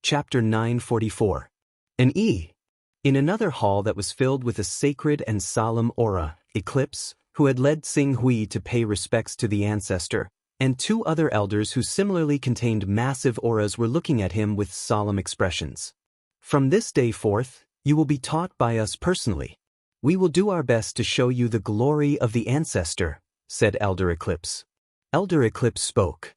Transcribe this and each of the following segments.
Chapter 944. An E. In another hall that was filled with a sacred and solemn aura, Eclipse, who had led Tsing Hui to pay respects to the ancestor, and two other elders who similarly contained massive auras were looking at him with solemn expressions. From this day forth, you will be taught by us personally. We will do our best to show you the glory of the ancestor, said Elder Eclipse. Elder Eclipse spoke.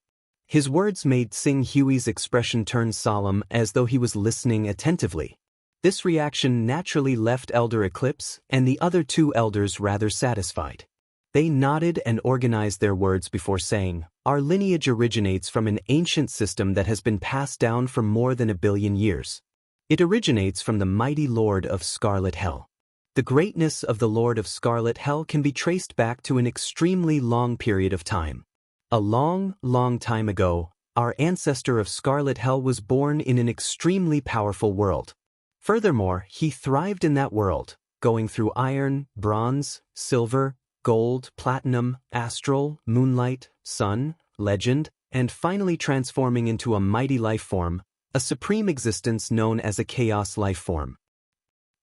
His words made Tsing Hui's expression turn solemn as though he was listening attentively. This reaction naturally left Elder Eclipse and the other two elders rather satisfied. They nodded and organized their words before saying, "Our lineage originates from an ancient system that has been passed down for more than 1,000,000,000 years. It originates from the mighty Lord of Scarlet Hell. The greatness of the Lord of Scarlet Hell can be traced back to an extremely long period of time. A long, long time ago, our ancestor of Scarlet Hell was born in an extremely powerful world. Furthermore, he thrived in that world, going through iron, bronze, silver, gold, platinum, astral, moonlight, sun, legend, and finally transforming into a mighty life form, a supreme existence known as a chaos life form.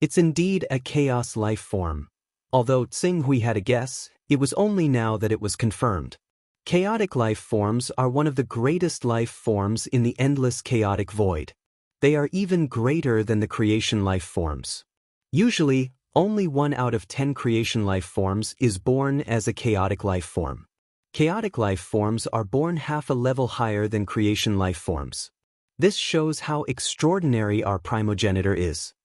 It's indeed a chaos life form. Although Tsing Hui had a guess, it was only now that it was confirmed. Chaotic life forms are one of the greatest life forms in the endless chaotic void. They are even greater than the creation life forms. Usually, only 1 out of 10 creation life forms is born as a chaotic life form. Chaotic life forms are born half a level higher than creation life forms. This shows how extraordinary our primogenitor is.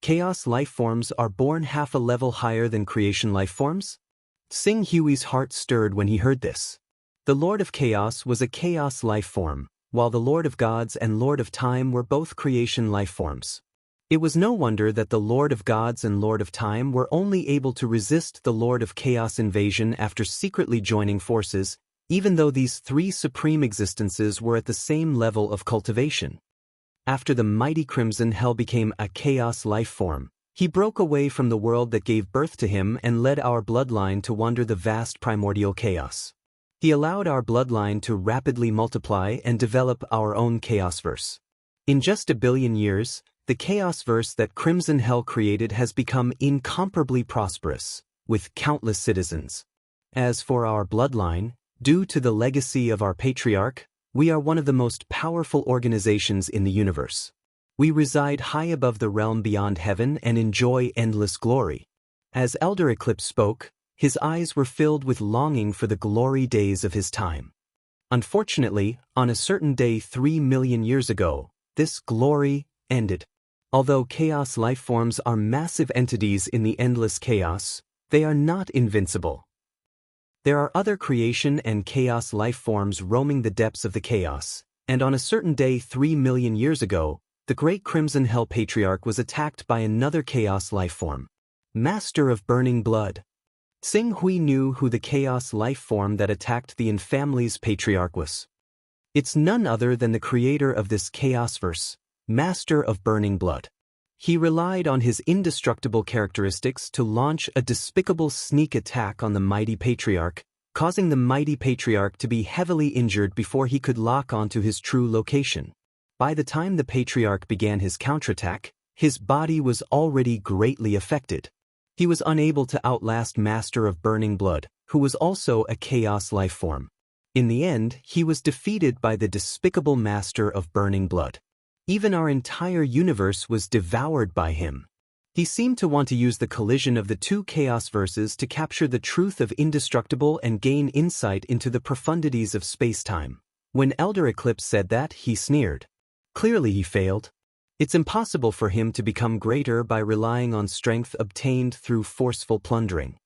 Chaos life forms are born half a level higher than creation life forms? Tsing Hui's heart stirred when he heard this. The Lord of Chaos was a chaos life form, while the Lord of Gods and Lord of Time were both creation life forms. It was no wonder that the Lord of Gods and Lord of Time were only able to resist the Lord of Chaos invasion after secretly joining forces, even though these three supreme existences were at the same level of cultivation. After the mighty Crimson Hell became a chaos life form, he broke away from the world that gave birth to him and led our bloodline to wander the vast primordial chaos. He allowed our bloodline to rapidly multiply and develop our own chaosverse. In just 1,000,000,000 years, the chaosverse that Crimson Hell created has become incomparably prosperous, with countless citizens. As for our bloodline, due to the legacy of our patriarch, we are one of the most powerful organizations in the universe. We reside high above the realm beyond heaven and enjoy endless glory. As Elder Eclipse spoke, his eyes were filled with longing for the glory days of his time. Unfortunately, on a certain day 3,000,000 years ago, this glory ended. Although chaos life forms are massive entities in the endless chaos, they are not invincible. There are other creation and chaos life forms roaming the depths of the chaos, and on a certain day 3,000,000 years ago, the great Crimson Hell Patriarch was attacked by another chaos life form. Master of Burning Blood. Tsing Hui knew who the chaos life form that attacked the Infamily's Patriarch was. It's none other than the creator of this chaosverse, Master of Burning Blood. He relied on his indestructible characteristics to launch a despicable sneak attack on the mighty Patriarch, causing the mighty Patriarch to be heavily injured before he could lock onto his true location. By the time the Patriarch began his counterattack, his body was already greatly affected. He was unable to outlast Master of Burning Blood, who was also a chaos life form. In the end, he was defeated by the despicable Master of Burning Blood. Even our entire universe was devoured by him. He seemed to want to use the collision of the two chaos verses to capture the truth of indestructible and gain insight into the profundities of space-time. When Elder Eclipse said that, he sneered. Clearly he failed. It's impossible for him to become greater by relying on strength obtained through forceful plundering.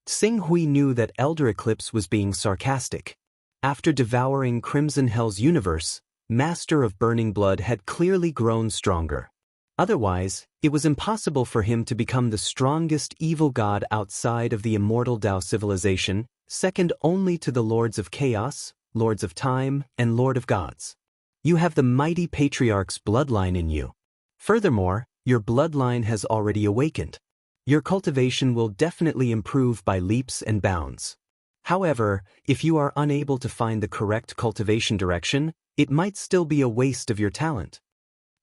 Tsing Hui knew that Elder Eclipse was being sarcastic. After devouring Crimson Hell's universe, Master of Burning Blood had clearly grown stronger. Otherwise, it was impossible for him to become the strongest evil god outside of the immortal Dao civilization, second only to the Lords of Chaos, Lords of Time, and Lord of Gods. You have the mighty Patriarch's bloodline in you. Furthermore, your bloodline has already awakened. Your cultivation will definitely improve by leaps and bounds. However, if you are unable to find the correct cultivation direction, it might still be a waste of your talent.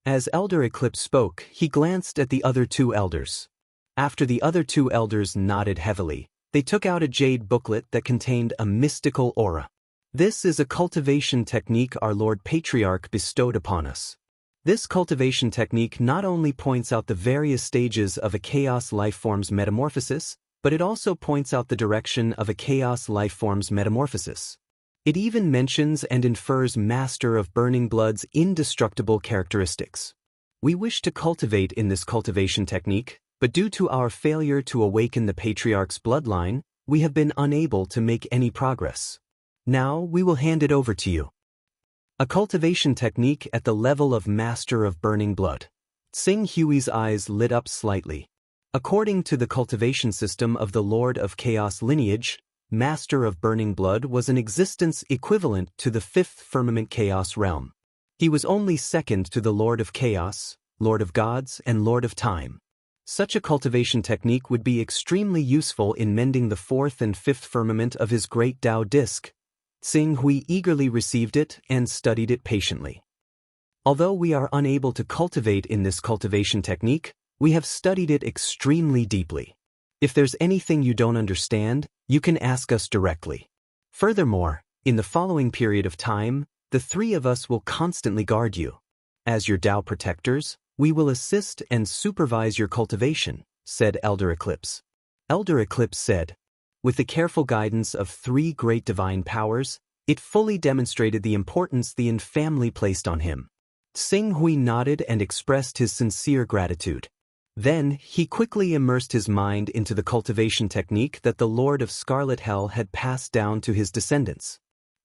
As Elder Eclipse spoke, he glanced at the other two elders. After the other two elders nodded heavily, they took out a jade booklet that contained a mystical aura. This is a cultivation technique our Lord Patriarch bestowed upon us. This cultivation technique not only points out the various stages of a chaos lifeform's metamorphosis, but it also points out the direction of a chaos lifeform's metamorphosis. It even mentions and infers Master of Burning Blood's indestructible characteristics. We wish to cultivate in this cultivation technique, but due to our failure to awaken the Patriarch's bloodline, we have been unable to make any progress. Now we will hand it over to you. A cultivation technique at the level of Master of Burning Blood. Sing Hui's eyes lit up slightly. According to the cultivation system of the Lord of Chaos lineage, Master of Burning Blood was an existence equivalent to the fifth firmament chaos realm. He was only second to the Lord of Chaos, Lord of Gods, and Lord of Time. Such a cultivation technique would be extremely useful in mending the fourth and fifth firmament of his great Tao disc. Sing Hui eagerly received it and studied it patiently. Although we are unable to cultivate in this cultivation technique, we have studied it extremely deeply. If there's anything you don't understand, you can ask us directly. Furthermore, in the following period of time, the three of us will constantly guard you. As your Tao protectors, we will assist and supervise your cultivation, said Elder Eclipse. Elder Eclipse said, with the careful guidance of three great divine powers, it fully demonstrated the importance the Yin family placed on him. Sing Hui nodded and expressed his sincere gratitude. Then, he quickly immersed his mind into the cultivation technique that the Lord of Scarlet Hell had passed down to his descendants.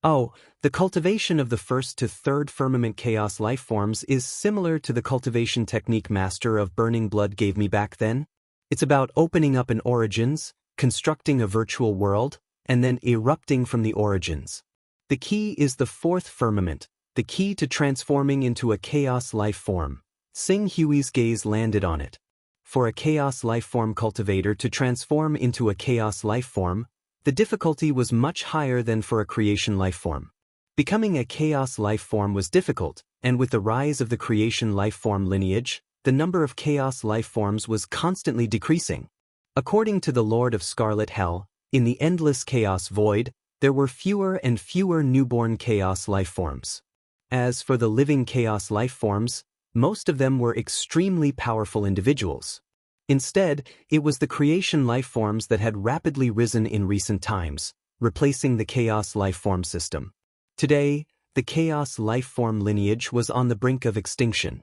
Oh, the cultivation of the first to third firmament chaos lifeforms is similar to the cultivation technique Master of Burning Blood gave me back then. It's about opening up an origins, constructing a virtual world, and then erupting from the origins. The key is the fourth firmament, the key to transforming into a chaos life form. Sing Hui's gaze landed on it. For a chaos life form cultivator to transform into a chaos life form, the difficulty was much higher than for a creation life form. Becoming a chaos life form was difficult, and with the rise of the creation life form lineage, the number of chaos life forms was constantly decreasing. According to the Lord of Scarlet Hell, in the endless chaos void, there were fewer and fewer newborn chaos life forms. As for the living chaos life forms, most of them were extremely powerful individuals. Instead, it was the creation life forms that had rapidly risen in recent times, replacing the chaos life form system. Today, the chaos life form lineage was on the brink of extinction.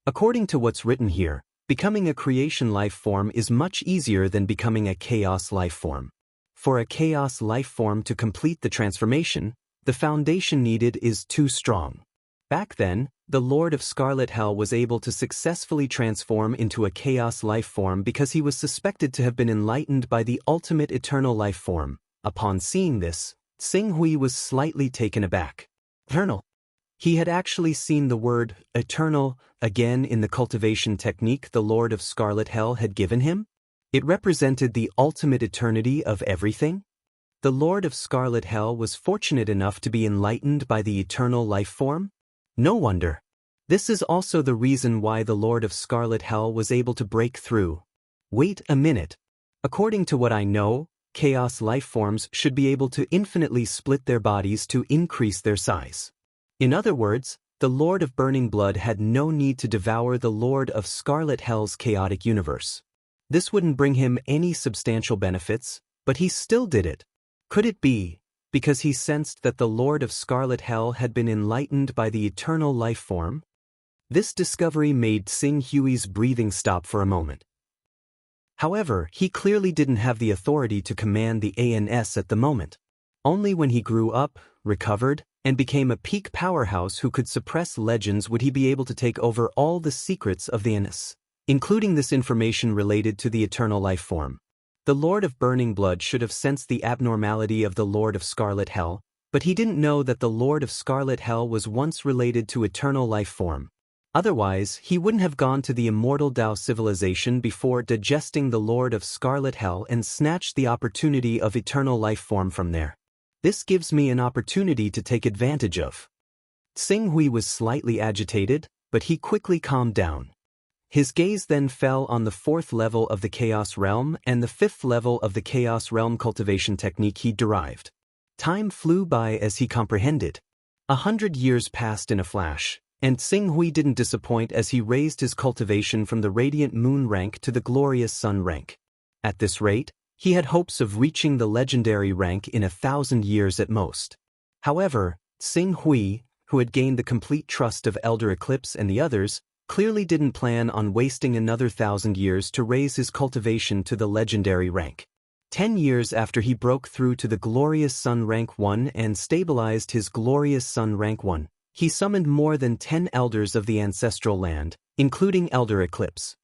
According to what's written here, becoming a creation life form is much easier than becoming a chaos life form. For a chaos life form to complete the transformation, the foundation needed is too strong. Back then, the Lord of Scarlet Hell was able to successfully transform into a chaos life form because he was suspected to have been enlightened by the ultimate eternal life form. Upon seeing this, Sing Hui was slightly taken aback. Eternal. He had actually seen the word eternal again in the cultivation technique the Lord of Scarlet Hell had given him. It represented the ultimate eternity of everything. The Lord of Scarlet Hell was fortunate enough to be enlightened by the eternal life form. No wonder. This is also the reason why the Lord of Scarlet Hell was able to break through. Wait a minute. According to what I know, chaos life forms should be able to infinitely split their bodies to increase their size. In other words, the Lord of Burning Blood had no need to devour the Lord of Scarlet Hell's chaotic universe. This wouldn't bring him any substantial benefits, but he still did it. Could it be because he sensed that the Lord of Scarlet Hell had been enlightened by the eternal life form? This discovery made Sing Hui's breathing stop for a moment. However, he clearly didn't have the authority to command the ANS at the moment. Only when he grew up, recovered, and became a peak powerhouse who could suppress legends would he be able to take over all the secrets of the ANS, including this information related to the eternal life form. The Lord of Burning Blood should have sensed the abnormality of the Lord of Scarlet Hell, but he didn't know that the Lord of Scarlet Hell was once related to eternal life form. Otherwise, he wouldn't have gone to the immortal Tao civilization before digesting the Lord of Scarlet Hell and snatched the opportunity of eternal life form from there. This gives me an opportunity to take advantage of. Sing Hui was slightly agitated, but he quickly calmed down. His gaze then fell on the 4th level of the Chaos Realm and the 5th level of the Chaos Realm cultivation technique he derived. Time flew by as he comprehended. 100 years passed in a flash, and Xing Hui didn't disappoint as he raised his cultivation from the Radiant Moon rank to the Glorious Sun rank. At this rate, he had hopes of reaching the legendary rank in 1,000 years at most. However, Xing Hui, who had gained the complete trust of Elder Eclipse and the others, clearly didn't plan on wasting another 1,000 years to raise his cultivation to the legendary rank. 10 years after he broke through to the Glorious Sun rank 1 and stabilized his Glorious Sun rank 1, he summoned more than 10 elders of the ancestral land, including Elder Eclipse.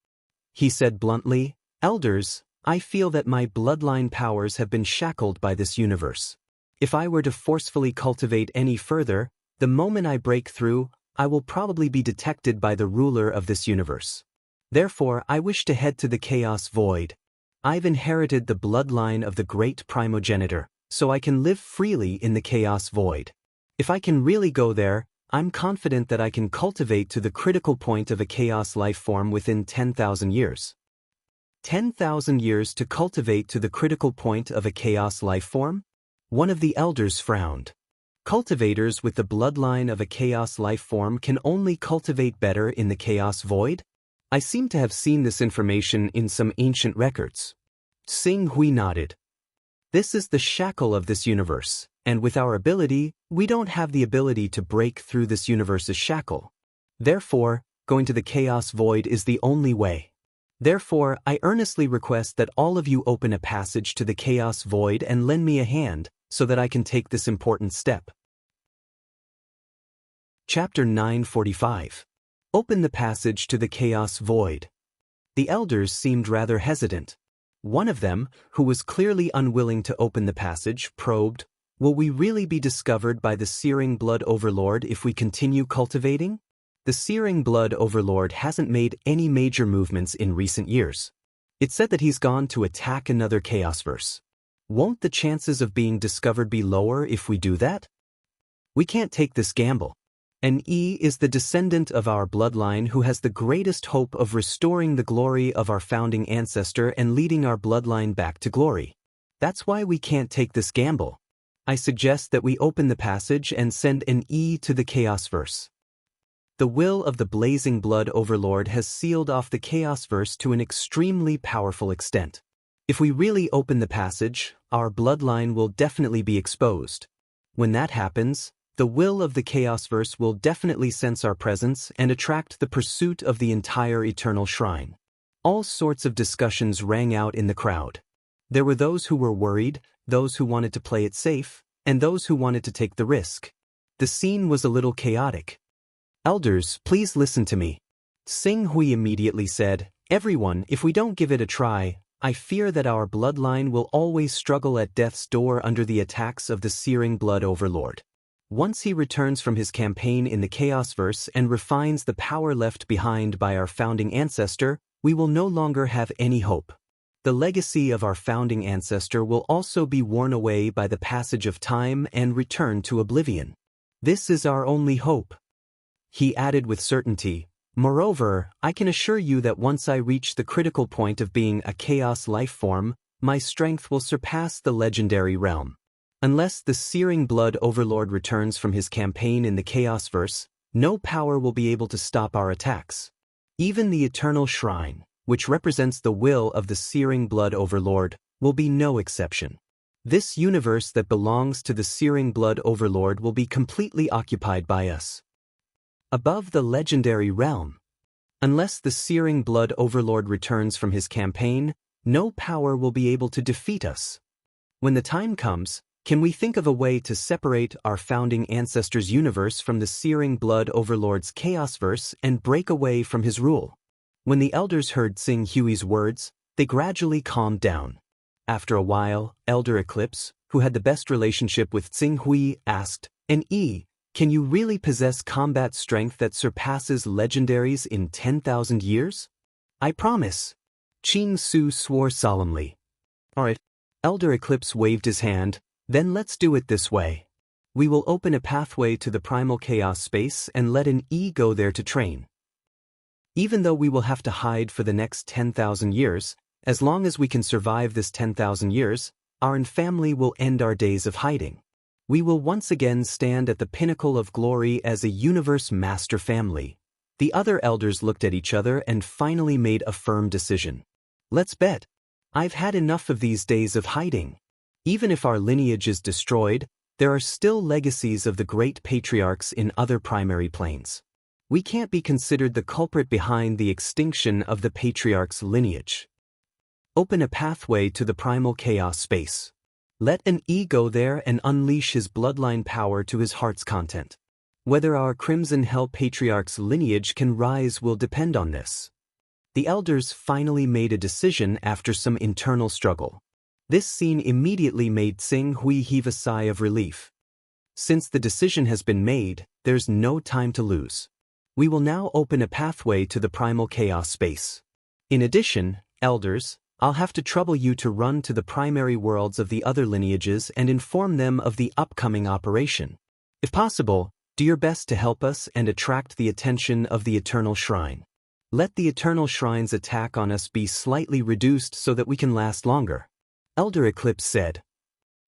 He said bluntly, "Elders, I feel that my bloodline powers have been shackled by this universe. If I were to forcefully cultivate any further, the moment I break through, I will probably be detected by the ruler of this universe. Therefore, I wish to head to the Chaos Void. I've inherited the bloodline of the great primogenitor, so I can live freely in the Chaos Void. If I can really go there, I'm confident that I can cultivate to the critical point of a chaos life form within 10,000 years. 10,000 years to cultivate to the critical point of a chaos life form? One of the elders frowned. Cultivators with the bloodline of a chaos life form can only cultivate better in the Chaos Void? I seem to have seen this information in some ancient records. Xing Hui nodded. This is the shackle of this universe, and with our ability, we don't have the ability to break through this universe's shackle. Therefore, going to the Chaos Void is the only way. Therefore, I earnestly request that all of you open a passage to the Chaos Void and lend me a hand, so that I can take this important step. Chapter 945. Open the passage to the Chaos Void. The elders seemed rather hesitant. One of them, who was clearly unwilling to open the passage, probed, "Will we really be discovered by the Searing Blood Overlord if we continue cultivating?" The Searing Blood Overlord hasn't made any major movements in recent years. It's said that he's gone to attack another Chaosverse. Won't the chances of being discovered be lower if we do that? We can't take this gamble. An E is the descendant of our bloodline who has the greatest hope of restoring the glory of our founding ancestor and leading our bloodline back to glory. That's why we can't take this gamble. I suggest that we open the passage and send an E to the Chaosverse. The will of the Blazing Blood Overlord has sealed off the Chaosverse to an extremely powerful extent. If we really open the passage, our bloodline will definitely be exposed. When that happens, the will of the Chaosverse will definitely sense our presence and attract the pursuit of the entire Eternal Shrine. All sorts of discussions rang out in the crowd. There were those who were worried, those who wanted to play it safe, and those who wanted to take the risk. The scene was a little chaotic. "Elders, please listen to me." Xing Hui immediately said, "Everyone, if we don't give it a try, I fear that our bloodline will always struggle at death's door under the attacks of the Searing Blood Overlord. Once he returns from his campaign in the Chaosverse and refines the power left behind by our founding ancestor, we will no longer have any hope. The legacy of our founding ancestor will also be worn away by the passage of time and return to oblivion. This is our only hope." He added with certainty, "Moreover, I can assure you that once I reach the critical point of being a chaos life form, my strength will surpass the legendary realm. Unless the Searing Blood Overlord returns from his campaign in the Chaosverse, no power will be able to stop our attacks. Even the Eternal Shrine, which represents the will of the Searing Blood Overlord, will be no exception. This universe that belongs to the Searing Blood Overlord will be completely occupied by us. Above the legendary realm. Unless the Searing Blood Overlord returns from his campaign, no power will be able to defeat us. When the time comes, can we think of a way to separate our founding ancestor's universe from the Searing Blood Overlord's Chaosverse and break away from his rule?" When the elders heard Xing Hui's words, they gradually calmed down. After a while, Elder Eclipse, who had the best relationship with Xing Hui, asked, "An E, can you really possess combat strength that surpasses legendaries in 10,000 years?" "I promise." Qin Su swore solemnly. "All right." Elder Eclipse waved his hand. "Then let's do it this way. We will open a pathway to the primal chaos space and let an E go there to train. Even though we will have to hide for the next 10,000 years, as long as we can survive this 10,000 years, our family will end our days of hiding. We will once again stand at the pinnacle of glory as a universe master family. The other elders looked at each other and finally made a firm decision. Let's bet. I've had enough of these days of hiding. Even if our lineage is destroyed, there are still legacies of the great patriarchs in other primary planes. We can't be considered the culprit behind the extinction of the patriarch's lineage. Open a pathway to the primal chaos space. Let an E go there and unleash his bloodline power to his heart's content. Whether our Crimson Hell patriarch's lineage can rise will depend on this. The elders finally made a decision after some internal struggle. This scene immediately made Tsing Hui heave a sigh of relief. Since the decision has been made, there's no time to lose. We will now open a pathway to the primal chaos space. In addition, elders, I'll have to trouble you to run to the primary worlds of the other lineages and inform them of the upcoming operation. If possible, do your best to help us and attract the attention of the Eternal Shrine. Let the Eternal Shrine's attack on us be slightly reduced so that we can last longer. Elder Eclipse said.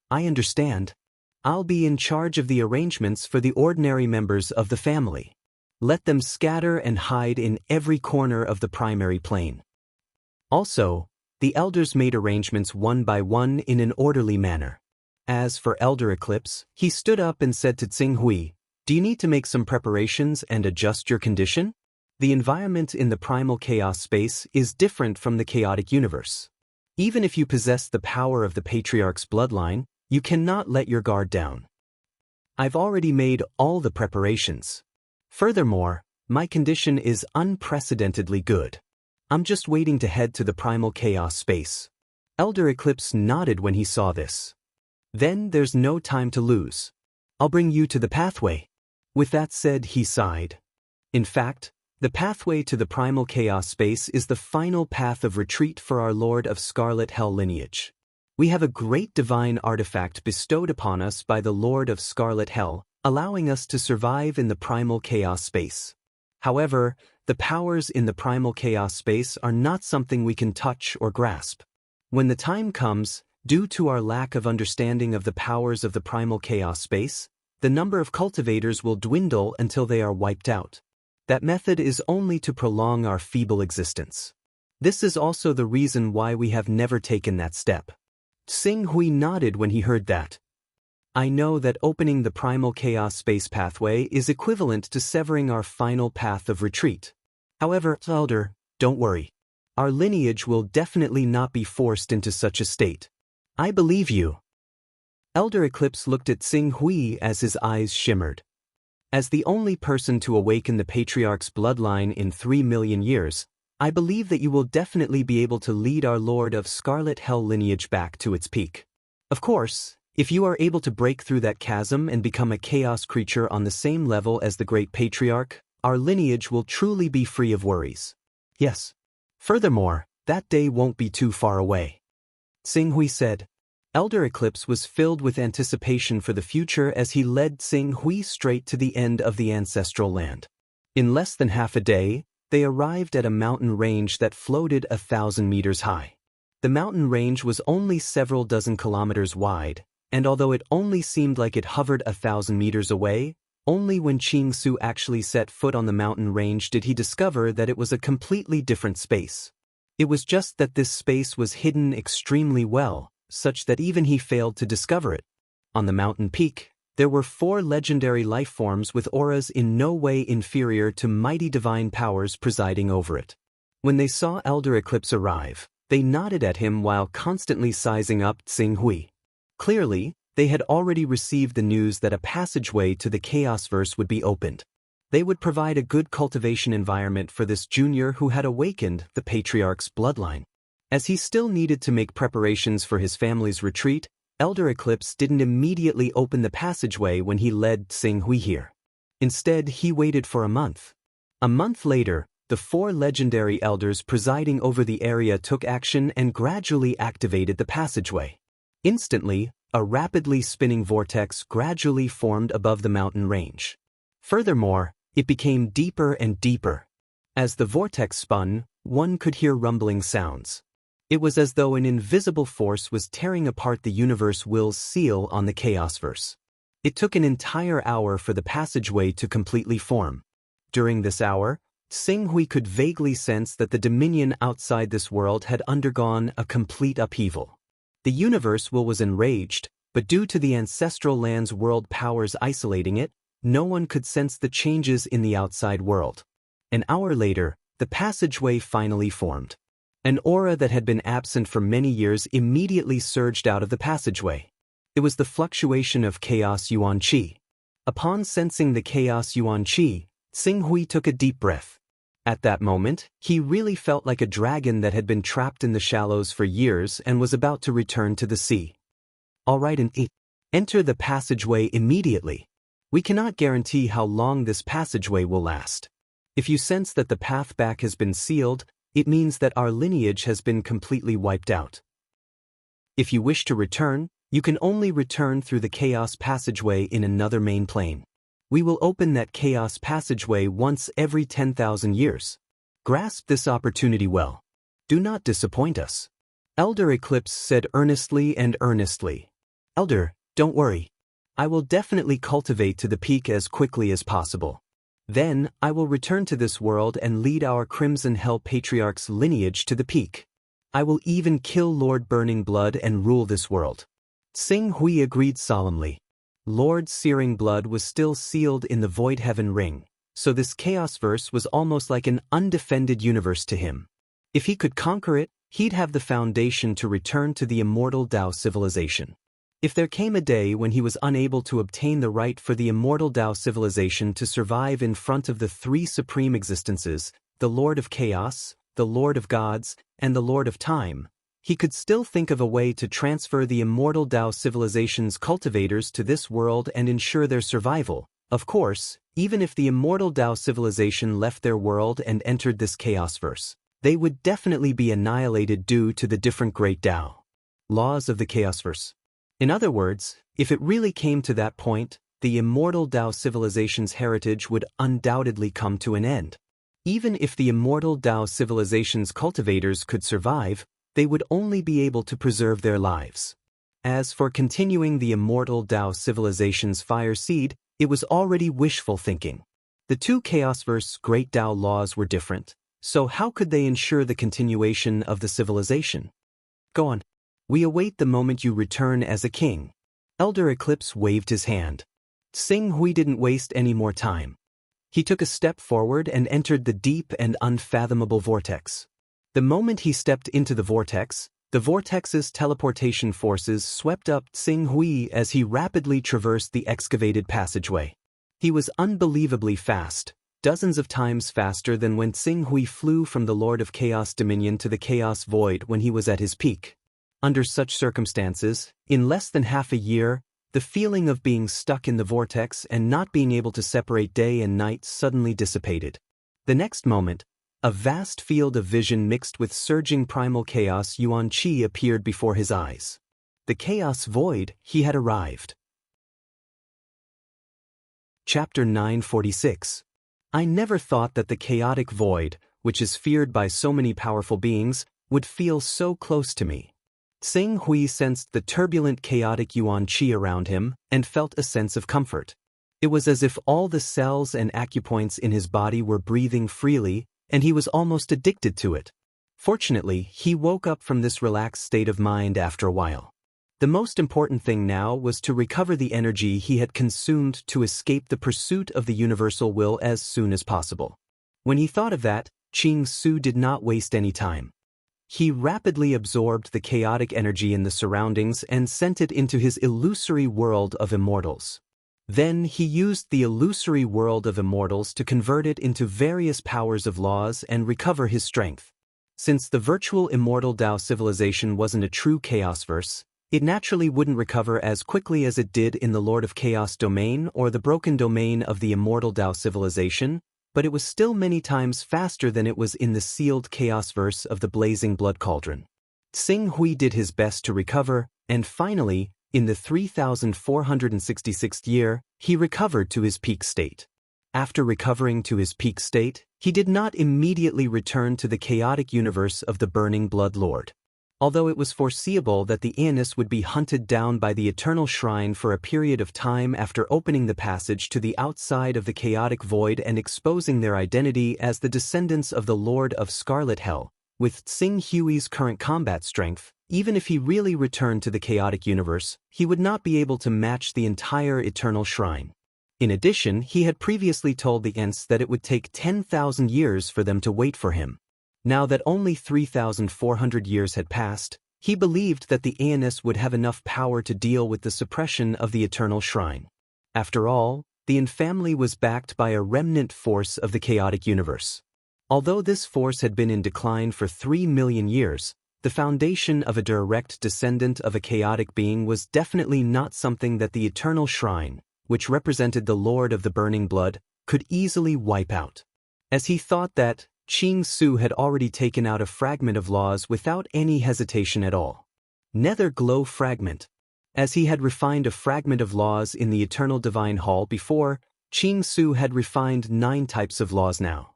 I understand. I'll be in charge of the arrangements for the ordinary members of the family. Let them scatter and hide in every corner of the primary plane. Also, the elders made arrangements one by one in an orderly manner. As for Elder Eclipse, he stood up and said to Tsing Hui, do you need to make some preparations and adjust your condition? The environment in the primal chaos space is different from the chaotic universe. Even if you possess the power of the patriarch's bloodline, you cannot let your guard down. I've already made all the preparations. Furthermore, my condition is unprecedentedly good. I'm just waiting to head to the primal chaos space. Elder Eclipse nodded when he saw this. Then there's no time to lose. I'll bring you to the pathway. With that said, he sighed. In fact, the pathway to the primal chaos space is the final path of retreat for our Lord of Scarlet Hell lineage. We have a great divine artifact bestowed upon us by the Lord of Scarlet Hell, allowing us to survive in the primal chaos space. However, the powers in the primal chaos space are not something we can touch or grasp. When the time comes, due to our lack of understanding of the powers of the primal chaos space, the number of cultivators will dwindle until they are wiped out. That method is only to prolong our feeble existence. This is also the reason why we have never taken that step. Tsing Hui nodded when he heard that. I know that opening the primal chaos space pathway is equivalent to severing our final path of retreat. However, Elder, don't worry. Our lineage will definitely not be forced into such a state. I believe you. Elder Eclipse looked at Tsing Hui as his eyes shimmered. As the only person to awaken the Patriarch's bloodline in 3 million years, I believe that you will definitely be able to lead our Lord of Scarlet Hell lineage back to its peak. Of course, if you are able to break through that chasm and become a chaos creature on the same level as the Great Patriarch, our lineage will truly be free of worries. Yes. Furthermore, that day won't be too far away. Tsing Hui said. Elder Eclipse was filled with anticipation for the future as he led Tsing Hui straight to the end of the ancestral land. In less than half a day, they arrived at a mountain range that floated 1,000 meters high. The mountain range was only several dozen kilometers wide, and although it only seemed like it hovered 1,000 meters away, only when Qing Su actually set foot on the mountain range did he discover that it was a completely different space. It was just that this space was hidden extremely well, such that even he failed to discover it. On the mountain peak, there were 4 legendary life forms with auras in no way inferior to mighty divine powers presiding over it. When they saw Elder Eclipse arrive, they nodded at him while constantly sizing up Tsing Hui. Clearly, they had already received the news that a passageway to the Chaosverse would be opened. They would provide a good cultivation environment for this junior who had awakened the Patriarch's bloodline. As he still needed to make preparations for his family's retreat, Elder Eclipse didn't immediately open the passageway when he led Tsing Hui here. Instead, he waited for a month. A month later, the 4 legendary elders presiding over the area took action and gradually activated the passageway. Instantly, a rapidly spinning vortex gradually formed above the mountain range. Furthermore, it became deeper and deeper. As the vortex spun, one could hear rumbling sounds. It was as though an invisible force was tearing apart the universe will's seal on the chaosverse. It took an entire hour for the passageway to completely form. During this hour, Xinghui could vaguely sense that the dominion outside this world had undergone a complete upheaval. The universe will was enraged, but due to the ancestral land's world powers isolating it, no one could sense the changes in the outside world. An hour later, the passageway finally formed. An aura that had been absent for many years immediately surged out of the passageway. It was the fluctuation of chaos yuan qi. Upon sensing the chaos yuan qi, Xinghui took a deep breath. At that moment, he really felt like a dragon that had been trapped in the shallows for years and was about to return to the sea. All right, and enter the passageway immediately. We cannot guarantee how long this passageway will last. If you sense that the path back has been sealed, it means that our lineage has been completely wiped out. If you wish to return, you can only return through the chaos passageway in another main plane. We will open that chaos passageway once every 10,000 years. Grasp this opportunity well. Do not disappoint us. Elder Eclipse said earnestly and earnestly. Elder, don't worry. I will definitely cultivate to the peak as quickly as possible. Then, I will return to this world and lead our Crimson Hell Patriarch's lineage to the peak. I will even kill Lord Burning Blood and rule this world. Xinghui agreed solemnly. Lord Searing Blood was still sealed in the Void Heaven Ring, so this Chaosverse was almost like an undefended universe to him. If he could conquer it, he'd have the foundation to return to the immortal Tao civilization. If there came a day when he was unable to obtain the right for the immortal Tao civilization to survive in front of the three supreme existences, the Lord of Chaos, the Lord of Gods, and the Lord of Time, he could still think of a way to transfer the immortal Tao civilization's cultivators to this world and ensure their survival. Of course, even if the immortal Tao civilization left their world and entered this Chaosverse, they would definitely be annihilated due to the different great Tao laws of the Chaosverse. In other words, if it really came to that point, the immortal Tao civilization's heritage would undoubtedly come to an end. Even if the immortal Tao civilization's cultivators could survive, they would only be able to preserve their lives. As for continuing the immortal Tao civilization's fire seed, it was already wishful thinking. The two Chaosverse great Tao laws were different, so how could they ensure the continuation of the civilization? Go on. We await the moment you return as a king. Elder Eclipse waved his hand. Xinghui didn't waste any more time. He took a step forward and entered the deep and unfathomable vortex. The moment he stepped into the vortex's teleportation forces swept up Xinghui as he rapidly traversed the excavated passageway. He was unbelievably fast, dozens of times faster than when Xinghui flew from the Lord of Chaos Dominion to the Chaos Void when he was at his peak. Under such circumstances, in less than half a year, the feeling of being stuck in the vortex and not being able to separate day and night suddenly dissipated. The next moment, a vast field of vision mixed with surging primal chaos yuan qi appeared before his eyes. The Chaos Void, he had arrived. Chapter 946. I never thought that the chaotic void, which is feared by so many powerful beings, would feel so close to me. Xinghui sensed the turbulent chaotic yuan qi around him and felt a sense of comfort. It was as if all the cells and acupoints in his body were breathing freely, and he was almost addicted to it. Fortunately, he woke up from this relaxed state of mind after a while. The most important thing now was to recover the energy he had consumed to escape the pursuit of the universal will as soon as possible. When he thought of that, Qing Su did not waste any time. He rapidly absorbed the chaotic energy in the surroundings and sent it into his illusory world of immortals. Then he used the illusory world of immortals to convert it into various powers of laws and recover his strength. Since the virtual immortal Tao civilization wasn't a true Chaosverse, it naturally wouldn't recover as quickly as it did in the Lord of Chaos domain or the broken domain of the immortal Tao civilization, but it was still many times faster than it was in the sealed Chaosverse of the blazing blood cauldron. Xinghui did his best to recover, and finally, in the 3466th year, he recovered to his peak state. After recovering to his peak state, He did not immediately return to the chaotic universe of the Burning Blood Lord. Although it was foreseeable that the Aenis would be hunted down by the Eternal Shrine for a period of time after opening the passage to the outside of the chaotic void and exposing their identity as the descendants of the Lord of Scarlet Hell, with Tsing Hui's current combat strength, even if he really returned to the chaotic universe, he would not be able to match the entire Eternal Shrine. In addition, he had previously told the Ents that it would take 10,000 years for them to wait for him. Now that only 3,400 years had passed, he believed that the Aenis would have enough power to deal with the suppression of the Eternal Shrine. After all, the Yin family was backed by a remnant force of the chaotic universe. Although this force had been in decline for 3 million years, the foundation of a direct descendant of a chaotic being was definitely not something that the Eternal Shrine, which represented the Lord of the Burning Blood, could easily wipe out. As he thought that, Qing Su had already taken out a fragment of laws without any hesitation at all. Nether Glow Fragment. As he had refined a fragment of laws in the Eternal Divine Hall before, Qing Su had refined 9 types of laws now.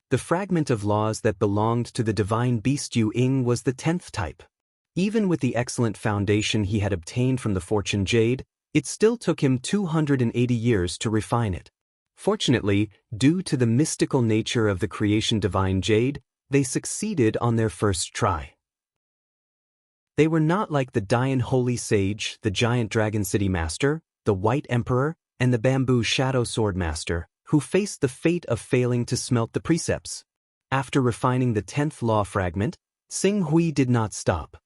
The fragment of laws that belonged to the Divine Beast Yu Ying was the 10th type. Even with the excellent foundation he had obtained from the Fortune Jade, it still took him 280 years to refine it. Fortunately, due to the mystical nature of the creation Divine Jade, they succeeded on their first try. They were not like the Dian Holy Sage, the Giant Dragon City Master, the White Emperor, and the Bamboo Shadow Sword Master, who faced the fate of failing to smelt the precepts. After refining the 10th law fragment, Tsing Hui did not stop.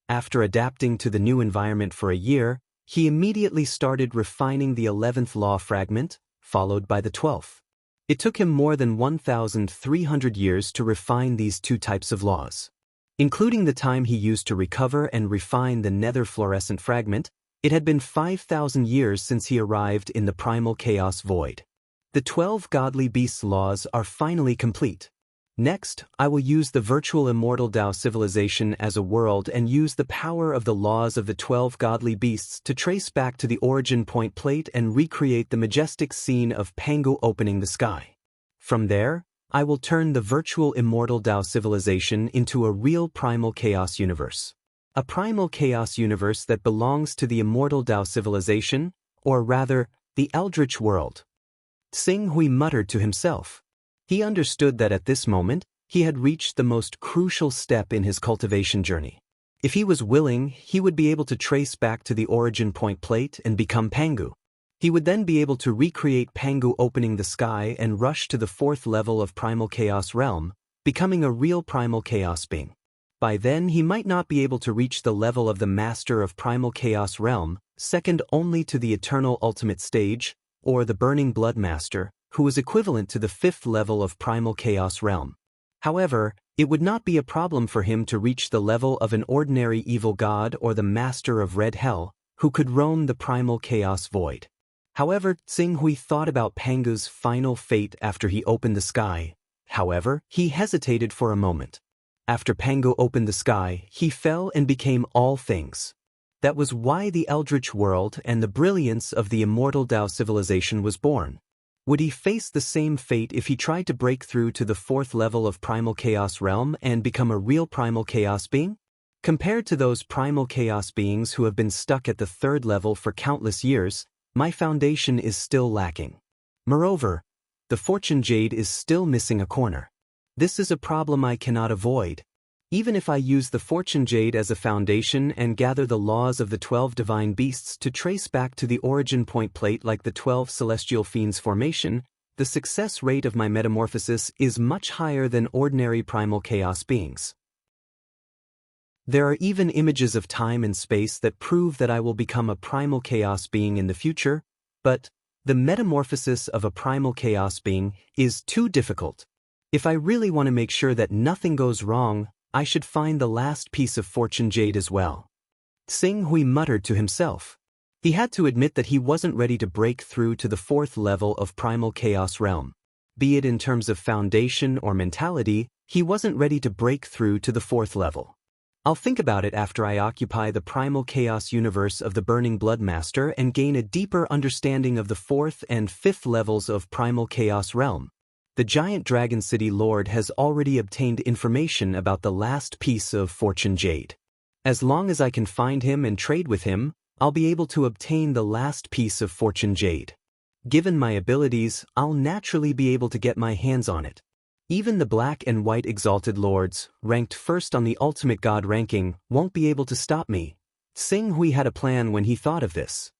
After adapting to the new environment for a year, he immediately started refining the 11th law fragment, followed by the 12th. It took him more than 1,300 years to refine these 2 types of laws. Including the time he used to recover and refine the nether fluorescent fragment, it had been 5,000 years since he arrived in the primal chaos void. The 12 godly beasts laws are finally complete. Next, I will use the virtual immortal Dao civilization as a world and use the power of the laws of the 12 godly beasts to trace back to the origin point plate and recreate the majestic scene of Pangu opening the sky. From there, I will turn the virtual immortal Dao civilization into a real primal chaos universe. A primal chaos universe that belongs to the immortal Dao civilization, or rather, the Eldritch world. Tsing Hui muttered to himself. He understood that at this moment, he had reached the most crucial step in his cultivation journey. If he was willing, he would be able to trace back to the origin point plate and become Pangu. He would then be able to recreate Pangu opening the sky and rush to the 4th level of Primal Chaos Realm, becoming a real Primal Chaos being. By then he might not be able to reach the level of the Master of Primal Chaos Realm, second only to the Eternal Ultimate Stage, or the Burning Blood Master, who was equivalent to the 5th level of Primal Chaos Realm. However, it would not be a problem for him to reach the level of an ordinary evil god or the Master of Red Hell, who could roam the Primal Chaos Void. However, Tsing Hui thought about Pangu's final fate after he opened the sky. However, he hesitated for a moment. After Pangu opened the sky, he fell and became all things. That was why the Eldritch world and the brilliance of the immortal Dao civilization was born. Would he face the same fate if he tried to break through to the 4th level of Primal Chaos Realm and become a real Primal Chaos being? Compared to those Primal Chaos beings who have been stuck at the 3rd level for countless years, my foundation is still lacking. Moreover, the Fortune Jade is still missing a corner. This is a problem I cannot avoid. Even if I use the Fortune Jade as a foundation and gather the laws of the 12 divine beasts to trace back to the origin point plate like the 12 celestial fiends formation, the success rate of my metamorphosis is much higher than ordinary primal chaos beings. There are even images of time and space that prove that I will become a primal chaos being in the future, but the metamorphosis of a primal chaos being is too difficult. If I really want to make sure that nothing goes wrong, I should find the last piece of Fortune Jade as well. Tsing Hui muttered to himself. He had to admit that he wasn't ready to break through to the 4th level of Primal Chaos Realm. Be it in terms of foundation or mentality, he wasn't ready to break through to the 4th level. I'll think about it after I occupy the Primal Chaos universe of the Burning Blood Master and gain a deeper understanding of the 4th and 5th levels of Primal Chaos Realm. the giant Dragon City Lord has already obtained information about the last piece of Fortune Jade. As long as I can find him and trade with him, I'll be able to obtain the last piece of Fortune Jade. Given my abilities, I'll naturally be able to get my hands on it. Even the Black and White Exalted Lords, ranked first on the Ultimate God ranking, won't be able to stop me. Xing Hui had a plan when he thought of this.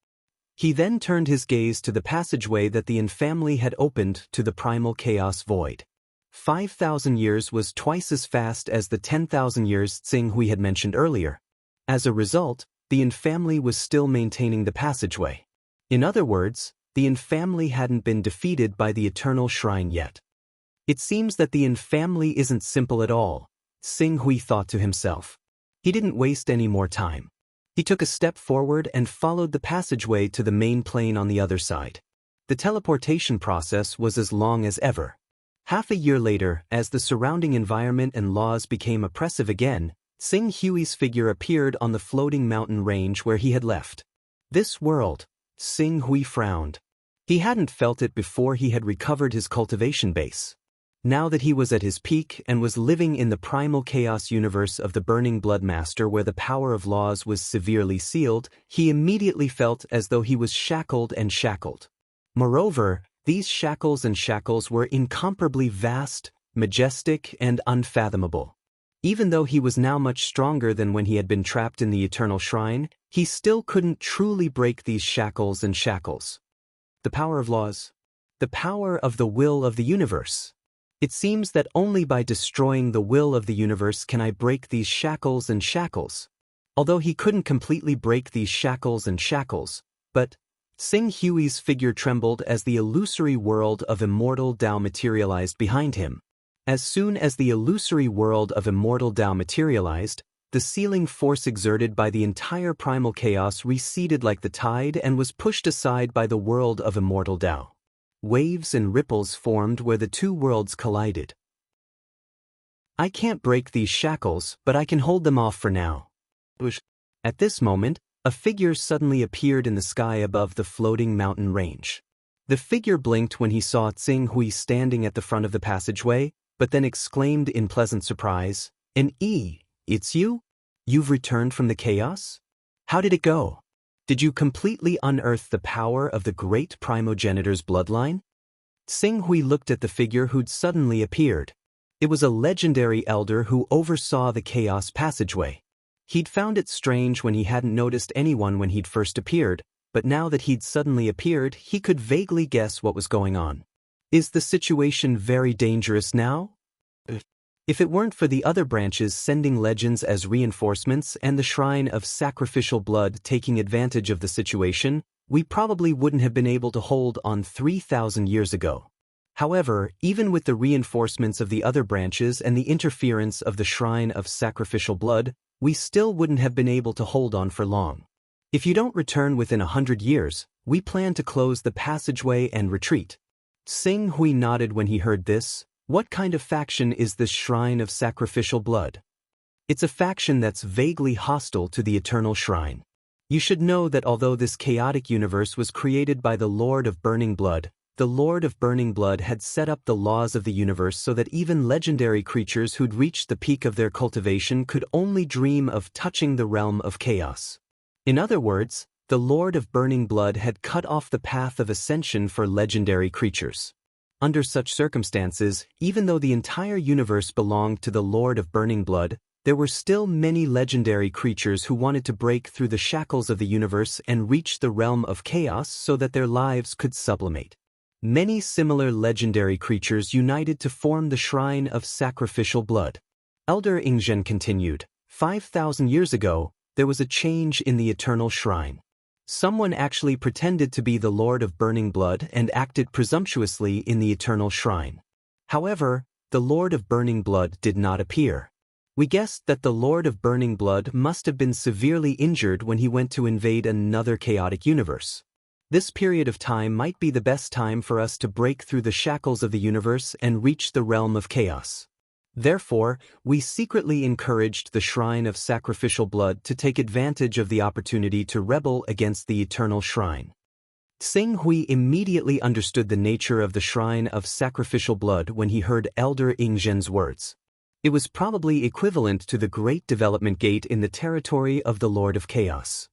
He then turned his gaze to the passageway that the Yin family had opened to the primal chaos void. 5,000 years was twice as fast as the 10,000 years Xing Hui had mentioned earlier. As a result, the Yin family was still maintaining the passageway. In other words, the Yin family hadn't been defeated by the Eternal Shrine yet. It seems that the Yin family isn't simple at all, Xing Hui thought to himself. He didn't waste any more time. He took a step forward and followed the passageway to the main plane on the other side. The teleportation process was as long as ever. Half a year later, as the surrounding environment and laws became oppressive again, Xing Hui's figure appeared on the floating mountain range where he had left. This world, Xing Hui frowned. He hadn't felt it before he had recovered his cultivation base. Now that he was at his peak and was living in the primal chaos universe of the Burning Blood Master where the power of laws was severely sealed, he immediately felt as though he was shackled and shackled. Moreover, these shackles and shackles were incomparably vast, majestic, and unfathomable. Even though he was now much stronger than when he had been trapped in the Eternal Shrine, he still couldn't truly break these shackles and shackles. The power of laws. The power of the will of the universe. It seems that only by destroying the will of the universe can I break these shackles and shackles. Although he couldn't completely break these shackles and shackles, but Xing Hui's figure trembled as the illusory world of immortal Tao materialized behind him. As soon as the illusory world of immortal Tao materialized, the sealing force exerted by the entire primal chaos receded like the tide and was pushed aside by the world of immortal Tao. Waves and ripples formed where the two worlds collided. I can't break these shackles, but I can hold them off for now. At this moment, a figure suddenly appeared in the sky above the floating mountain range. The figure blinked when he saw Xing Hui standing at the front of the passageway, but then exclaimed in pleasant surprise, It's you? You've returned from the chaos? How did it go? Did you completely unearth the power of the great primogenitor's bloodline? Xing Hui looked at the figure who'd suddenly appeared. It was a legendary elder who oversaw the chaos passageway. He'd found it strange when he hadn't noticed anyone when he'd first appeared, but now that he'd suddenly appeared, he could vaguely guess what was going on. Is the situation very dangerous now? If it weren't for the other branches sending legends as reinforcements and the Shrine of Sacrificial Blood taking advantage of the situation, we probably wouldn't have been able to hold on 3,000 years ago. However, even with the reinforcements of the other branches and the interference of the Shrine of Sacrificial Blood, we still wouldn't have been able to hold on for long. If you don't return within 100 years, we plan to close the passageway and retreat. Xing Hui nodded when he heard this. What kind of faction is this Shrine of Sacrificial Blood? It's a faction that's vaguely hostile to the Eternal Shrine. You should know that although this chaotic universe was created by the Lord of Burning Blood, the Lord of Burning Blood had set up the laws of the universe so that even legendary creatures who'd reached the peak of their cultivation could only dream of touching the realm of chaos. In other words, the Lord of Burning Blood had cut off the path of ascension for legendary creatures. Under such circumstances, even though the entire universe belonged to the Lord of Burning Blood, there were still many legendary creatures who wanted to break through the shackles of the universe and reach the realm of chaos so that their lives could sublimate. Many similar legendary creatures united to form the Shrine of Sacrificial Blood. Elder Ingzhen continued, 5,000 years ago, there was a change in the Eternal Shrine. Someone actually pretended to be the Lord of Burning Blood and acted presumptuously in the Eternal Shrine. However, the Lord of Burning Blood did not appear. We guessed that the Lord of Burning Blood must have been severely injured when he went to invade another chaotic universe. This period of time might be the best time for us to break through the shackles of the universe and reach the realm of chaos. Therefore, we secretly encouraged the Shrine of Sacrificial Blood to take advantage of the opportunity to rebel against the Eternal Shrine. Sing Hui immediately understood the nature of the shrine of sacrificial blood when he heard Elder Ingzhen's words. It was probably equivalent to the Great Development Gate in the territory of the Lord of Chaos.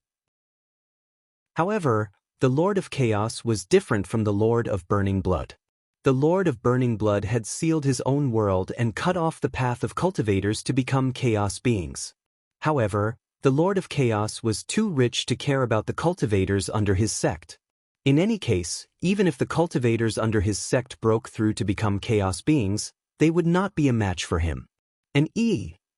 However, the Lord of Chaos was different from the Lord of Burning Blood. The Lord of Burning Blood had sealed his own world and cut off the path of cultivators to become chaos beings. However, the Lord of Chaos was too rich to care about the cultivators under his sect. In any case, even if the cultivators under his sect broke through to become chaos beings, they would not be a match for him. And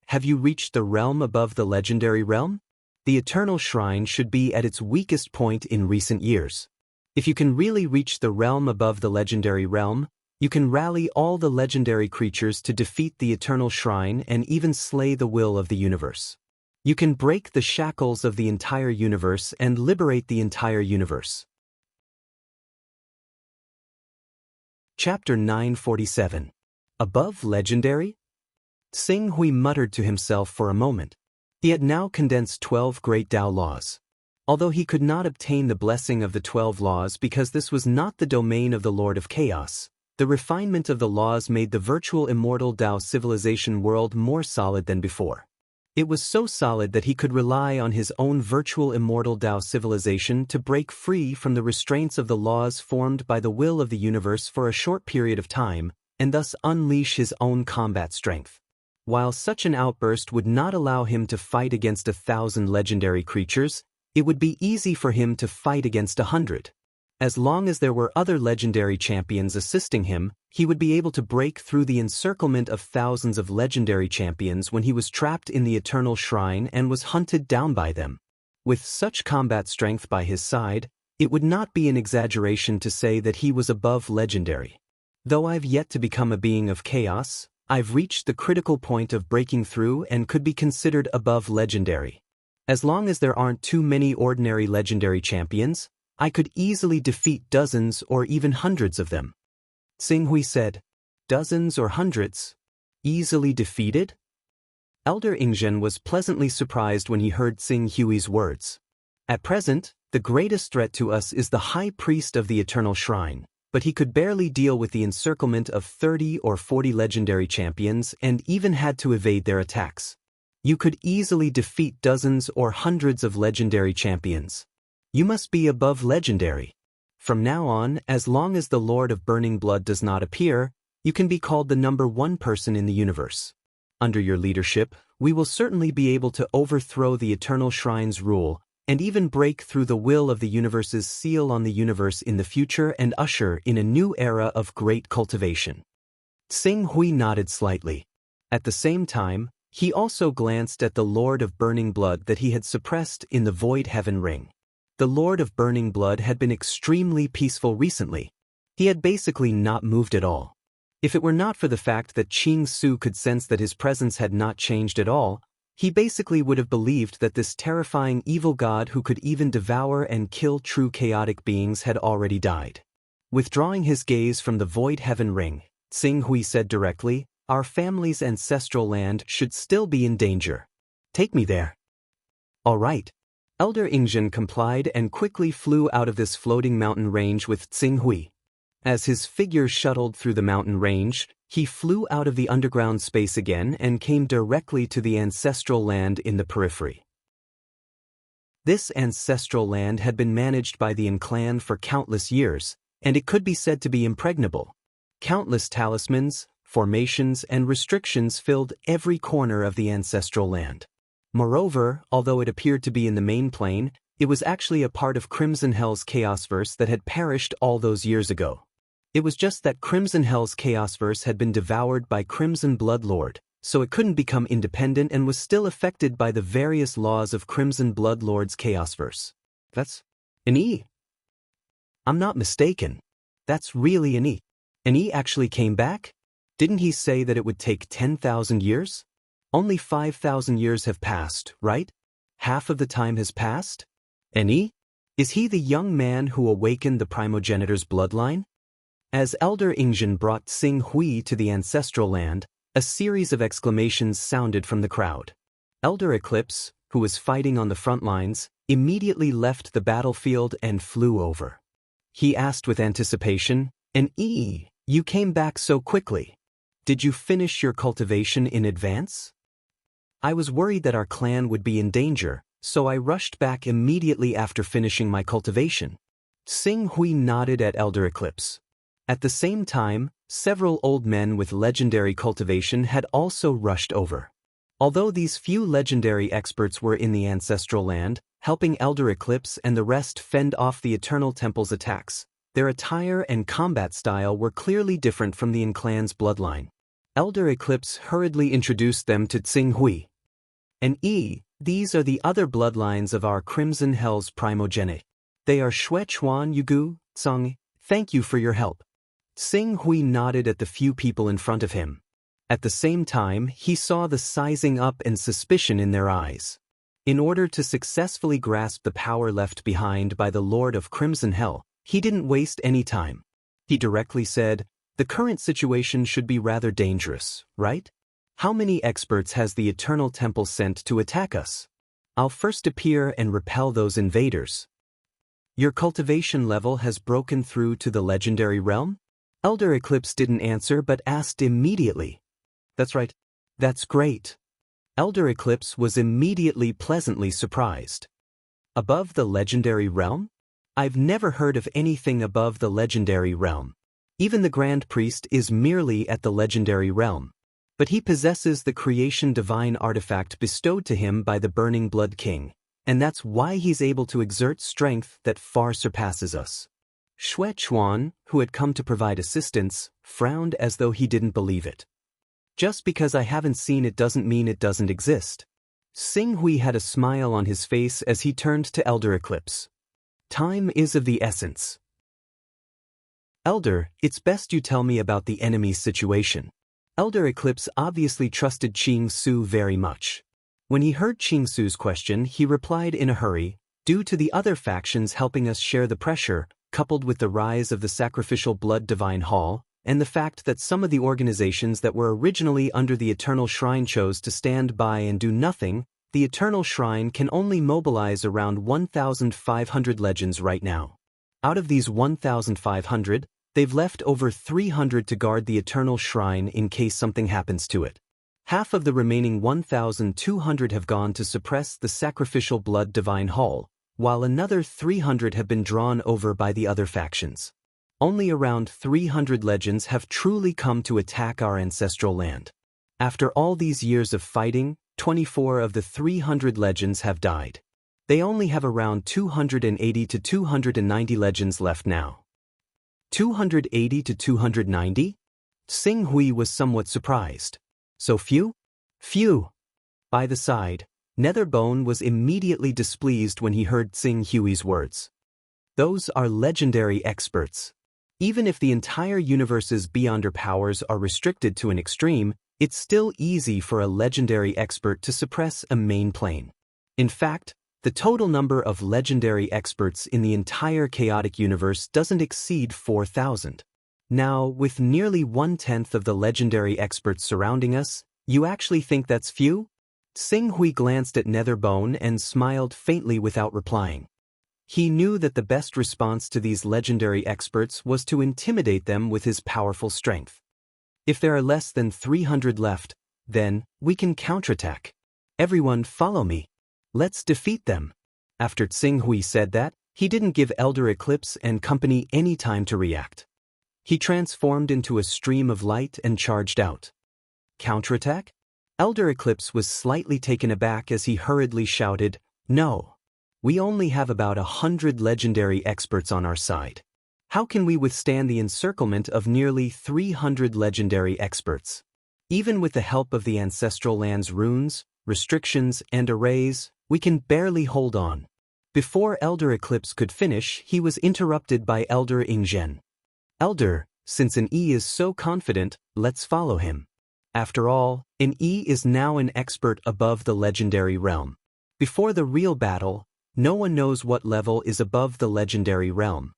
have you reached the realm above the legendary realm? The Eternal Shrine should be at its weakest point in recent years. If you can really reach the realm above the legendary realm, you can rally all the legendary creatures to defeat the Eternal Shrine and even slay the will of the universe. You can break the shackles of the entire universe and liberate the entire universe. Chapter 947. Above Legendary? Sing Hui muttered to himself for a moment. He had now condensed 12 great Tao laws. Although he could not obtain the blessing of the 12 laws because this was not the domain of the Lord of Chaos, the refinement of the laws made the virtual immortal Tao civilization world more solid than before. It was so solid that he could rely on his own virtual immortal Tao civilization to break free from the restraints of the laws formed by the will of the universe for a short period of time, and thus unleash his own combat strength. While such an outburst would not allow him to fight against 1,000 legendary creatures, it would be easy for him to fight against 100. As long as there were other legendary champions assisting him, he would be able to break through the encirclement of thousands of legendary champions when he was trapped in the Eternal Shrine and was hunted down by them. With such combat strength by his side, it would not be an exaggeration to say that he was above legendary. Though I've yet to become a being of chaos, I've reached the critical point of breaking through and could be considered above legendary. As long as there aren't too many ordinary legendary champions, I could easily defeat dozens or even hundreds of them. Sing Hui said, dozens or hundreds? Easily defeated? Elder Ingzhen was pleasantly surprised when he heard Sing Hui's words. At present, the greatest threat to us is the High Priest of the Eternal Shrine, but he could barely deal with the encirclement of 30 or 40 legendary champions and even had to evade their attacks. You could easily defeat dozens or hundreds of legendary champions. You must be above legendary. From now on, as long as the Lord of Burning Blood does not appear, you can be called the number one person in the universe. Under your leadership, we will certainly be able to overthrow the Eternal Shrine's rule and even break through the will of the universe's seal on the universe in the future and usher in a new era of great cultivation. Sing Hui nodded slightly. At the same time, he also glanced at the Lord of Burning Blood that he had suppressed in the Void Heaven Ring. The Lord of Burning Blood had been extremely peaceful recently. He had basically not moved at all. If it were not for the fact that Qing Su could sense that his presence had not changed at all, he basically would have believed that this terrifying evil god who could even devour and kill true chaotic beings had already died. Withdrawing his gaze from the Void Heaven Ring, Sing Hui said directly, our family's ancestral land should still be in danger. Take me there. All right. Elder Ingzhen complied and quickly flew out of this floating mountain range with Sing Hui. As his figure shuttled through the mountain range, he flew out of the underground space again and came directly to the ancestral land in the periphery. This ancestral land had been managed by the Yin clan for countless years, and it could be said to be impregnable. Countless talismans, formations, and restrictions filled every corner of the ancestral land. Moreover, although it appeared to be in the main plane, it was actually a part of Crimson Hell's Chaosverse that had perished all those years ago. It was just that Crimson Hell's Chaosverse had been devoured by Crimson Bloodlord, so it couldn't become independent and was still affected by the various laws of Crimson Bloodlord's Chaosverse. That's an E. I'm not mistaken. That's really an E. An E actually came back? Didn't he say that it would take 10,000 years? Only 5,000 years have passed, right? Half of the time has passed? And is he the young man who awakened the primogenitor's bloodline? As Elder Ingzhen brought Sing Hui to the ancestral land, a series of exclamations sounded from the crowd. Elder Eclipse, who was fighting on the front lines, immediately left the battlefield and flew over. he asked with anticipation. "An E, you came back so quickly. Did you finish your cultivation in advance?" I was worried that our clan would be in danger, so I rushed back immediately after finishing my cultivation. Sing Hui nodded at Elder Eclipse. At the same time, several old men with legendary cultivation had also rushed over. Although these few legendary experts were in the ancestral land, helping Elder Eclipse and the rest fend off the Eternal Temple's attacks, their attire and combat style were clearly different from the clan's bloodline. Elder Eclipse hurriedly introduced them to Tsing Hui. "And these are the other bloodlines of our Crimson Hell's primogeniture. They are Xue Chuan Yugu, Tsang. Thank you for your help." Tsing Hui nodded at the few people in front of him. At the same time, he saw the sizing up and suspicion in their eyes. In order to successfully grasp the power left behind by the Lord of Crimson Hell, he didn't waste any time. He directly said, "The current situation should be rather dangerous, right? How many experts has the Eternal Temple sent to attack us? I'll first appear and repel those invaders." "Your cultivation level has broken through to the legendary realm?" Elder Eclipse didn't answer but asked immediately. "That's right. That's great." Elder Eclipse was immediately pleasantly surprised. "Above the legendary realm? I've never heard of anything above the legendary realm. Even the Grand Priest is merely at the legendary realm. But he possesses the creation divine artifact bestowed to him by the Burning Blood King, and that's why he's able to exert strength that far surpasses us." Xue Chuan, who had come to provide assistance, frowned as though he didn't believe it. "Just because I haven't seen it doesn't mean it doesn't exist." Sing Hui had a smile on his face as he turned to Elder Eclipse. "Time is of the essence. Elder, it's best you tell me about the enemy's situation." Elder Eclipse obviously trusted Qing Su very much. When he heard Qing Su's question, he replied in a hurry, "Due to the other factions helping us share the pressure, coupled with the rise of the Sacrificial Blood Divine Hall, and the fact that some of the organizations that were originally under the Eternal Shrine chose to stand by and do nothing, the Eternal Shrine can only mobilize around 1,500 legends right now. Out of these 1,500, they've left over 300 to guard the Eternal Shrine in case something happens to it. Half of the remaining 1,200 have gone to suppress the Sacrificial Blood Divine Hall, while another 300 have been drawn over by the other factions. Only around 300 legends have truly come to attack our ancestral land. After all these years of fighting, 24 of the 300 legends have died. They only have around 280 to 290 legends left now." 280 to 290? Sing Hui was somewhat surprised. "So few?" "Few." By the side, Netherbone was immediately displeased when he heard Sing Hui's words. "Those are legendary experts. Even if the entire universe's beyonder powers are restricted to an extreme, it's still easy for a legendary expert to suppress a main plane. In fact, the total number of legendary experts in the entire chaotic universe doesn't exceed 4,000. Now, with nearly 1/10 of the legendary experts surrounding us, you actually think that's few?" Sing Hui glanced at Netherbone and smiled faintly without replying. He knew that the best response to these legendary experts was to intimidate them with his powerful strength. "If there are less than 300 left, then we can counterattack. Everyone follow me. Let's defeat them." After Tsing Hui said that, he didn't give Elder Eclipse and company any time to react. He transformed into a stream of light and charged out. "Counterattack?" Elder Eclipse was slightly taken aback as he hurriedly shouted, "No. We only have about 100 legendary experts on our side. How can we withstand the encirclement of nearly 300 legendary experts? Even with the help of the ancestral land's runes, restrictions, and arrays, we can barely hold on." Before Elder Eclipse could finish, he was interrupted by Elder Ingzhen. "Elder, since an E is so confident, let's follow him. After all, an E is now an expert above the legendary realm. Before the real battle, no one knows what level is above the legendary realm."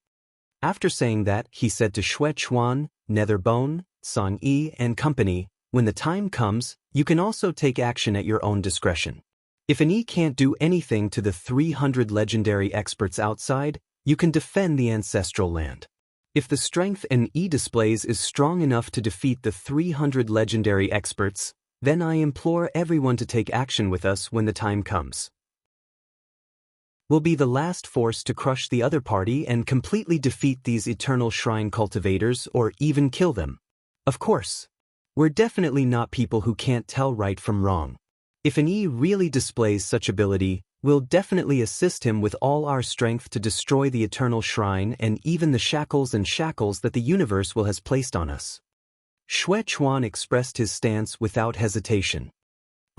After saying that, he said to Xue Chuan, Netherbone, Song Yi, and company, "When the time comes, you can also take action at your own discretion. If an E can't do anything to the 300 legendary experts outside, You can defend the ancestral land. If the strength an E displays is strong enough to defeat the 300 legendary experts, then I implore everyone to take action with us when the time comes. We'll be the last force to crush the other party and completely defeat these eternal shrine cultivators or even kill them. Of course, we're definitely not people who can't tell right from wrong. If an E really displays such ability, we'll definitely assist him with all our strength to destroy the eternal shrine and even the shackles that the universe will has placed on us. Xue Chuan expressed his stance without hesitation.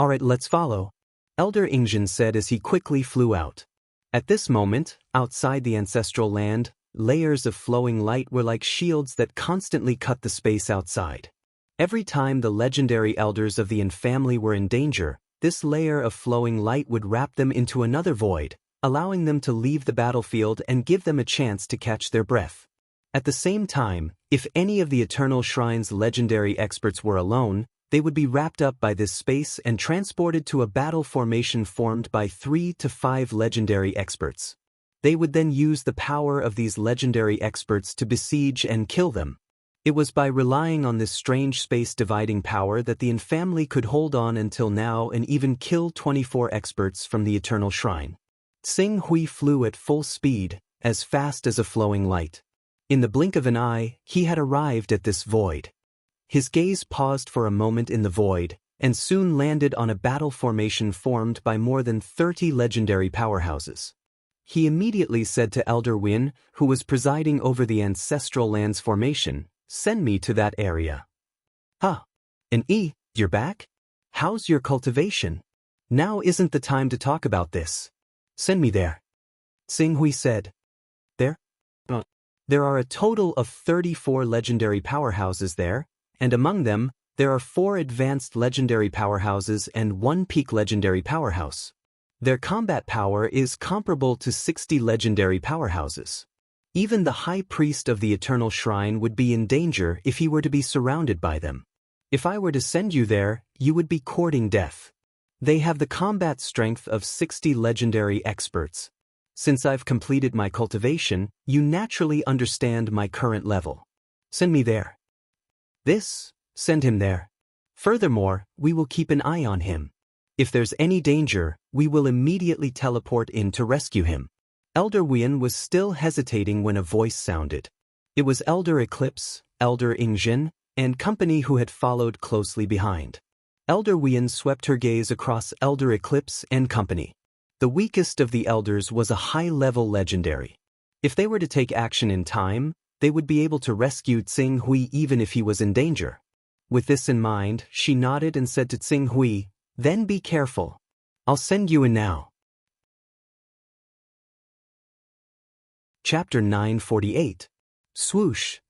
Alright, let's follow, Elder Ingjin said as he quickly flew out. At this moment, outside the ancestral land, layers of flowing light were like shields that constantly cut the space outside. Every time the legendary elders of the Yin family were in danger, this layer of flowing light would wrap them into another void, allowing them to leave the battlefield and give them a chance to catch their breath. At the same time, if any of the Eternal Shrine's legendary experts were alone, they would be wrapped up by this space and transported to a battle formation formed by 3 to 5 legendary experts. They would then use the power of these legendary experts to besiege and kill them. It was by relying on this strange space-dividing power that the Yin family could hold on until now and even kill 24 experts from the Eternal Shrine. Xing Hui flew at full speed, as fast as a flowing light. In the blink of an eye, he had arrived at this void. His gaze paused for a moment in the void, and soon landed on a battle formation formed by more than 30 legendary powerhouses. He immediately said to Elder Win, who was presiding over the ancestral land's formation, "Send me to that area." "Huh. And you're back? How's your cultivation? Now isn't the time to talk about this. Send me there." Xing Hui said. "There? There are a total of 34 legendary powerhouses there, and among them, there are 4 advanced legendary powerhouses and 1 peak legendary powerhouse. Their combat power is comparable to 60 legendary powerhouses. Even the High Priest of the Eternal Shrine would be in danger if he were to be surrounded by them. If I were to send you there, you would be courting death. They have the combat strength of 60 legendary experts. Since I've completed my cultivation, you naturally understand my current level. Send me there." Send him there. Furthermore, we will keep an eye on him. If there's any danger, we will immediately teleport in to rescue him. Elder Wien was still hesitating when a voice sounded. It was Elder Eclipse, Elder Ingjin, and company who had followed closely behind. Elder Wien swept her gaze across Elder Eclipse and company. The weakest of the elders was a high-level legendary. If they were to take action in time, they would be able to rescue Xing Hui even if he was in danger. With this in mind, she nodded and said to Xing Hui, "Then be careful. I'll send you in now." Chapter 948. Swoosh.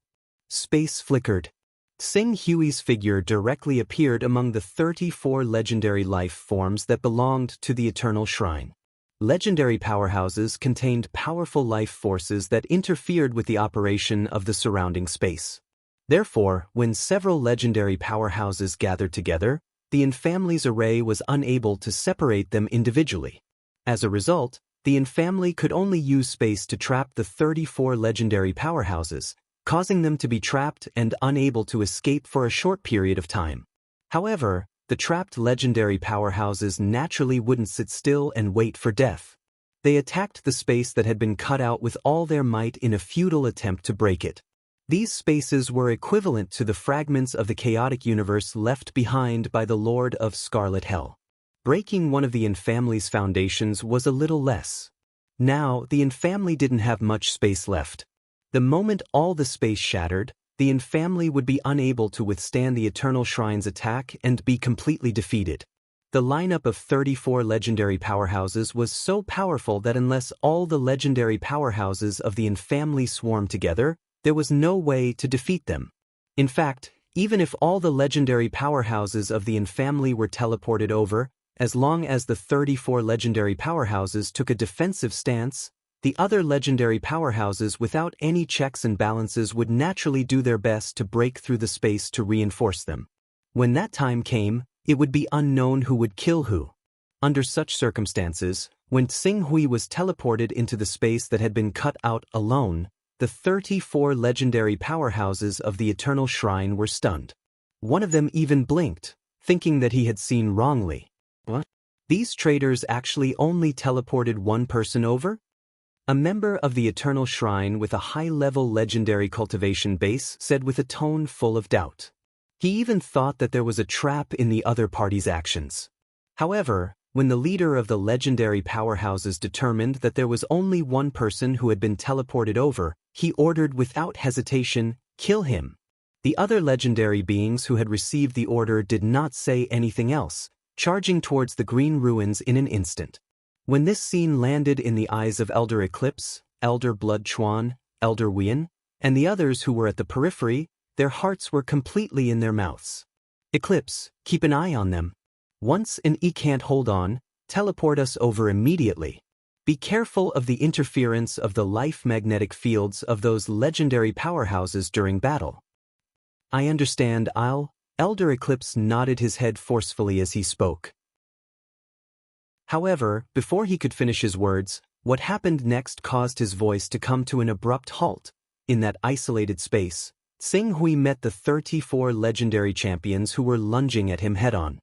Space flickered. Xing Hui's figure directly appeared among the 34 legendary life forms that belonged to the Eternal Shrine. Legendary powerhouses contained powerful life forces that interfered with the operation of the surrounding space. Therefore, when several legendary powerhouses gathered together, the Yin family's array was unable to separate them individually. As a result, the Yin family could only use space to trap the 34 legendary powerhouses, causing them to be trapped and unable to escape for a short period of time. However, the trapped legendary powerhouses naturally wouldn't sit still and wait for death. They attacked the space that had been cut out with all their might in a futile attempt to break it. These spaces were equivalent to the fragments of the chaotic universe left behind by the Lord of Scarlet Hell. Breaking one of the Yin family's foundations was a little less. Now, the Yin family didn't have much space left. The moment all the space shattered, the Yin family would be unable to withstand the Eternal Shrine's attack and be completely defeated. The lineup of 34 legendary powerhouses was so powerful that unless all the legendary powerhouses of the Yin family swarmed together, there was no way to defeat them. In fact, even if all the legendary powerhouses of the Yin family were teleported over, as long as the 34 legendary powerhouses took a defensive stance, the other legendary powerhouses without any checks and balances would naturally do their best to break through the space to reinforce them. When that time came, it would be unknown who would kill who. Under such circumstances, when Xing Hui was teleported into the space that had been cut out alone, the 34 legendary powerhouses of the Eternal Shrine were stunned. One of them even blinked, thinking that he had seen wrongly. What? These traitors actually only teleported one person over? A member of the Eternal Shrine with a high-level legendary cultivation base said with a tone full of doubt. He even thought that there was a trap in the other party's actions. However, when the leader of the legendary powerhouses determined that there was only one person who had been teleported over, he ordered without hesitation, "Kill him." The other legendary beings who had received the order did not say anything else, charging towards the green ruins in an instant. When this scene landed in the eyes of Elder Eclipse, Elder Blood Chuan, Elder Wien, and the others who were at the periphery, their hearts were completely in their mouths. "Eclipse, keep an eye on them. Once an E can't hold on, teleport us over immediately. Be careful of the interference of the life magnetic fields of those legendary powerhouses during battle." "I understand, Elder Eclipse nodded his head forcefully as he spoke. However, before he could finish his words, what happened next caused his voice to come to an abrupt halt. In that isolated space, Xing Hui met the 34 legendary champions who were lunging at him head-on.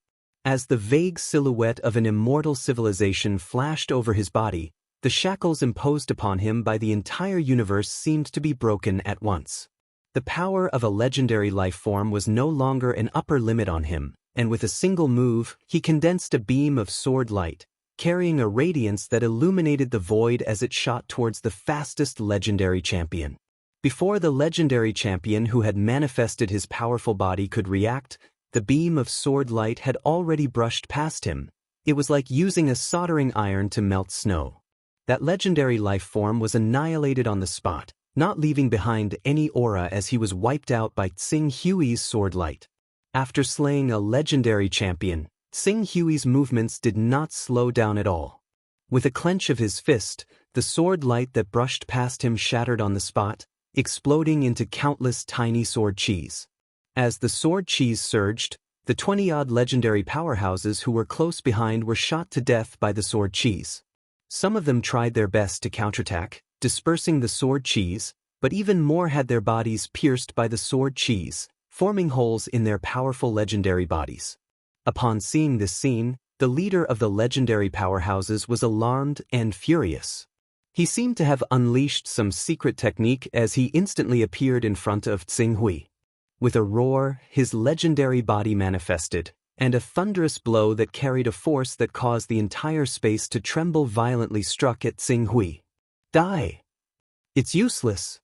As the vague silhouette of an immortal civilization flashed over his body, the shackles imposed upon him by the entire universe seemed to be broken at once. The power of a legendary life form was no longer an upper limit on him, and with a single move, he condensed a beam of sword light, carrying a radiance that illuminated the void as it shot towards the fastest legendary champion. Before the legendary champion who had manifested his powerful body could react, the beam of sword light had already brushed past him. It was like using a soldering iron to melt snow. That legendary life form was annihilated on the spot, not leaving behind any aura as he was wiped out by Xing Hui's sword light. After slaying a legendary champion, Xing Hui's movements did not slow down at all. With a clench of his fist, the sword light that brushed past him shattered on the spot, exploding into countless tiny sword chis. As the sword chis surged, the 20-odd legendary powerhouses who were close behind were shot to death by the sword chis. Some of them tried their best to counterattack, dispersing the sword chis, but even more had their bodies pierced by the sword chis, forming holes in their powerful legendary bodies. Upon seeing this scene, the leader of the legendary powerhouses was alarmed and furious. He seemed to have unleashed some secret technique as he instantly appeared in front of Xing Hui. With a roar, his legendary body manifested, and a thunderous blow that carried a force that caused the entire space to tremble violently struck at Xing Hui. "Die! It's useless!"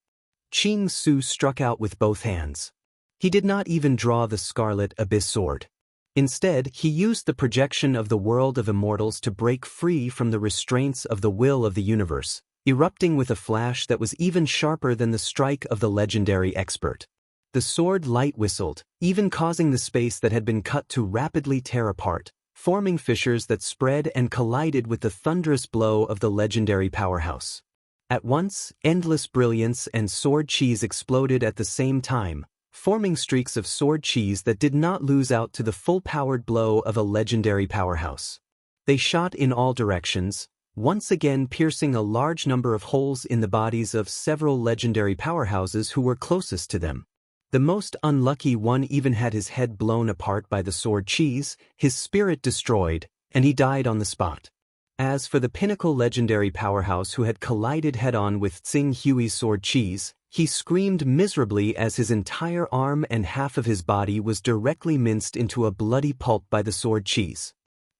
Qing Su struck out with both hands. He did not even draw the Scarlet Abyss sword. Instead, he used the projection of the world of immortals to break free from the restraints of the will of the universe, erupting with a flash that was even sharper than the strike of the legendary expert. The sword light whistled, even causing the space that had been cut to rapidly tear apart, forming fissures that spread and collided with the thunderous blow of the legendary powerhouse. At once, endless brilliance and sword chis exploded at the same time, forming streaks of sword chis that did not lose out to the full-powered blow of a legendary powerhouse. They shot in all directions, once again piercing a large number of holes in the bodies of several legendary powerhouses who were closest to them. The most unlucky one even had his head blown apart by the sword chis, his spirit destroyed, and he died on the spot. As for the pinnacle legendary powerhouse who had collided head-on with Xing Hui's sword chis, he screamed miserably as his entire arm and half of his body was directly minced into a bloody pulp by the sword chis.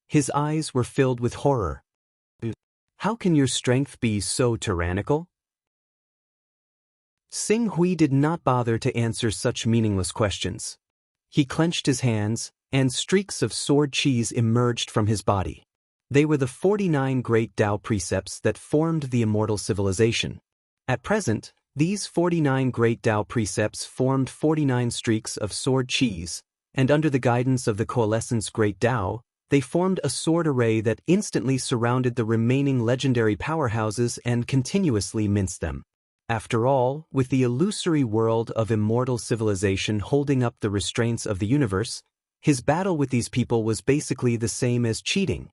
His eyes were filled with horror. "How can your strength be so tyrannical?" Xing Hui did not bother to answer such meaningless questions. He clenched his hands, and streaks of sword chis emerged from his body. They were the 49 great Tao precepts that formed the immortal civilization. At present, these 49 great Tao precepts formed 49 streaks of sword chis, and under the guidance of the coalescence great Tao, they formed a sword array that instantly surrounded the remaining legendary powerhouses and continuously minced them. After all, with the illusory world of immortal civilization holding up the restraints of the universe, his battle with these people was basically the same as cheating.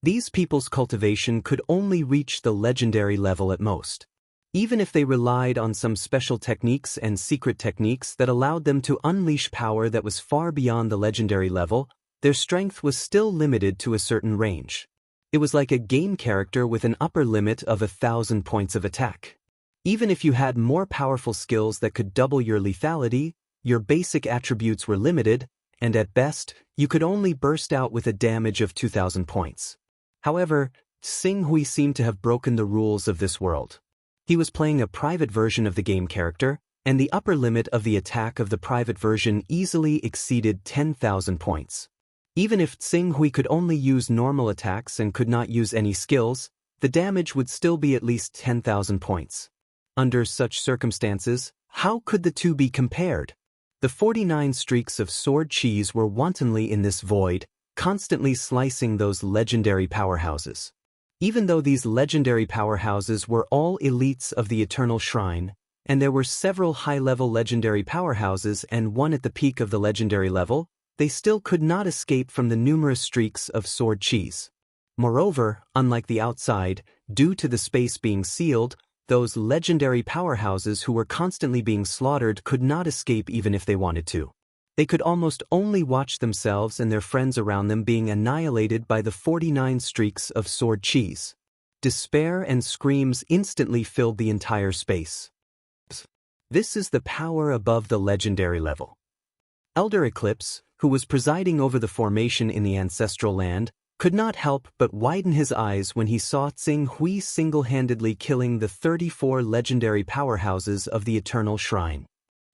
These people's cultivation could only reach the legendary level at most. Even if they relied on some special techniques and secret techniques that allowed them to unleash power that was far beyond the legendary level, their strength was still limited to a certain range. It was like a game character with an upper limit of 1,000 points of attack. Even if you had more powerful skills that could double your lethality, your basic attributes were limited, and at best, you could only burst out with a damage of 2,000 points. However, Xing Hui seemed to have broken the rules of this world. He was playing a private version of the game character, and the upper limit of the attack of the private version easily exceeded 10,000 points. Even if Xing Hui could only use normal attacks and could not use any skills, the damage would still be at least 10,000 points. Under such circumstances, how could the two be compared? The 49 streaks of sword cheese were wantonly in this void, constantly slicing those legendary powerhouses. Even though these legendary powerhouses were all elites of the Eternal Shrine, and there were several high-level legendary powerhouses and one at the peak of the legendary level, they still could not escape from the numerous streaks of sword cheese. Moreover, unlike the outside, due to the space being sealed, those legendary powerhouses who were constantly being slaughtered could not escape even if they wanted to. They could almost only watch themselves and their friends around them being annihilated by the 49 streaks of sword cheese. Despair and screams instantly filled the entire space. This is the power above the legendary level. Elder Eclipse, who was presiding over the formation in the ancestral land, could not help but widen his eyes when he saw Xing Hui single-handedly killing the 34 legendary powerhouses of the Eternal Shrine.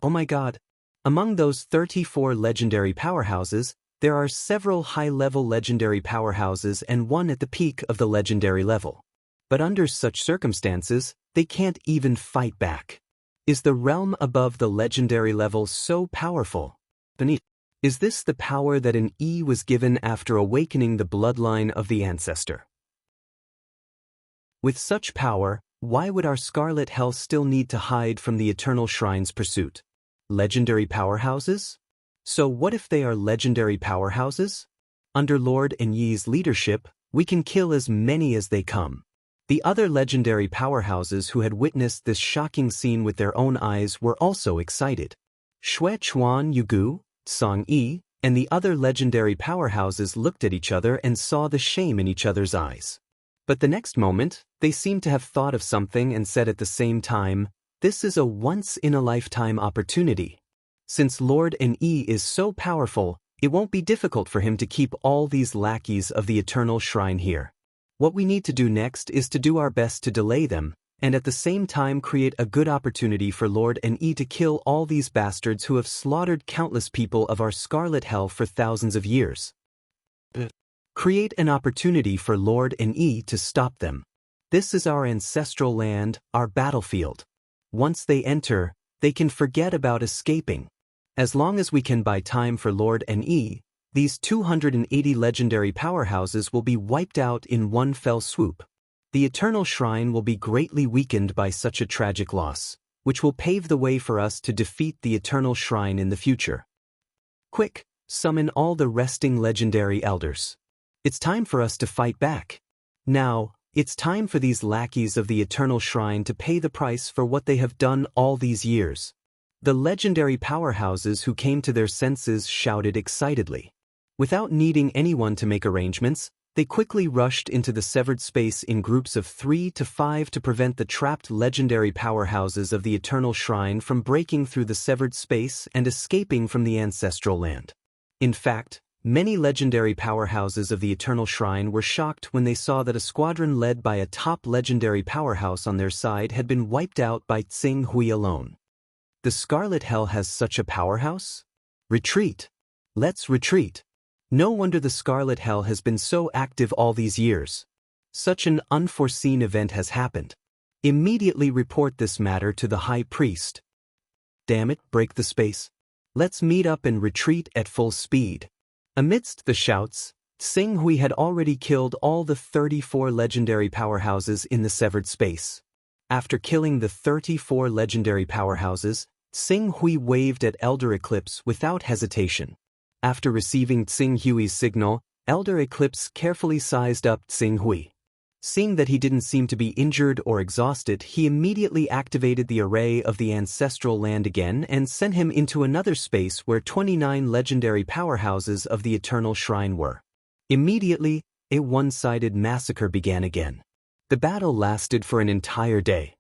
Oh my god! Among those 34 legendary powerhouses, there are several high-level legendary powerhouses and one at the peak of the legendary level. But under such circumstances, they can't even fight back. Is the realm above the legendary level so powerful? Beneath. Is this the power that an E was given after awakening the bloodline of the ancestor? With such power, why would our Scarlet Hell still need to hide from the Eternal Shrine's pursuit? Legendary powerhouses? So what if they are legendary powerhouses? Under Lord Enyi's leadership, we can kill as many as they come. The other legendary powerhouses who had witnessed this shocking scene with their own eyes were also excited. Xue Chuan Yugu, Song Yi, and the other legendary powerhouses looked at each other and saw the shame in each other's eyes. But the next moment, they seemed to have thought of something and said at the same time, "This is a once-in-a-lifetime opportunity. Since Lord Enyi is so powerful, it won't be difficult for him to keep all these lackeys of the Eternal Shrine here. What we need to do next is to do our best to delay them, and at the same time create a good opportunity for Lord Enyi to kill all these bastards who have slaughtered countless people of our Scarlet Hell for thousands of years. Create an opportunity for Lord Enyi to stop them. This is our ancestral land, our battlefield. Once they enter, they can forget about escaping. As long as we can buy time for Lord Enyi, these 280 legendary powerhouses will be wiped out in one fell swoop. The Eternal Shrine will be greatly weakened by such a tragic loss, which will pave the way for us to defeat the Eternal Shrine in the future. Quick, summon all the resting legendary elders. It's time for us to fight back. Now, it's time for these lackeys of the Eternal Shrine to pay the price for what they have done all these years. The legendary powerhouses who came to their senses shouted excitedly. Without needing anyone to make arrangements, they quickly rushed into the severed space in groups of 3 to 5 to prevent the trapped legendary powerhouses of the Eternal Shrine from breaking through the severed space and escaping from the ancestral land. In fact, many legendary powerhouses of the Eternal Shrine were shocked when they saw that a squadron led by a top legendary powerhouse on their side had been wiped out by Xing Hui alone. The Scarlet Hell has such a powerhouse? Retreat! Let's retreat! No wonder the Scarlet Hell has been so active all these years. Such an unforeseen event has happened. Immediately report this matter to the High Priest. Damn it, break the space. Let's meet up and retreat at full speed. Amidst the shouts, Xing Hui had already killed all the 34 legendary powerhouses in the severed space. After killing the 34 legendary powerhouses, Xing Hui waved at Elder Eclipse without hesitation. After receiving Xing Hui's signal, Elder Eclipse carefully sized up Tsing Hui. Seeing that he didn't seem to be injured or exhausted, he immediately activated the array of the ancestral land again and sent him into another space where 29 legendary powerhouses of the Eternal Shrine were. Immediately, a one-sided massacre began again. The battle lasted for an entire day.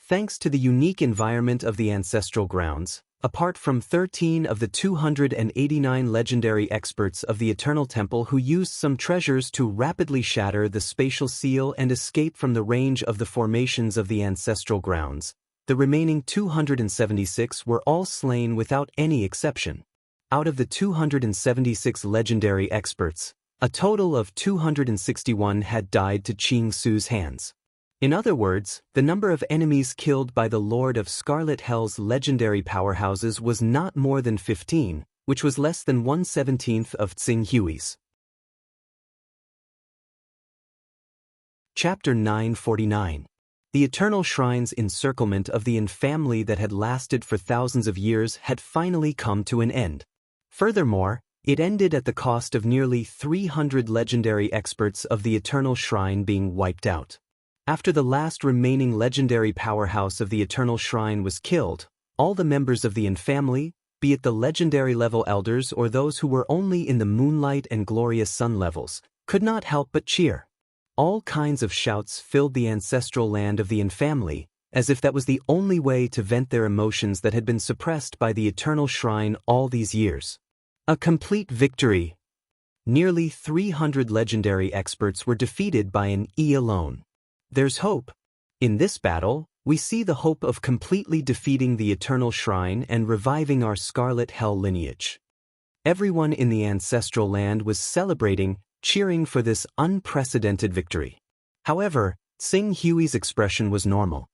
Thanks to the unique environment of the ancestral grounds, apart from 13 of the 289 legendary experts of the Eternal Temple who used some treasures to rapidly shatter the spatial seal and escape from the range of the formations of the ancestral grounds, the remaining 276 were all slain without any exception. Out of the 276 legendary experts, a total of 261 had died to Qing Su's hands. In other words, the number of enemies killed by the Lord of Scarlet Hell's legendary powerhouses was not more than 15, which was less than 1/17 of Tsing Hui's. Chapter 949. The Eternal Shrine's encirclement of the infamily that had lasted for thousands of years had finally come to an end. Furthermore, it ended at the cost of nearly 300 legendary experts of the Eternal Shrine being wiped out. After the last remaining legendary powerhouse of the Eternal Shrine was killed, all the members of the infamily, be it the legendary level elders or those who were only in the moonlight and glorious sun levels, could not help but cheer. All kinds of shouts filled the ancestral land of the infamily, as if that was the only way to vent their emotions that had been suppressed by the Eternal Shrine all these years. A complete victory. Nearly 300 legendary experts were defeated by an E alone. There's hope. In this battle, we see the hope of completely defeating the Eternal Shrine and reviving our Scarlet Hell lineage. Everyone in the ancestral land was celebrating, cheering for this unprecedented victory. However, Tsing Hui's expression was normal.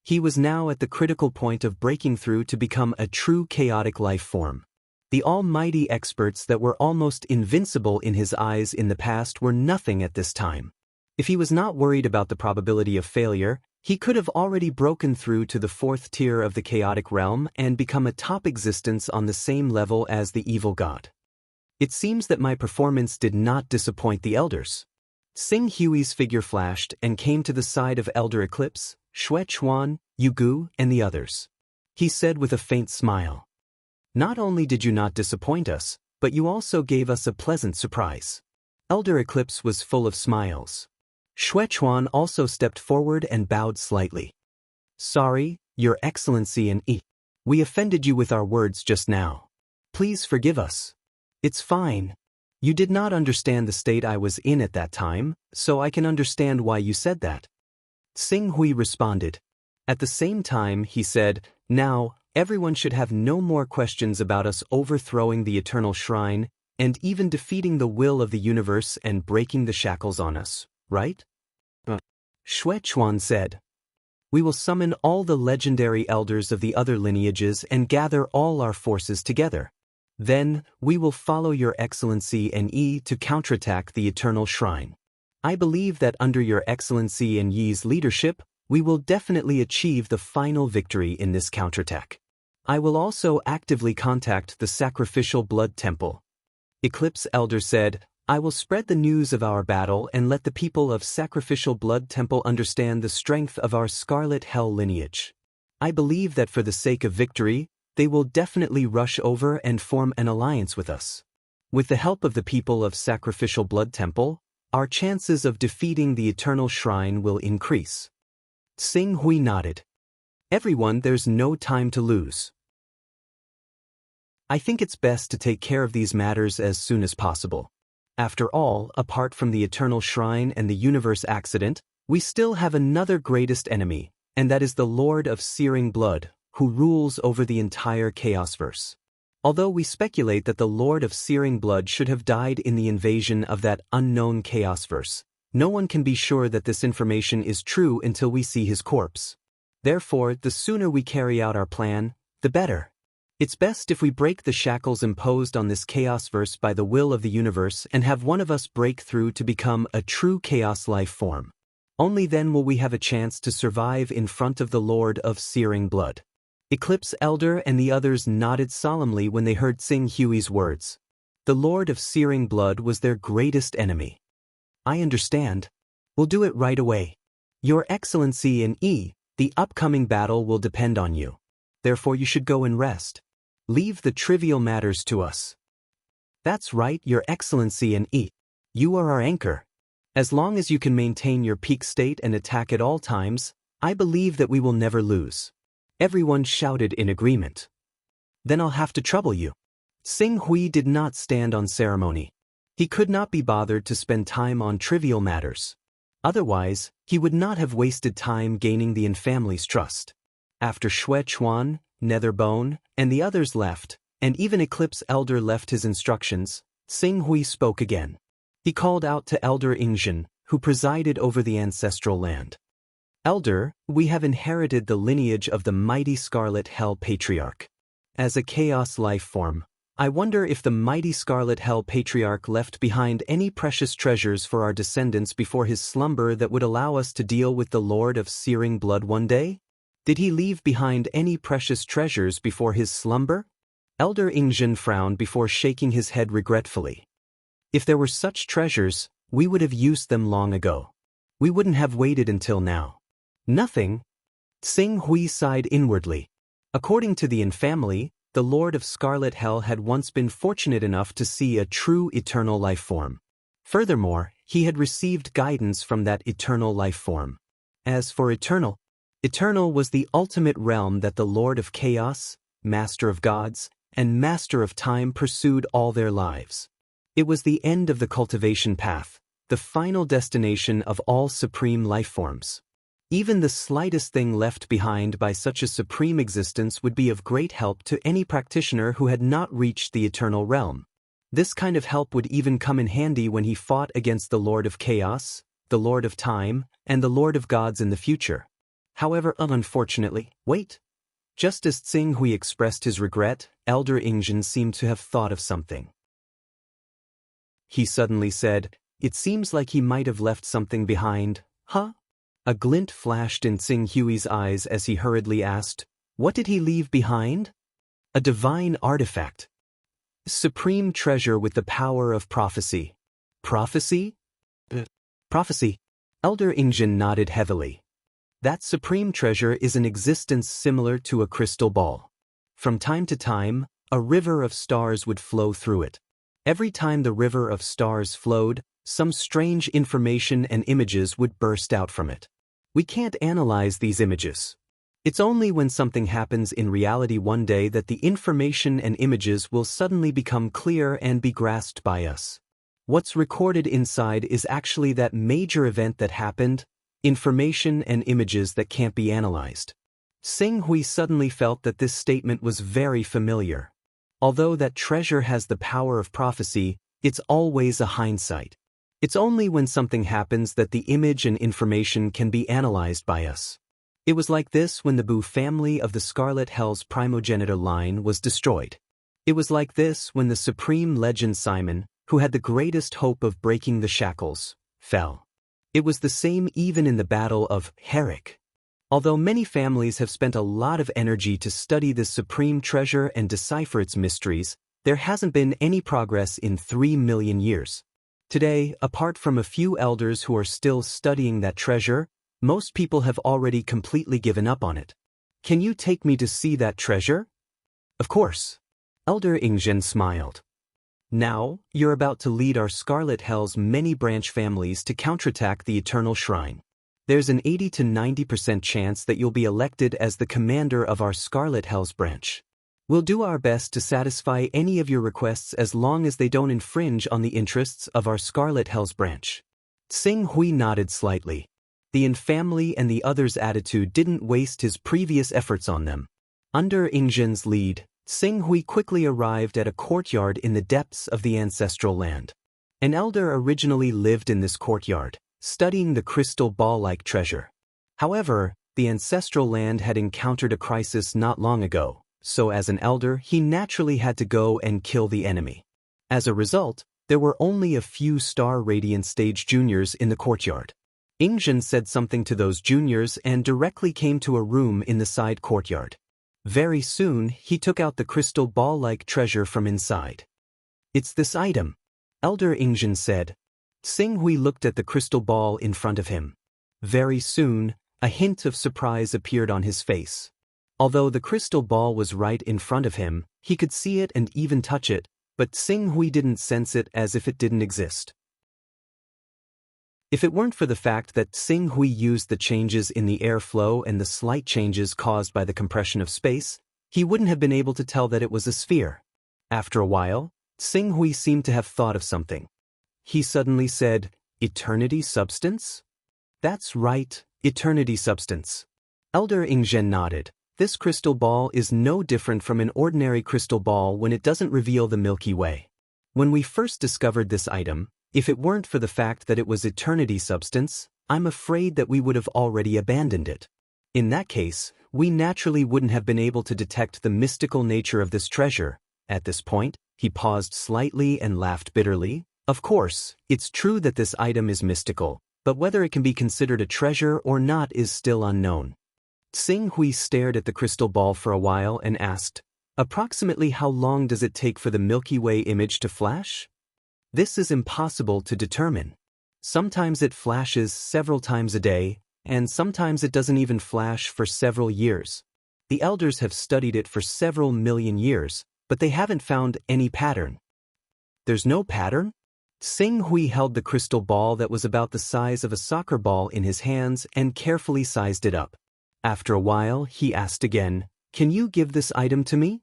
He was now at the critical point of breaking through to become a true chaotic life form. The almighty experts that were almost invincible in his eyes in the past were nothing at this time. If he was not worried about the probability of failure, he could have already broken through to the 4th tier of the chaotic realm and become a top existence on the same level as the evil god. It seems that my performance did not disappoint the elders. Tsing Hui's figure flashed and came to the side of Elder Eclipse, Xue Chuan, Yu Gu, and the others. He said with a faint smile, "Not only did you not disappoint us, but you also gave us a pleasant surprise." Elder Eclipse was full of smiles. Xue Chuan also stepped forward and bowed slightly. "Sorry, Your Excellency and we offended you with our words just now. Please forgive us." "It's fine. You did not understand the state I was in at that time, so I can understand why you said that." Tsing Hui responded. At the same time, he said, "Now, everyone should have no more questions about us overthrowing the Eternal Shrine and even defeating the will of the universe and breaking the shackles on us, right?" Xue Chuan said, "We will summon all the legendary elders of the other lineages and gather all our forces together. Then, we will follow Your Excellency and Yi to counterattack the Eternal Shrine. I believe that under Your Excellency and Yi's leadership, we will definitely achieve the final victory in this counterattack. I will also actively contact the Sacrificial Blood Temple." Eclipse Elder said, "I will spread the news of our battle and let the people of Sacrificial Blood Temple understand the strength of our Scarlet Hell lineage. I believe that for the sake of victory, they will definitely rush over and form an alliance with us. With the help of the people of Sacrificial Blood Temple, our chances of defeating the Eternal Shrine will increase." Tsing Hui nodded. "Everyone, there's no time to lose. I think it's best to take care of these matters as soon as possible. After all, apart from the Eternal Shrine and the universe accident, we still have another greatest enemy, and that is the Lord of Searing Blood, who rules over the entire Chaosverse. Although we speculate that the Lord of Searing Blood should have died in the invasion of that unknown Chaosverse, no one can be sure that this information is true until we see his corpse. Therefore, the sooner we carry out our plan, the better. It's best if we break the shackles imposed on this Chaosverse by the will of the universe and have one of us break through to become a true Chaos life form. Only then will we have a chance to survive in front of the Lord of Searing Blood." Eclipse Elder and the others nodded solemnly when they heard Tsing Hui's words. The Lord of Searing Blood was their greatest enemy. I understand. We'll do it right away. Your Excellency in E, the upcoming battle will depend on you. Therefore you should go and rest. Leave the trivial matters to us. That's right, Your Excellency in E. You are our anchor. As long as you can maintain your peak state and attack at all times, I believe that we will never lose. Everyone shouted in agreement. Then I'll have to trouble you. Xing Hui did not stand on ceremony. He could not be bothered to spend time on trivial matters. Otherwise, he would not have wasted time gaining the family's trust. After Xue Chuan, Netherbone, and the others left, and even Eclipse Elder left his instructions, Xing Hui spoke again. He called out to Elder Ingzhen, who presided over the ancestral land. Elder, we have inherited the lineage of the mighty Scarlet Hell Patriarch. As a chaos life form, I wonder if the mighty Scarlet Hell Patriarch left behind any precious treasures for our descendants before his slumber that would allow us to deal with the Lord of Searing Blood one day? Did he leave behind any precious treasures before his slumber? Elder Ingzhen frowned before shaking his head regretfully. If there were such treasures, we would have used them long ago. We wouldn't have waited until now. Nothing. Xing Hui sighed inwardly. According to the family, the Lord of Scarlet Hell had once been fortunate enough to see a true eternal life form. Furthermore, he had received guidance from that eternal life form. As for eternal was the ultimate realm that the Lord of Chaos, Master of Gods, and Master of Time pursued all their lives. It was the end of the cultivation path, the final destination of all supreme life forms. Even the slightest thing left behind by such a supreme existence would be of great help to any practitioner who had not reached the eternal realm. This kind of help would even come in handy when he fought against the Lord of Chaos, the Lord of Time, and the Lord of Gods in the future. However, unfortunately, just as Xing Hui expressed his regret, Elder Ingzhen seemed to have thought of something. He suddenly said, "It seems like he might have left something behind, huh?" A glint flashed in Xing Hui's eyes as he hurriedly asked, "What did he leave behind?" "A divine artifact. Supreme treasure with the power of prophecy." "Prophecy?" "Prophecy." Elder Ingzhen nodded heavily. That supreme treasure is an existence similar to a crystal ball. From time to time, a river of stars would flow through it. Every time the river of stars flowed, some strange information and images would burst out from it. We can't analyze these images. It's only when something happens in reality one day that the information and images will suddenly become clear and be grasped by us. What's recorded inside is actually that major event that happened, information and images that can't be analyzed. Xing Hui suddenly felt that this statement was very familiar. Although that treasure has the power of prophecy, it's always a hindsight. It's only when something happens that the image and information can be analyzed by us. It was like this when the Bu family of the Scarlet Hell's primogenitor line was destroyed. It was like this when the supreme legend Simon, who had the greatest hope of breaking the shackles, fell. It was the same even in the Battle of Herrick. Although many families have spent a lot of energy to study this supreme treasure and decipher its mysteries, there hasn't been any progress in 3 million years. Today, apart from a few elders who are still studying that treasure, most people have already completely given up on it. Can you take me to see that treasure? Of course. Elder Ingzhen smiled. Now, you're about to lead our Scarlet Hell's many branch families to counterattack the Eternal Shrine. There's an 80 to 90% chance that you'll be elected as the commander of our Scarlet Hell's branch. We'll do our best to satisfy any of your requests as long as they don't infringe on the interests of our Scarlet Hell's branch. Xing Hui nodded slightly. The family and the others' attitude didn't waste his previous efforts on them. Under Ingzhen's lead, Xing Hui quickly arrived at a courtyard in the depths of the ancestral land. An elder originally lived in this courtyard, studying the crystal ball-like treasure. However, the ancestral land had encountered a crisis not long ago, so as an elder he naturally had to go and kill the enemy. As a result, there were only a few Star Radiant Stage juniors in the courtyard. Ingzhen said something to those juniors and directly came to a room in the side courtyard. Very soon, he took out the crystal ball-like treasure from inside. It's this item, Elder Ingjin said. Sing Hui looked at the crystal ball in front of him. Very soon, a hint of surprise appeared on his face. Although the crystal ball was right in front of him, he could see it and even touch it, but Sing Hui didn't sense it as if it didn't exist. If it weren't for the fact that Sing Hui used the changes in the airflow and the slight changes caused by the compression of space, he wouldn't have been able to tell that it was a sphere. After a while, Sing Hui seemed to have thought of something. He suddenly said, "Eternity substance?" "That's right, eternity substance." Elder Ingzhen nodded. This crystal ball is no different from an ordinary crystal ball when it doesn't reveal the Milky Way. When we first discovered this item, if it weren't for the fact that it was eternity substance, I'm afraid that we would have already abandoned it. In that case, we naturally wouldn't have been able to detect the mystical nature of this treasure. At this point, he paused slightly and laughed bitterly. Of course, it's true that this item is mystical, but whether it can be considered a treasure or not is still unknown. Sing Hui stared at the crystal ball for a while and asked, "Approximately how long does it take for the Milky Way image to flash?" "This is impossible to determine. Sometimes it flashes several times a day, and sometimes it doesn't even flash for several years. The elders have studied it for several million years, but they haven't found any pattern." "There's no pattern?" Sing Hui held the crystal ball that was about the size of a soccer ball in his hands and carefully sized it up. After a while, he asked again, "Can you give this item to me?"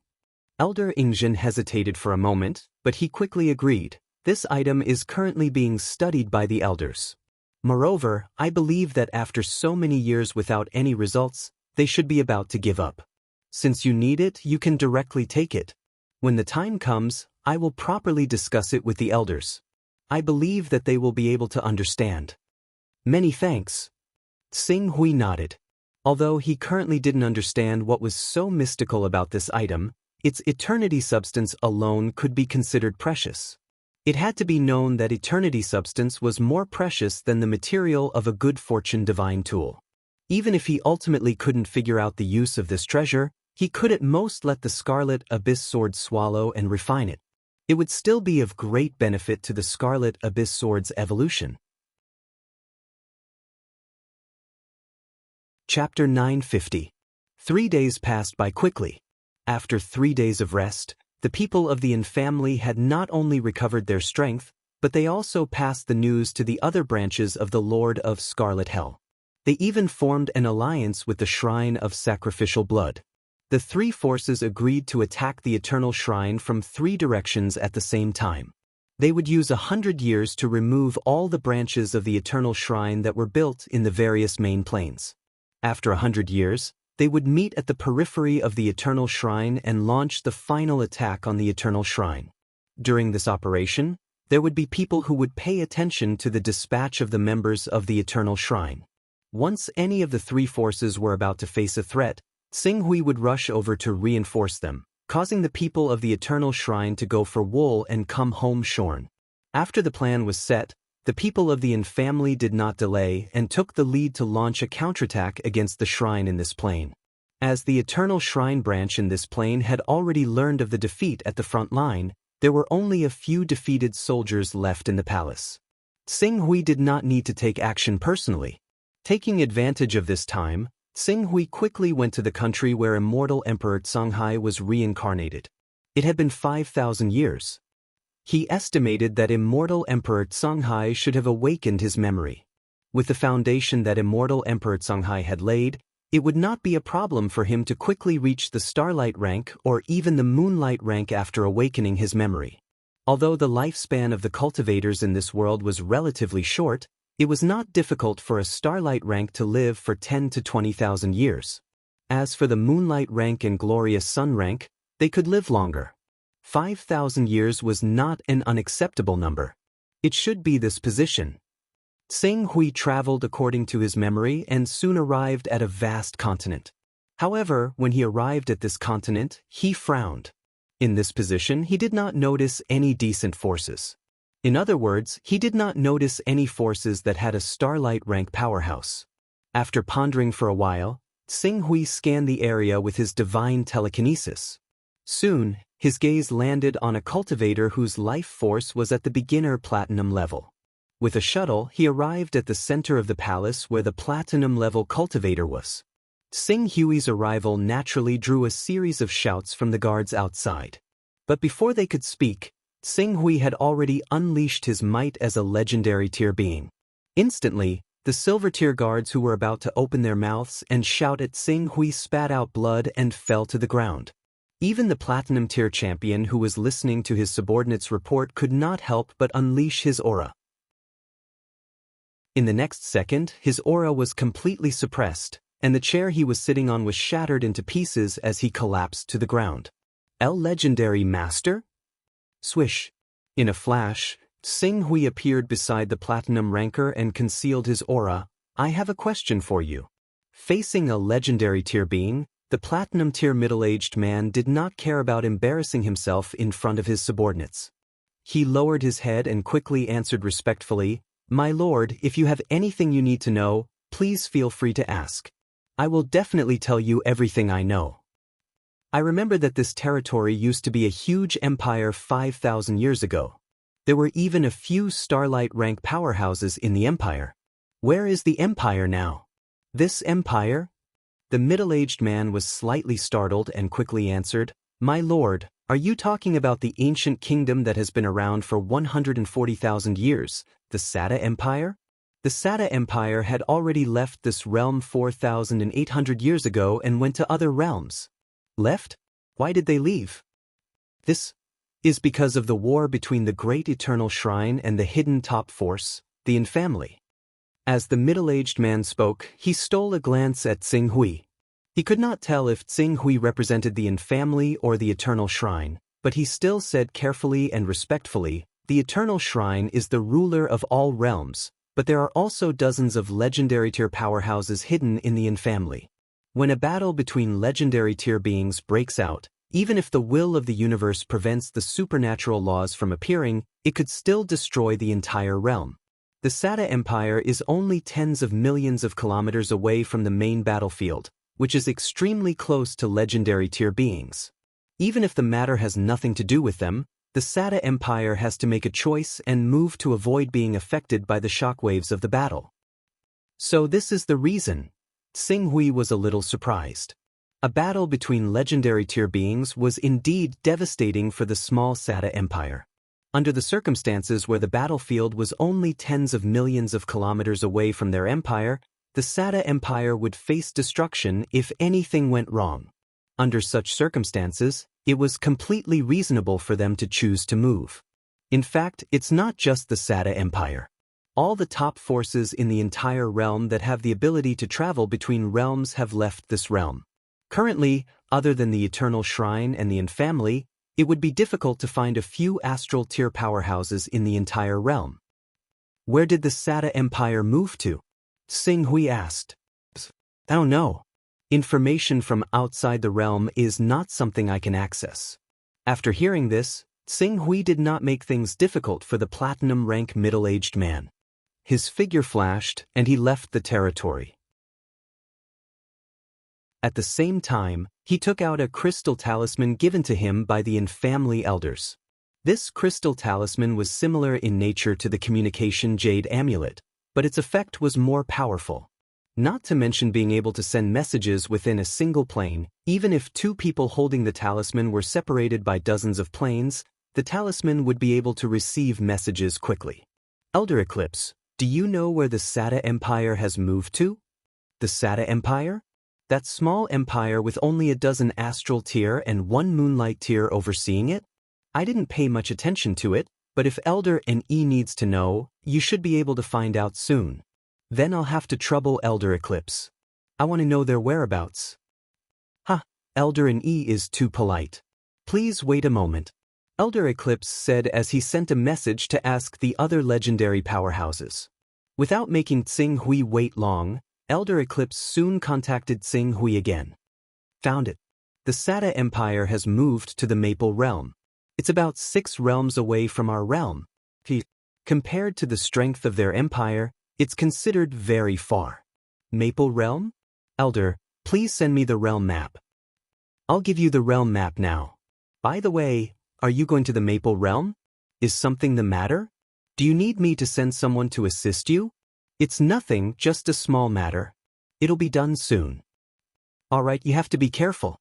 Elder Ingzhen hesitated for a moment, but he quickly agreed. This item is currently being studied by the elders. Moreover, I believe that after so many years without any results, they should be about to give up. Since you need it, you can directly take it. When the time comes, I will properly discuss it with the elders. I believe that they will be able to understand. Many thanks. Sing Hui nodded. Although he currently didn't understand what was so mystical about this item, its eternity substance alone could be considered precious. It had to be known that eternity substance was more precious than the material of a good fortune divine tool. Even if he ultimately couldn't figure out the use of this treasure, he could at most let the Scarlet Abyss Sword swallow and refine it. It would still be of great benefit to the Scarlet Abyss Sword's evolution. Chapter 950. 3 days passed by quickly. After 3 days of rest, the people of the Yin family had not only recovered their strength, but they also passed the news to the other branches of the Lord of Scarlet Hell. They even formed an alliance with the Shrine of Sacrificial Blood. The 3 forces agreed to attack the Eternal Shrine from 3 directions at the same time. They would use 100 years to remove all the branches of the Eternal Shrine that were built in the various main planes. After 100 years, they would meet at the periphery of the Eternal Shrine and launch the final attack on the Eternal Shrine. During this operation, there would be people who would pay attention to the dispatch of the members of the Eternal Shrine. Once any of the 3 forces were about to face a threat, Sing Hui would rush over to reinforce them, causing the people of the Eternal Shrine to go for wool and come home shorn. After the plan was set, the people of the Yin family did not delay and took the lead to launch a counterattack against the shrine in this plane. As the Eternal Shrine branch in this plane had already learned of the defeat at the front line, there were only a few defeated soldiers left in the palace. Sing Hui did not need to take action personally. Taking advantage of this time, Sing Hui quickly went to the country where immortal Emperor Songhai was reincarnated. It had been 5,000 years. He estimated that immortal Emperor Songhai should have awakened his memory. With the foundation that immortal Emperor Songhai had laid, it would not be a problem for him to quickly reach the Starlight rank or even the Moonlight rank after awakening his memory. Although the lifespan of the cultivators in this world was relatively short, it was not difficult for a Starlight rank to live for 10 to 20,000 years. As for the Moonlight rank and Glorious Sun rank, they could live longer. 5,000 years was not an unacceptable number. It should be this position. Sing Hui traveled according to his memory and soon arrived at a vast continent. However, when he arrived at this continent, he frowned. In this position, he did not notice any decent forces. In other words, he did not notice any forces that had a Starlight rank powerhouse. After pondering for a while, Sing Hui scanned the area with his divine telekinesis. Soon, His gaze landed on a cultivator whose life force was at the beginner platinum level. With a shuttle, he arrived at the center of the palace where the platinum-level cultivator was. Sing Hui's arrival naturally drew a series of shouts from the guards outside. But before they could speak, Sing Hui had already unleashed his might as a legendary tier being. Instantly, the silver tier guards who were about to open their mouths and shout at Sing Hui spat out blood and fell to the ground. Even the platinum tier champion who was listening to his subordinate's report could not help but unleash his aura. In the next second, his aura was completely suppressed, and the chair he was sitting on was shattered into pieces as he collapsed to the ground. Legendary Master? Swish. In a flash, Sing Hui appeared beside the platinum ranker and concealed his aura. I have a question for you. Facing a legendary tier being, the platinum tier middle-aged man did not care about embarrassing himself in front of his subordinates. He lowered his head and quickly answered respectfully, "My lord, if you have anything you need to know, please feel free to ask. I will definitely tell you everything I know. I remember that this territory used to be a huge empire 5,000 years ago. There were even a few starlight rank powerhouses in the empire. Where is the empire now?" "This empire?" The middle-aged man was slightly startled and quickly answered, "My lord, are you talking about the ancient kingdom that has been around for 140,000 years, the Sata Empire?" The Sata Empire had already left this realm 4,800 years ago and went to other realms. Left? Why did they leave? This is because of the war between the Great Eternal Shrine and the hidden top force, the Infamily. As the middle-aged man spoke, he stole a glance at Sing Hui. He could not tell if Sing Hui represented the Infamily or the Eternal Shrine, but he still said carefully and respectfully, "The Eternal Shrine is the ruler of all realms, but there are also dozens of legendary tier powerhouses hidden in the Infamily. When a battle between legendary tier beings breaks out, even if the will of the universe prevents the supernatural laws from appearing, it could still destroy the entire realm. The Sata Empire is only tens of millions of kilometers away from the main battlefield, which is extremely close to legendary tier beings. Even if the matter has nothing to do with them, the Sata Empire has to make a choice and move to avoid being affected by the shockwaves of the battle. So this is the reason." Sing Hui was a little surprised. A battle between legendary tier beings was indeed devastating for the small Sata Empire. Under the circumstances where the battlefield was only tens of millions of kilometers away from their empire, the Sata Empire would face destruction if anything went wrong. Under such circumstances, it was completely reasonable for them to choose to move. In fact, it's not just the Sata Empire. All the top forces in the entire realm that have the ability to travel between realms have left this realm. Currently, other than the Eternal Shrine and the Infamily, it would be difficult to find a few astral tier powerhouses in the entire realm. "Where did the Sata Empire move to?" Sing Hui asked. "Oh no. Information from outside the realm is not something I can access." After hearing this, Sing Hui did not make things difficult for the platinum rank middle-aged man. His figure flashed, and he left the territory. At the same time, he took out a crystal talisman given to him by the Infamily elders. This crystal talisman was similar in nature to the communication jade amulet, but its effect was more powerful. Not to mention being able to send messages within a single plane. Even if two people holding the talisman were separated by dozens of planes, the talisman would be able to receive messages quickly. "Elder Eclipse, do you know where the Sata Empire has moved to?" "The Sata Empire? That small empire with only a dozen astral tier and one moonlight tier overseeing it? I didn't pay much attention to it, but if Elder NE needs to know, you should be able to find out soon. Then I'll have to trouble Elder Eclipse. I want to know their whereabouts." "Ha, Elder NE is too polite. Please wait a moment," Elder Eclipse said as he sent a message to ask the other legendary powerhouses. Without making Sing Hui wait long, Elder Eclipse soon contacted Sing Hui again. "Found it. The Sata Empire has moved to the Maple Realm. It's about 6 realms away from our realm. Compared to the strength of their empire, it's considered very far." "Maple Realm? Elder, please send me the realm map." "I'll give you the realm map now." By the way, are you going to the Maple Realm? Is something the matter? Do you need me to send someone to assist you? It's nothing, just a small matter. It'll be done soon. Alright, you have to be careful.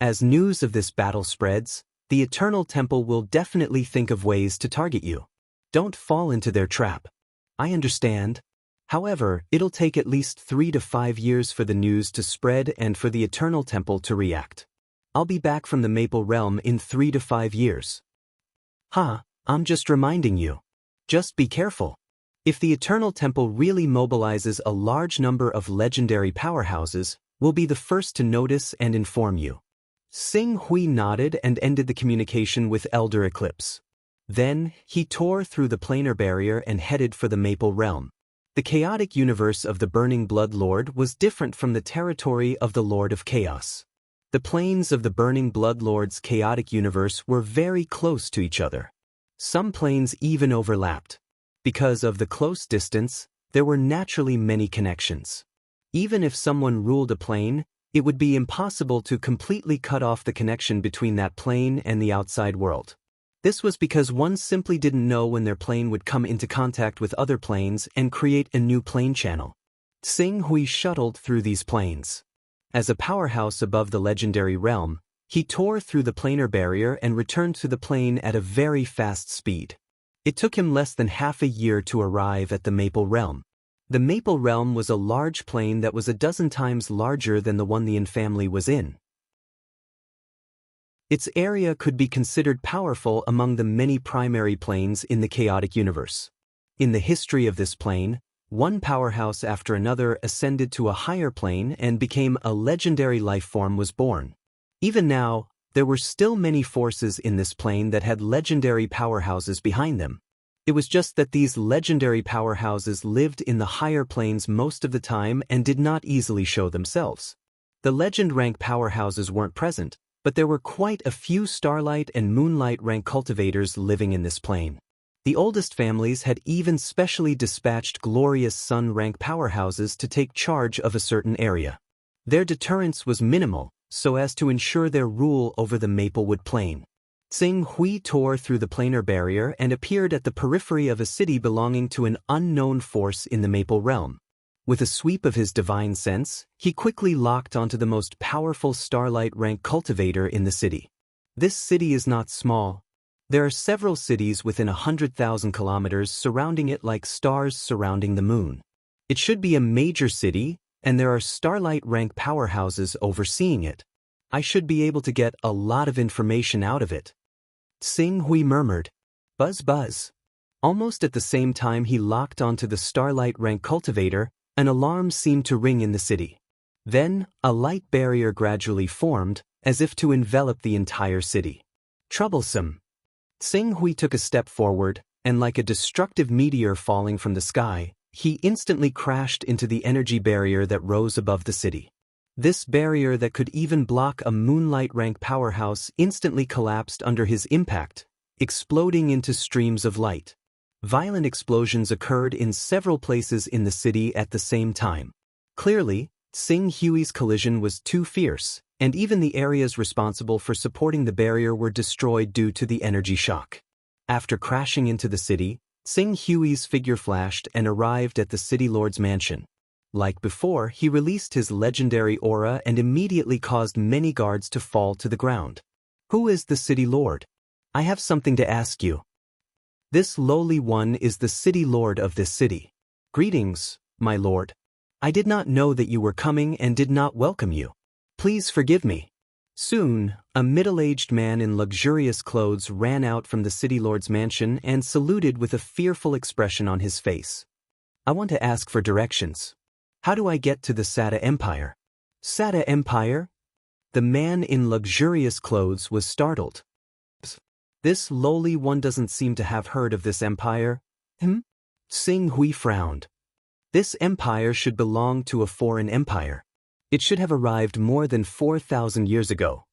As news of this battle spreads, the Eternal Temple will definitely think of ways to target you. Don't fall into their trap. I understand. However, it'll take at least 3 to 5 years for the news to spread and for the Eternal Temple to react. I'll be back from the Maple Realm in 3 to 5 years. I'm just reminding you. Just be careful. If the Eternal Temple really mobilizes a large number of legendary powerhouses, we'll be the first to notice and inform you. Xing Hui nodded and ended the communication with Elder Eclipse. Then, he tore through the planar barrier and headed for the Maple Realm. The chaotic universe of the Burning Blood Lord was different from the territory of the Lord of Chaos. The planes of the Burning Blood Lord's chaotic universe were very close to each other. Some planes even overlapped. Because of the close distance, there were naturally many connections. Even if someone ruled a plane, it would be impossible to completely cut off the connection between that plane and the outside world. This was because one simply didn't know when their plane would come into contact with other planes and create a new plane channel. Xing Hui shuttled through these planes. As a powerhouse above the legendary realm, he tore through the planar barrier and returned to the plane at a very fast speed. It took him less than half a year to arrive at the Maple Realm. The Maple Realm was a large plane that was a dozen times larger than the one the Yin family was in. Its area could be considered powerful among the many primary planes in the chaotic universe. In the history of this plane, one powerhouse after another ascended to a higher plane and became a legendary life form was born. Even now, there were still many forces in this plane that had legendary powerhouses behind them. It was just that these legendary powerhouses lived in the higher planes most of the time and did not easily show themselves. The legend rank powerhouses weren't present, but there were quite a few starlight and moonlight rank cultivators living in this plane. The oldest families had even specially dispatched glorious sun rank powerhouses to take charge of a certain area. Their deterrence was minimal, so as to ensure their rule over the Maplewood Plain. Xing Hui tore through the planar barrier and appeared at the periphery of a city belonging to an unknown force in the Maple Realm. With a sweep of his divine sense, he quickly locked onto the most powerful starlight rank cultivator in the city. This city is not small. There are several cities within 100,000 kilometers surrounding it like stars surrounding the moon. It should be a major city, and there are starlight rank powerhouses overseeing it. I should be able to get a lot of information out of it. Xing Hui murmured. Buzz buzz. Almost at the same time he locked onto the starlight rank cultivator, an alarm seemed to ring in the city. Then, a light barrier gradually formed, as if to envelop the entire city. Troublesome. Xing Hui took a step forward, and like a destructive meteor falling from the sky, he instantly crashed into the energy barrier that rose above the city. This barrier that could even block a moonlight rank powerhouse instantly collapsed under his impact, exploding into streams of light. Violent explosions occurred in several places in the city at the same time. Clearly, Xing Hui's collision was too fierce, and even the areas responsible for supporting the barrier were destroyed due to the energy shock. After crashing into the city, Xing Hui's figure flashed and arrived at the city lord's mansion. Like before, he released his legendary aura and immediately caused many guards to fall to the ground. Who is the city lord? I have something to ask you. This lowly one is the city lord of this city. Greetings, my lord. I did not know that you were coming and did not welcome you. Please forgive me. Soon, a middle-aged man in luxurious clothes ran out from the city lord's mansion and saluted with a fearful expression on his face. I want to ask for directions. How do I get to the Sada Empire? Sada Empire? The man in luxurious clothes was startled. This lowly one doesn't seem to have heard of this empire. Xing Hui frowned. This empire should belong to a foreign empire. It should have arrived more than 4,000 years ago.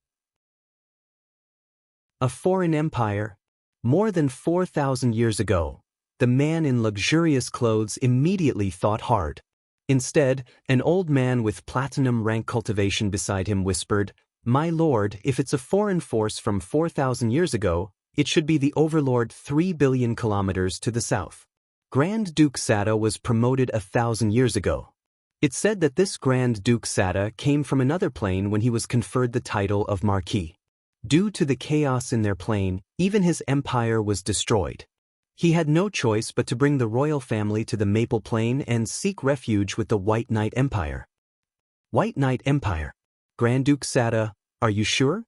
A foreign empire? More than 4,000 years ago. The man in luxurious clothes immediately thought hard. Instead, an old man with platinum rank cultivation beside him whispered, My lord, if it's a foreign force from 4,000 years ago, it should be the overlord 3 billion kilometers to the south. Grand Duke Sada was promoted 1,000 years ago. It's said that this Grand Duke Sada came from another plane when he was conferred the title of Marquis. Due to the chaos in their plane, even his empire was destroyed. He had no choice but to bring the royal family to the Maple Plane and seek refuge with the White Knight Empire. White Knight Empire. Grand Duke Sada, are you sure?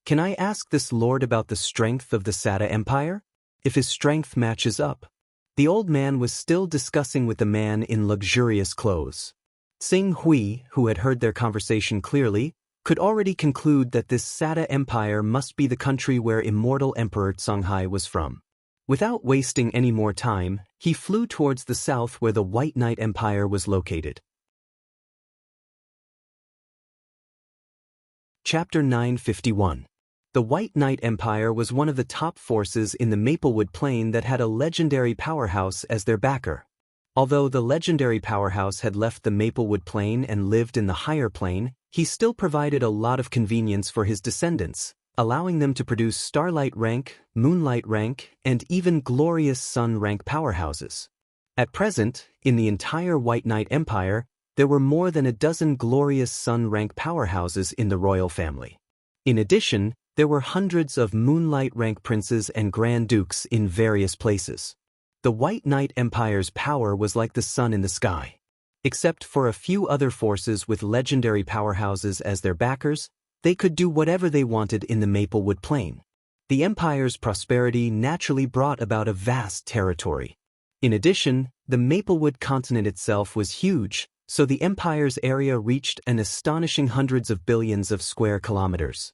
Can I ask this lord about the strength of the Sada Empire? If his strength matches up. The old man was still discussing with the man in luxurious clothes. Xing Hui, who had heard their conversation clearly, could already conclude that this Sada Empire must be the country where immortal Emperor Songhai was from. Without wasting any more time, he flew towards the south where the White Knight Empire was located. Chapter 951. The White Knight Empire was one of the top forces in the Maplewood Plain that had a legendary powerhouse as their backer. Although the legendary powerhouse had left the Maplewood Plain and lived in the higher plane, he still provided a lot of convenience for his descendants, allowing them to produce Starlight rank, Moonlight rank, and even Glorious Sun rank powerhouses. At present, in the entire White Knight Empire, there were more than a dozen Glorious Sun rank powerhouses in the royal family. In addition, there were hundreds of Moonlight rank princes and Grand Dukes in various places. The White Knight Empire's power was like the sun in the sky. Except for a few other forces with legendary powerhouses as their backers, they could do whatever they wanted in the Maplewood Plain. The Empire's prosperity naturally brought about a vast territory. In addition, the Maplewood continent itself was huge, so the Empire's area reached an astonishing hundreds of billions of square kilometers.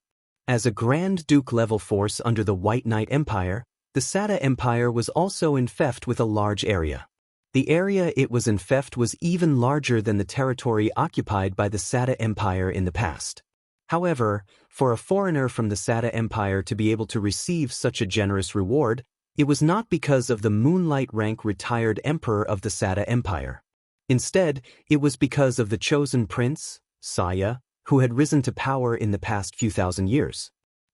As a Grand Duke-level force under the White Knight Empire, the Sada Empire was also infested with a large area. The area it was infested was even larger than the territory occupied by the Sada Empire in the past. However, for a foreigner from the Sada Empire to be able to receive such a generous reward, it was not because of the Moonlight rank retired emperor of the Sada Empire. Instead, it was because of the chosen prince, Saya, who had risen to power in the past few thousand years.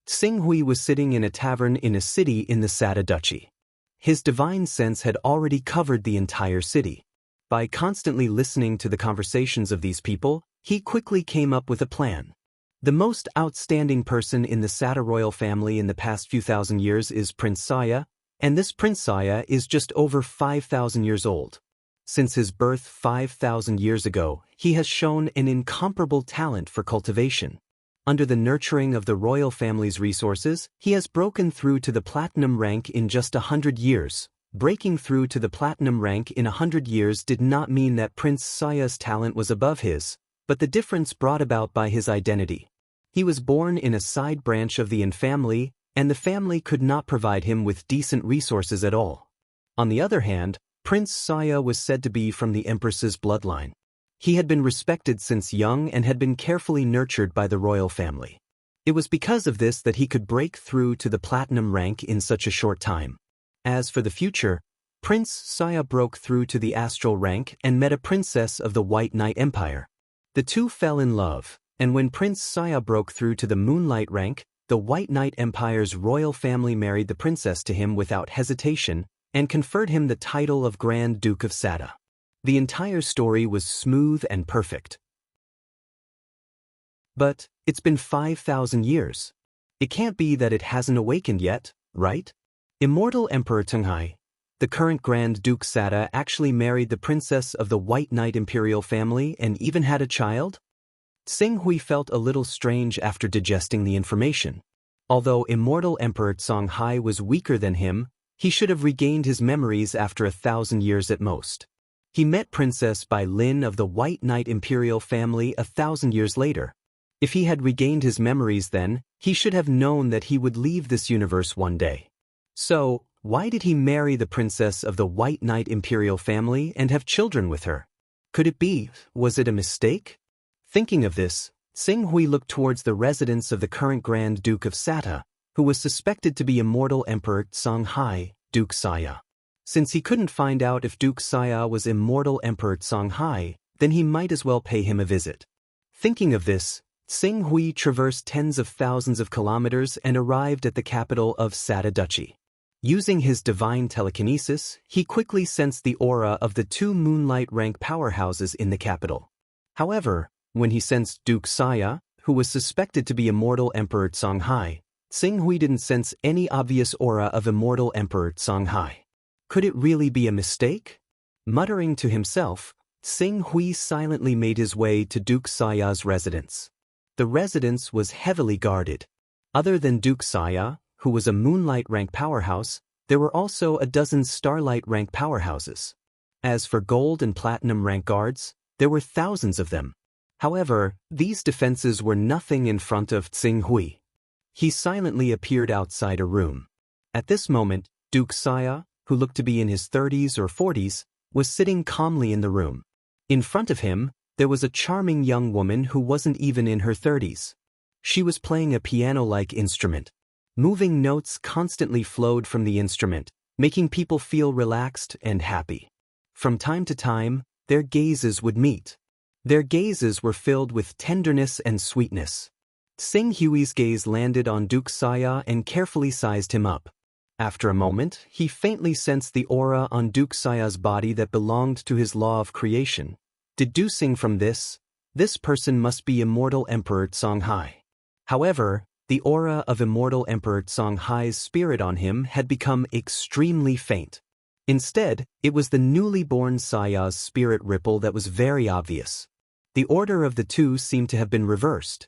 Xing Hui was sitting in a tavern in a city in the Sada Duchy. His divine sense had already covered the entire city. By constantly listening to the conversations of these people, he quickly came up with a plan. The most outstanding person in the Sada royal family in the past few thousand years is Prince Saya, and this Prince Saya is just over 5,000 years old. Since his birth 5,000 years ago, he has shown an incomparable talent for cultivation. Under the nurturing of the royal family's resources, he has broken through to the platinum rank in just 100 years. Breaking through to the platinum rank in 100 years did not mean that Prince Saya's talent was above his, but the difference brought about by his identity. He was born in a side branch of the Yin family, and the family could not provide him with decent resources at all. On the other hand, Prince Saya was said to be from the Empress's bloodline. He had been respected since young and had been carefully nurtured by the royal family. It was because of this that he could break through to the platinum rank in such a short time. As for the future, Prince Saya broke through to the astral rank and met a princess of the White Knight Empire. The two fell in love, and when Prince Saya broke through to the Moonlight rank, the White Knight Empire's royal family married the princess to him without hesitation and conferred him the title of Grand Duke of Sada. The entire story was smooth and perfect. But it's been 5,000 years. It can't be that it hasn't awakened yet, right? Immortal Emperor Songhai, the current Grand Duke Sada, actually married the princess of the White Knight imperial family and even had a child? Xing Hui felt a little strange after digesting the information. Although Immortal Emperor Songhai was weaker than him, he should have regained his memories after 1,000 years at most. He met Princess Bai Lin of the White Knight imperial family 1,000 years later. If he had regained his memories then, he should have known that he would leave this universe one day. So, why did he marry the princess of the White Knight imperial family and have children with her? Could it be, was it a mistake? Thinking of this, Xing Hui looked towards the residence of the current Grand Duke of Sada, who was suspected to be Immortal Emperor Songhai, Duke Saya. Since he couldn't find out if Duke Saya was Immortal Emperor Songhai, then he might as well pay him a visit. Thinking of this, Tsing Hui traversed tens of thousands of kilometers and arrived at the capital of Sada Duchy. Using his divine telekinesis, he quickly sensed the aura of the two moonlight rank powerhouses in the capital. However, when he sensed Duke Saya, who was suspected to be immortal Emperor Songhai, Tsing Hui didn't sense any obvious aura of immortal Emperor Songhai. Could it really be a mistake? Muttering to himself, Tsing Hui silently made his way to Duke Saya's residence. The residence was heavily guarded. Other than Duke Saya, who was a moonlight rank powerhouse, there were also a dozen starlight rank powerhouses. As for gold and platinum rank guards, there were thousands of them. However, these defenses were nothing in front of Tsing Hui. He silently appeared outside a room. At this moment, Duke Saya, who looked to be in his 30s or 40s, was sitting calmly in the room. In front of him, there was a charming young woman who wasn't even in her 30s. She was playing a piano-like instrument. Moving notes constantly flowed from the instrument, making people feel relaxed and happy. From time to time, their gazes would meet. Their gazes were filled with tenderness and sweetness. Tsing Hui's gaze landed on Duke Saya and carefully sized him up. After a moment, he faintly sensed the aura on Duke Saya's body that belonged to his law of creation. Deducing from this person must be immortal Emperor Songhai. However, the aura of immortal Emperor Songhai's spirit on him had become extremely faint. Instead, it was the newly born Saya's spirit ripple that was very obvious. The order of the two seemed to have been reversed.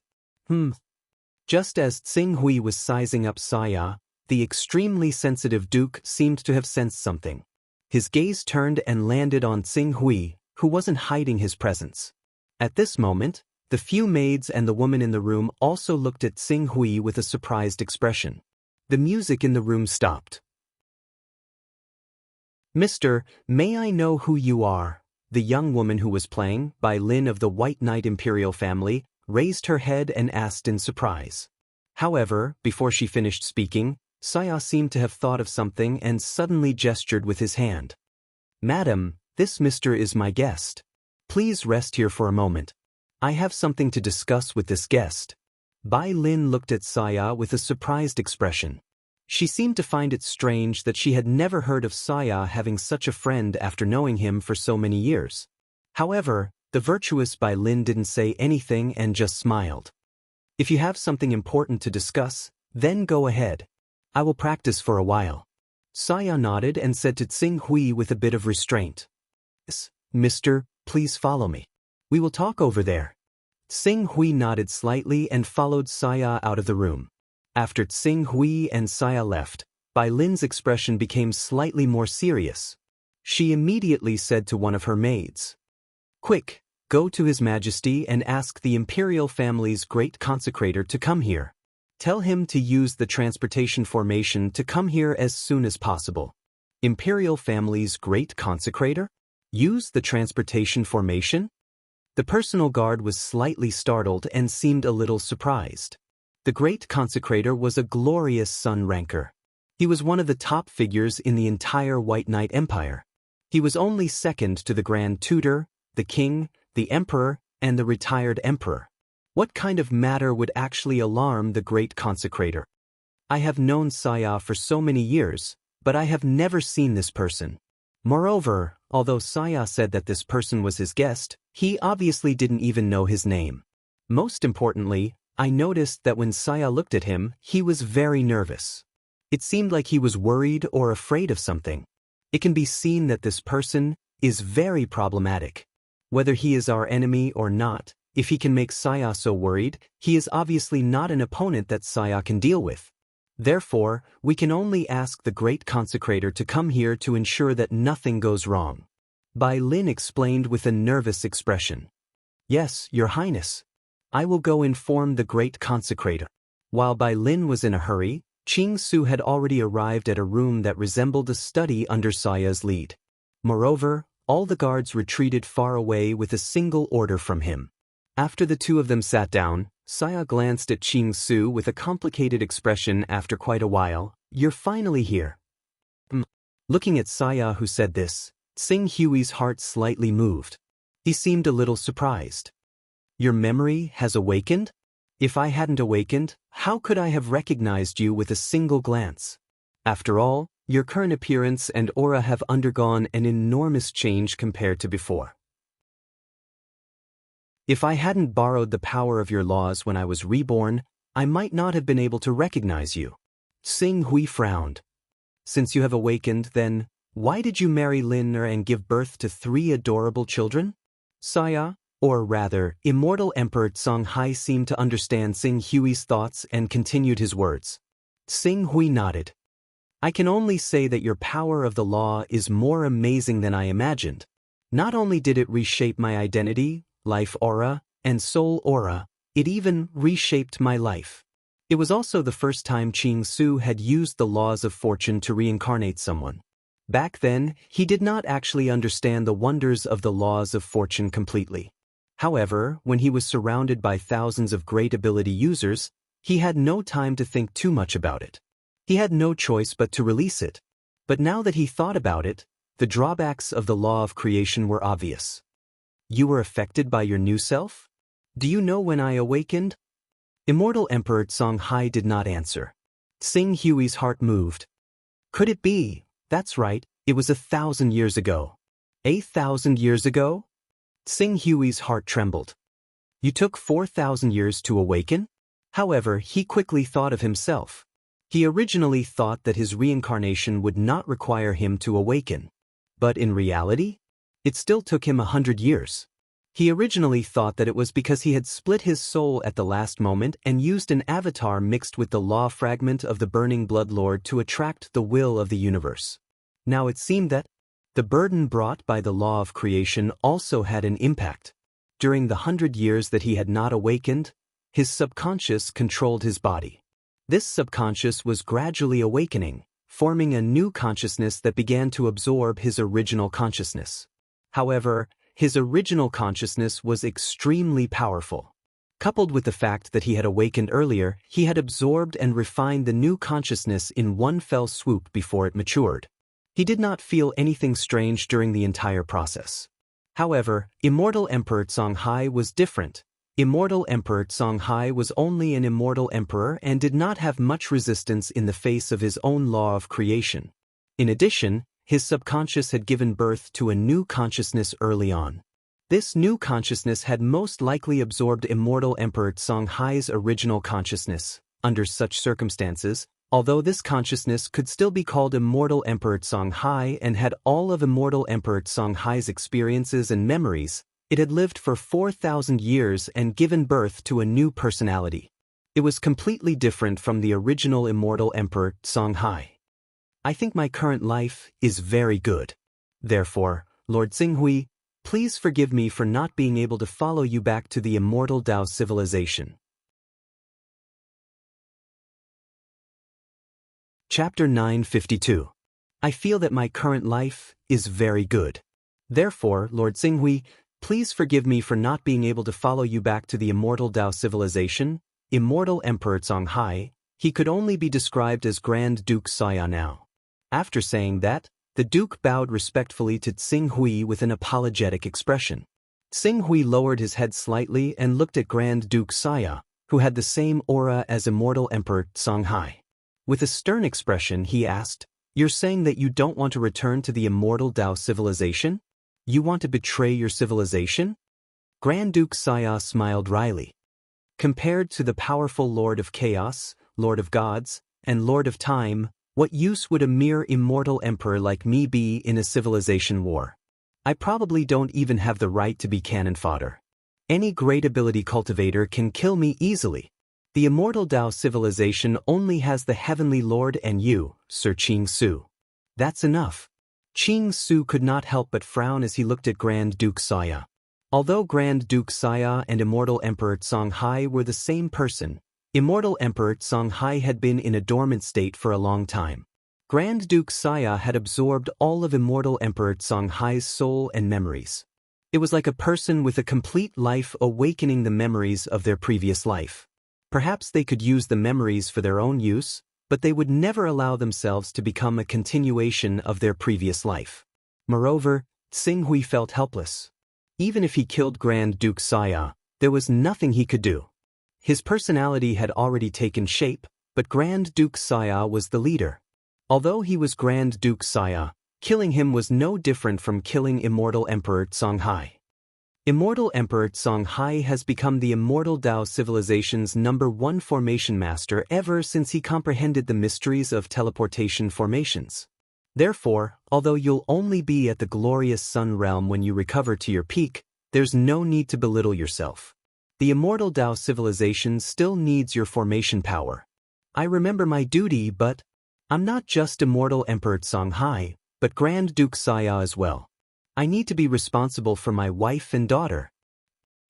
Just as Tsing Hui was sizing up Saya, the extremely sensitive Duke seemed to have sensed something. His gaze turned and landed on Tsing Hui, who wasn't hiding his presence. At this moment, the few maids and the woman in the room also looked at Tsing Hui with a surprised expression. The music in the room stopped. "Mister, may I know who you are?" The young woman who was playing, Bai Lin of the White Knight Imperial family, raised her head and asked in surprise. However, before she finished speaking, Saya seemed to have thought of something and suddenly gestured with his hand. "Madam, this mister is my guest. Please rest here for a moment. I have something to discuss with this guest." Bai Lin looked at Saya with a surprised expression. She seemed to find it strange that she had never heard of Saya having such a friend after knowing him for so many years. However, the virtuous Bai Lin didn't say anything and just smiled. "If you have something important to discuss, then go ahead. I will practice for a while." Saya nodded and said to Tsing Hui with a bit of restraint, "Yes, mister, please follow me. We will talk over there." Tsing Hui nodded slightly and followed Saya out of the room. After Tsing Hui and Saya left, Bai Lin's expression became slightly more serious. She immediately said to one of her maids, "Quick, go to His Majesty and ask the Imperial family's great consecrator to come here. Tell him to use the transportation formation to come here as soon as possible." Imperial family's great consecrator? Use the transportation formation? The personal guard was slightly startled and seemed a little surprised. The great consecrator was a glorious sun ranker. He was one of the top figures in the entire White Knight Empire. He was only second to the Grand Tutor, the King, the Emperor, and the retired Emperor. What kind of matter would actually alarm the great consecrator? I have known Saya for so many years, but I have never seen this person. Moreover, although Saya said that this person was his guest, he obviously didn't even know his name. Most importantly, I noticed that when Saya looked at him, he was very nervous. It seemed like he was worried or afraid of something. It can be seen that this person is very problematic. Whether he is our enemy or not, if he can make Saya so worried, he is obviously not an opponent that Saya can deal with. Therefore, we can only ask the great consecrator to come here to ensure that nothing goes wrong. Bai Lin explained with a nervous expression. "Yes, Your Highness. I will go inform the great consecrator." While Bai Lin was in a hurry, Qing Su had already arrived at a room that resembled a study under Saya's lead. Moreover, all the guards retreated far away with a single order from him. After the two of them sat down, Saya glanced at Qing Su with a complicated expression after quite a while. "You're finally here." Looking at Saya who said this, Tsing Hui's heart slightly moved. He seemed a little surprised. "Your memory has awakened?" If I hadn't awakened, how could I have recognized you with a single glance? After all, your current appearance and aura have undergone an enormous change compared to before. If I hadn't borrowed the power of your laws when I was reborn, I might not have been able to recognize you. Xing Hui frowned. Since you have awakened, then, why did you marry Lin Er and give birth to 3 adorable children? Saya, or rather, Immortal Emperor Tsang Hai seemed to understand Xing Hui's thoughts and continued his words. Xing Hui nodded. I can only say that your power of the law is more amazing than I imagined. Not only did it reshape my identity, life aura, and soul aura, it even reshaped my life. It was also the first time Qing Su had used the laws of fortune to reincarnate someone. Back then, he did not actually understand the wonders of the laws of fortune completely. However, when he was surrounded by thousands of great ability users, he had no time to think too much about it. He had no choice but to release it. But now that he thought about it, the drawbacks of the law of creation were obvious. You were affected by your new self? Do you know when I awakened? Immortal Emperor Tsang Hai did not answer. Xing Hui's heart moved. Could it be? That's right, it was 1,000 years ago. 1,000 years ago? Xing Hui's heart trembled. You took 4,000 years to awaken? However, he quickly thought of himself. He originally thought that his reincarnation would not require him to awaken. But in reality, it still took him 100 years. He originally thought that it was because he had split his soul at the last moment and used an avatar mixed with the law fragment of the burning blood lord to attract the will of the universe. Now it seemed that the burden brought by the law of creation also had an impact. During the 100 years that he had not awakened, his subconscious controlled his body. This subconscious was gradually awakening, forming a new consciousness that began to absorb his original consciousness. However, his original consciousness was extremely powerful. Coupled with the fact that he had awakened earlier, he had absorbed and refined the new consciousness in one fell swoop before it matured. He did not feel anything strange during the entire process. However, Immortal Emperor Tsang Hai was different. Immortal Emperor Tsang Hai was only an immortal emperor and did not have much resistance in the face of his own law of creation. In addition, his subconscious had given birth to a new consciousness early on. This new consciousness had most likely absorbed Immortal Emperor Tsang Hai's original consciousness. Under such circumstances, although this consciousness could still be called Immortal Emperor Tsang Hai and had all of Immortal Emperor Tsang Hai's experiences and memories, it had lived for 4,000 years and given birth to a new personality. It was completely different from the original Immortal Emperor Tsang Hai. I think my current life is very good. Therefore, Lord Xing Hui, please forgive me for not being able to follow you back to the immortal Dao civilization. Chapter 952. I feel that my current life is very good. Therefore, Lord Xing Hui, please forgive me for not being able to follow you back to the immortal Dao civilization. Immortal Emperor Tsang Hai, he could only be described as Grand Duke Saya now. After saying that, the Duke bowed respectfully to Xing Hui with an apologetic expression. Xing Hui lowered his head slightly and looked at Grand Duke Saya, who had the same aura as Immortal Emperor Tsang Hai. With a stern expression, he asked, "You're saying that you don't want to return to the immortal Dao civilization? You want to betray your civilization?" Grand Duke Saya smiled wryly. Compared to the powerful Lord of Chaos, Lord of Gods, and Lord of Time, what use would a mere immortal emperor like me be in a civilization war? I probably don't even have the right to be cannon fodder. Any great ability cultivator can kill me easily. The immortal Dao civilization only has the Heavenly Lord and you, Sir Qing Su. That's enough. Qing Su could not help but frown as he looked at Grand Duke Saya. Although Grand Duke Saya and Immortal Emperor Tsang Hai were the same person, Immortal Emperor Tsang Hai had been in a dormant state for a long time. Grand Duke Saya had absorbed all of Immortal Emperor Tsang Hai's soul and memories. It was like a person with a complete life awakening the memories of their previous life. Perhaps they could use the memories for their own use, but they would never allow themselves to become a continuation of their previous life. Moreover, Xing Hui felt helpless. Even if he killed Grand Duke Saya, there was nothing he could do. His personality had already taken shape, but Grand Duke Saya was the leader. Although he was Grand Duke Saya, killing him was no different from killing Immortal Emperor Songhai. Immortal Emperor Songhai has become the Immortal Dao civilization's #1 formation master ever since he comprehended the mysteries of teleportation formations. Therefore, although you'll only be at the glorious Sun realm when you recover to your peak, there's no need to belittle yourself. The Immortal Dao civilization still needs your formation power. I remember my duty, but I'm not just Immortal Emperor Songhai, but Grand Duke Saya as well. I need to be responsible for my wife and daughter.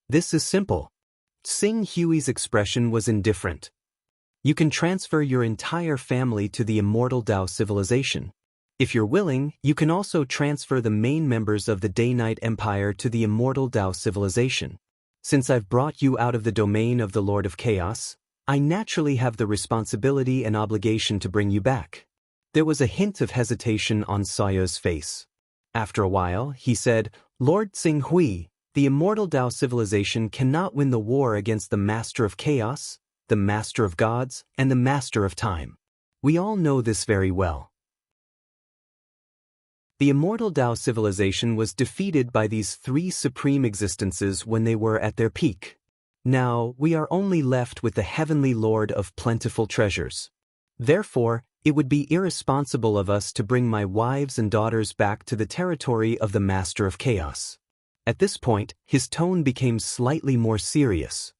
This is simple. Xing Hui's expression was indifferent. You can transfer your entire family to the Immortal Dao civilization. If you're willing, you can also transfer the main members of the Day-Night Empire to the Immortal Dao civilization. Since I've brought you out of the domain of the Lord of Chaos, I naturally have the responsibility and obligation to bring you back. There was a hint of hesitation on Saya's face. After a while, he said, Lord Xing Hui, the Immortal Dao civilization cannot win the war against the Master of Chaos, the Master of Gods, and the Master of Time. We all know this very well. The Immortal Dao civilization was defeated by these three supreme existences when they were at their peak. Now, we are only left with the Heavenly Lord of plentiful treasures. Therefore, it would be irresponsible of us to bring my wives and daughters back to the territory of the Master of Chaos. At this point, his tone became slightly more serious.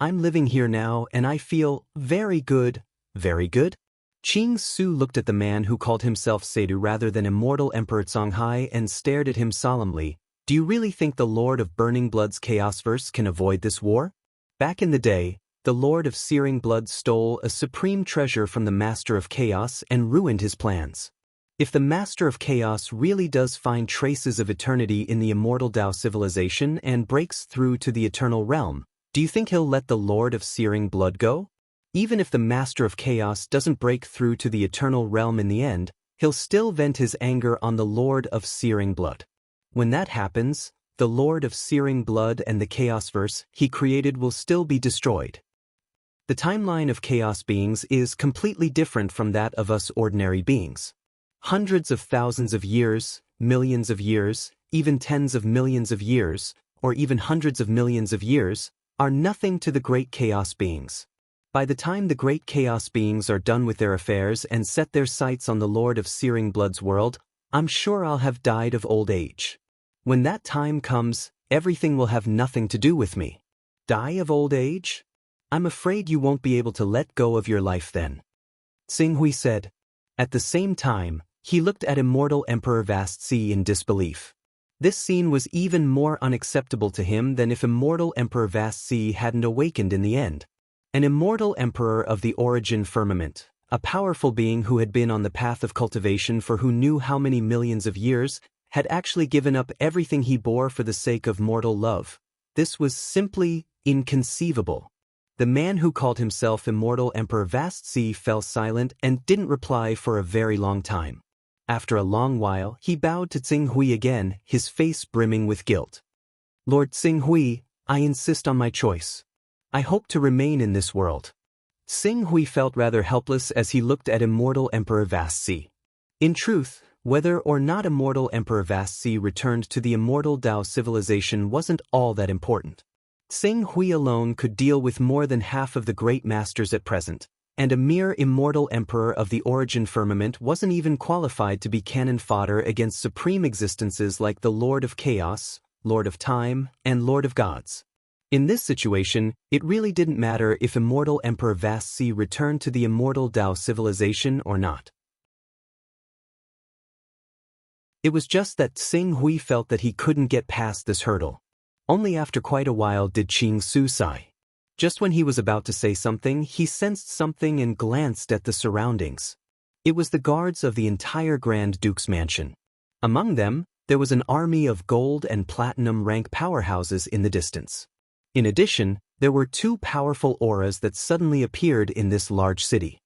I'm living here now and I feel very good. Very good? Qing Su looked at the man who called himself Seidu rather than Immortal Emperor Songhai and stared at him solemnly. Do you really think the Lord of Burning Blood's Chaosverse can avoid this war? Back in the day, the Lord of Searing Blood stole a supreme treasure from the Master of Chaos and ruined his plans. If the Master of Chaos really does find traces of eternity in the Immortal Dao civilization and breaks through to the Eternal Realm, do you think he'll let the Lord of Searing Blood go? Even if the Master of Chaos doesn't break through to the Eternal Realm in the end, he'll still vent his anger on the Lord of Searing Blood. When that happens, the Lord of Searing Blood and the Chaosverse he created will still be destroyed. The timeline of chaos beings is completely different from that of us ordinary beings. Hundreds of thousands of years, millions of years, even tens of millions of years, or even hundreds of millions of years, are nothing to the great chaos beings. By the time the great chaos beings are done with their affairs and set their sights on the Lord of Searing Blood's world, I'm sure I'll have died of old age. When that time comes, everything will have nothing to do with me. Die of old age? I'm afraid you won't be able to let go of your life then. Xing Hui said. At the same time, he looked at Immortal Emperor Vast Sea in disbelief. This scene was even more unacceptable to him than if Immortal Emperor Vast Sea hadn't awakened in the end. An immortal emperor of the origin firmament, a powerful being who had been on the path of cultivation for who knew how many millions of years, had actually given up everything he bore for the sake of mortal love. This was simply inconceivable. The man who called himself Immortal Emperor Vast Sea fell silent and didn't reply for a very long time. After a long while, he bowed to Xing Hui again, his face brimming with guilt. Lord Xing Hui, I insist on my choice. I hope to remain in this world. Xing Hui felt rather helpless as he looked at Immortal Emperor Vast Sea. In truth, whether or not Immortal Emperor Vast Sea returned to the Immortal Dao civilization wasn't all that important. Xing Hui alone could deal with more than half of the great masters at present, and a mere immortal emperor of the origin firmament wasn't even qualified to be cannon fodder against supreme existences like the Lord of Chaos, Lord of Time, and Lord of Gods. In this situation, it really didn't matter if Immortal Emperor Vast Sea returned to the Immortal Dao civilization or not. It was just that Xing Hui felt that he couldn't get past this hurdle. Only after quite a while did Qing Su sigh. Just when he was about to say something, he sensed something and glanced at the surroundings. It was the guards of the entire Grand Duke's mansion. Among them, there was an army of gold and platinum rank powerhouses in the distance. In addition, there were two powerful auras that suddenly appeared in this large city.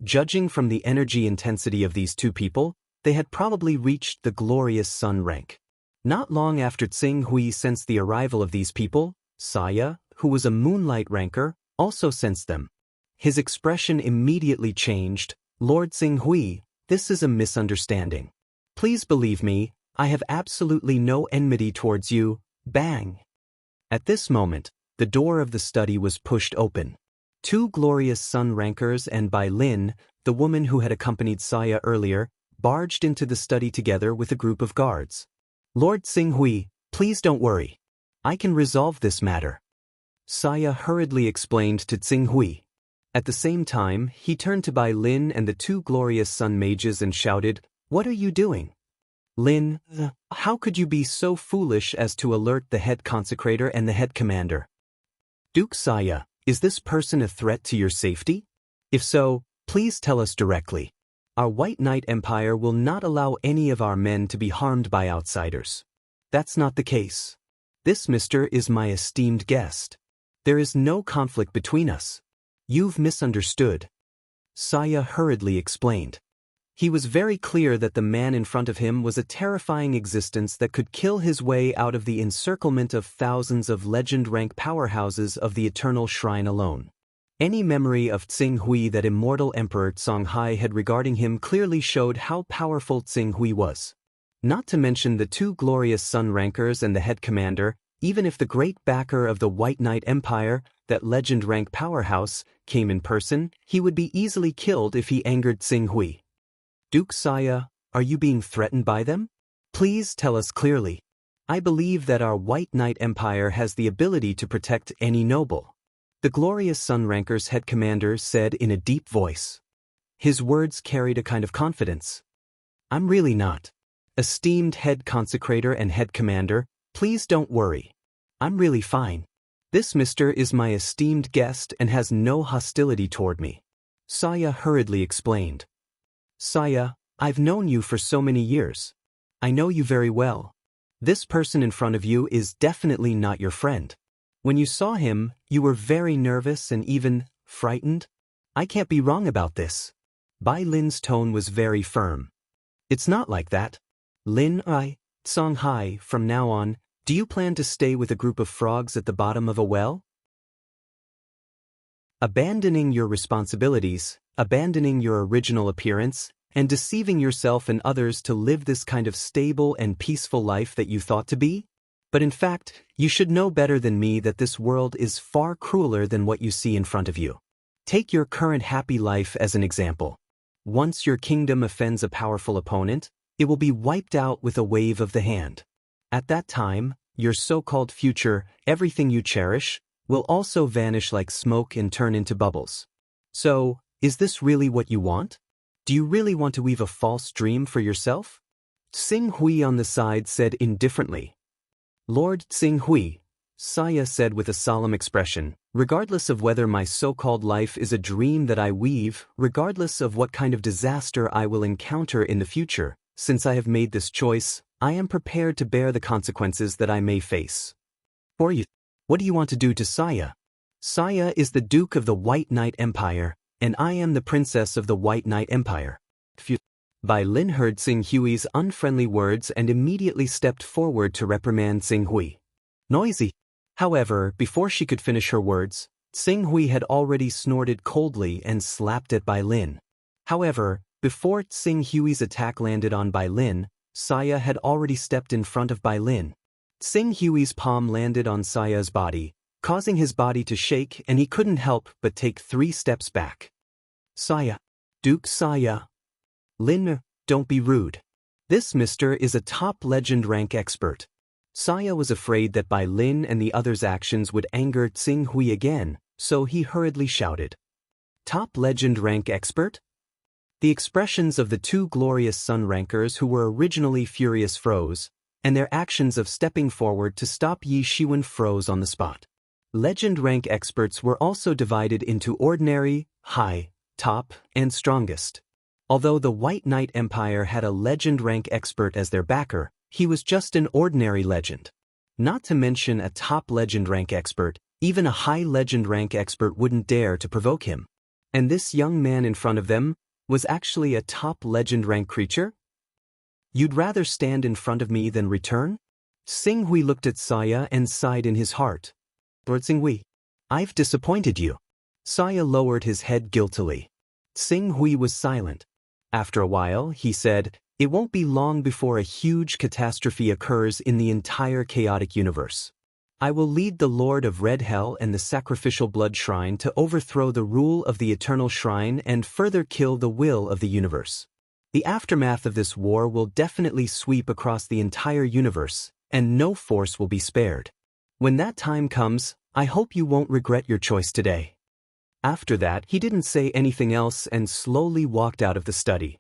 Judging from the energy intensity of these two people, they had probably reached the glorious sun rank. Not long after Xing Hui sensed the arrival of these people, Saya, who was a moonlight ranker, also sensed them. His expression immediately changed. Lord Xinghui, this is a misunderstanding. Please believe me, I have absolutely no enmity towards you. Bang! At this moment, the door of the study was pushed open. Two glorious sun rankers and Bai Lin, the woman who had accompanied Saya earlier, barged into the study together with a group of guards. Lord Xinghui, please don't worry. I can resolve this matter. Saya hurriedly explained to Xinghui. At the same time, he turned to Bai Lin and the two glorious sun mages and shouted, What are you doing? Lin, how could you be so foolish as to alert the head consecrator and the head commander? Duke Saya, is this person a threat to your safety? If so, please tell us directly. Our White Knight Empire will not allow any of our men to be harmed by outsiders. That's not the case. This mister is my esteemed guest. There is no conflict between us. You've misunderstood. Saya hurriedly explained. He was very clear that the man in front of him was a terrifying existence that could kill his way out of the encirclement of thousands of legend-rank powerhouses of the Eternal Shrine alone. Any memory of Xinghui that immortal Emperor Songhai had regarding him clearly showed how powerful Xinghui was. Not to mention the two glorious sun rankers and the head commander, even if the great backer of the White Knight Empire, that legend-rank powerhouse, came in person, he would be easily killed if he angered Xinghui. Duke Saya, are you being threatened by them? Please tell us clearly. I believe that our White Knight Empire has the ability to protect any noble. The glorious Sun Ranker's head commander said in a deep voice. His words carried a kind of confidence. I'm really not. Esteemed head consecrator and head commander, please don't worry. I'm really fine. This mister is my esteemed guest and has no hostility toward me. Saya hurriedly explained. Saya, I've known you for so many years. I know you very well. This person in front of you is definitely not your friend. When you saw him, you were very nervous and even frightened. I can't be wrong about this. Bai Lin's tone was very firm. It's not like that. Lin, Songhai, from now on, do you plan to stay with a group of frogs at the bottom of a well? Abandoning your responsibilities, abandoning your original appearance, and deceiving yourself and others to live this kind of stable and peaceful life that you thought to be? But in fact, you should know better than me that this world is far crueler than what you see in front of you. Take your current happy life as an example. Once your kingdom offends a powerful opponent, it will be wiped out with a wave of the hand. At that time, your so-called future, everything you cherish, will also vanish like smoke and turn into bubbles. So, is this really what you want? Do you really want to weave a false dream for yourself? Xinghui on the side said indifferently. Lord Xinghui, Saya said with a solemn expression, regardless of whether my so-called life is a dream that I weave, regardless of what kind of disaster I will encounter in the future, since I have made this choice, I am prepared to bear the consequences that I may face. For you, what do you want to do to Saya? Saya is the Duke of the White Knight Empire, and I am the Princess of the White Knight Empire. Bai Lin heard Xinghui's unfriendly words and immediately stepped forward to reprimand Xinghui. Noisy. However, before she could finish her words, Xinghui had already snorted coldly and slapped at Bai Lin. However, before Xinghui's attack landed on Bai Lin, Saya had already stepped in front of Bai Lin. Xinghui's palm landed on Saya's body, causing his body to shake, and he couldn't help but take 3 steps back. Saya. Duke Saya. Lin, don't be rude. This mister is a top legend rank expert. Saya was afraid that Bai Lin and the others' actions would anger Xinghui again, so he hurriedly shouted. Top legend rank expert? The expressions of the two glorious sun rankers who were originally furious froze, and their actions of stepping forward to stop Yi Shiwen froze on the spot. Legend rank experts were also divided into ordinary, high, top, and strongest. Although the White Knight Empire had a legend rank expert as their backer, he was just an ordinary legend. Not to mention a top legend rank expert, even a high legend rank expert wouldn't dare to provoke him. And this young man in front of them was actually a top legend rank creature? You'd rather stand in front of me than return? Xinghui looked at Saya and sighed in his heart. Lord Xinghui, I've disappointed you. Saya lowered his head guiltily. Xing Hui was silent. After a while, he said, "It won't be long before a huge catastrophe occurs in the entire chaotic universe. I will lead the Lord of Red Hell and the Sacrificial Blood Shrine to overthrow the rule of the Eternal Shrine and further kill the will of the universe. The aftermath of this war will definitely sweep across the entire universe, and no force will be spared. When that time comes, I hope you won't regret your choice today." After that, he didn't say anything else and slowly walked out of the study.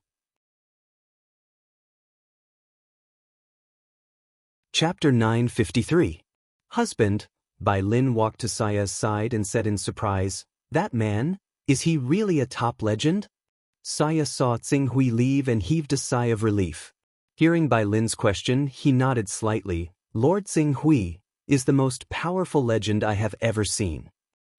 Chapter 953. Husband. Bai Lin walked to Saya's side and said in surprise, "That man? Is he really a top legend?" Saya saw Xing Hui leave and heaved a sigh of relief. Hearing Bai Lin's question, he nodded slightly. "Lord Xing Hui is the most powerful legend I have ever seen."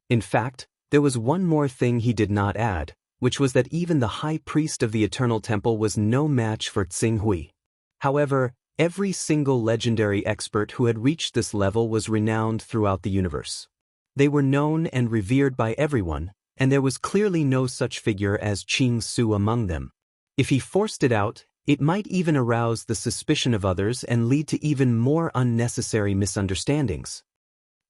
In fact, there was one more thing he did not add, which was that even the high priest of the Eternal Temple was no match for Xing Hui. However, every single legendary expert who had reached this level was renowned throughout the universe. They were known and revered by everyone, and there was clearly no such figure as Qing Su among them. If he forced it out, it might even arouse the suspicion of others and lead to even more unnecessary misunderstandings.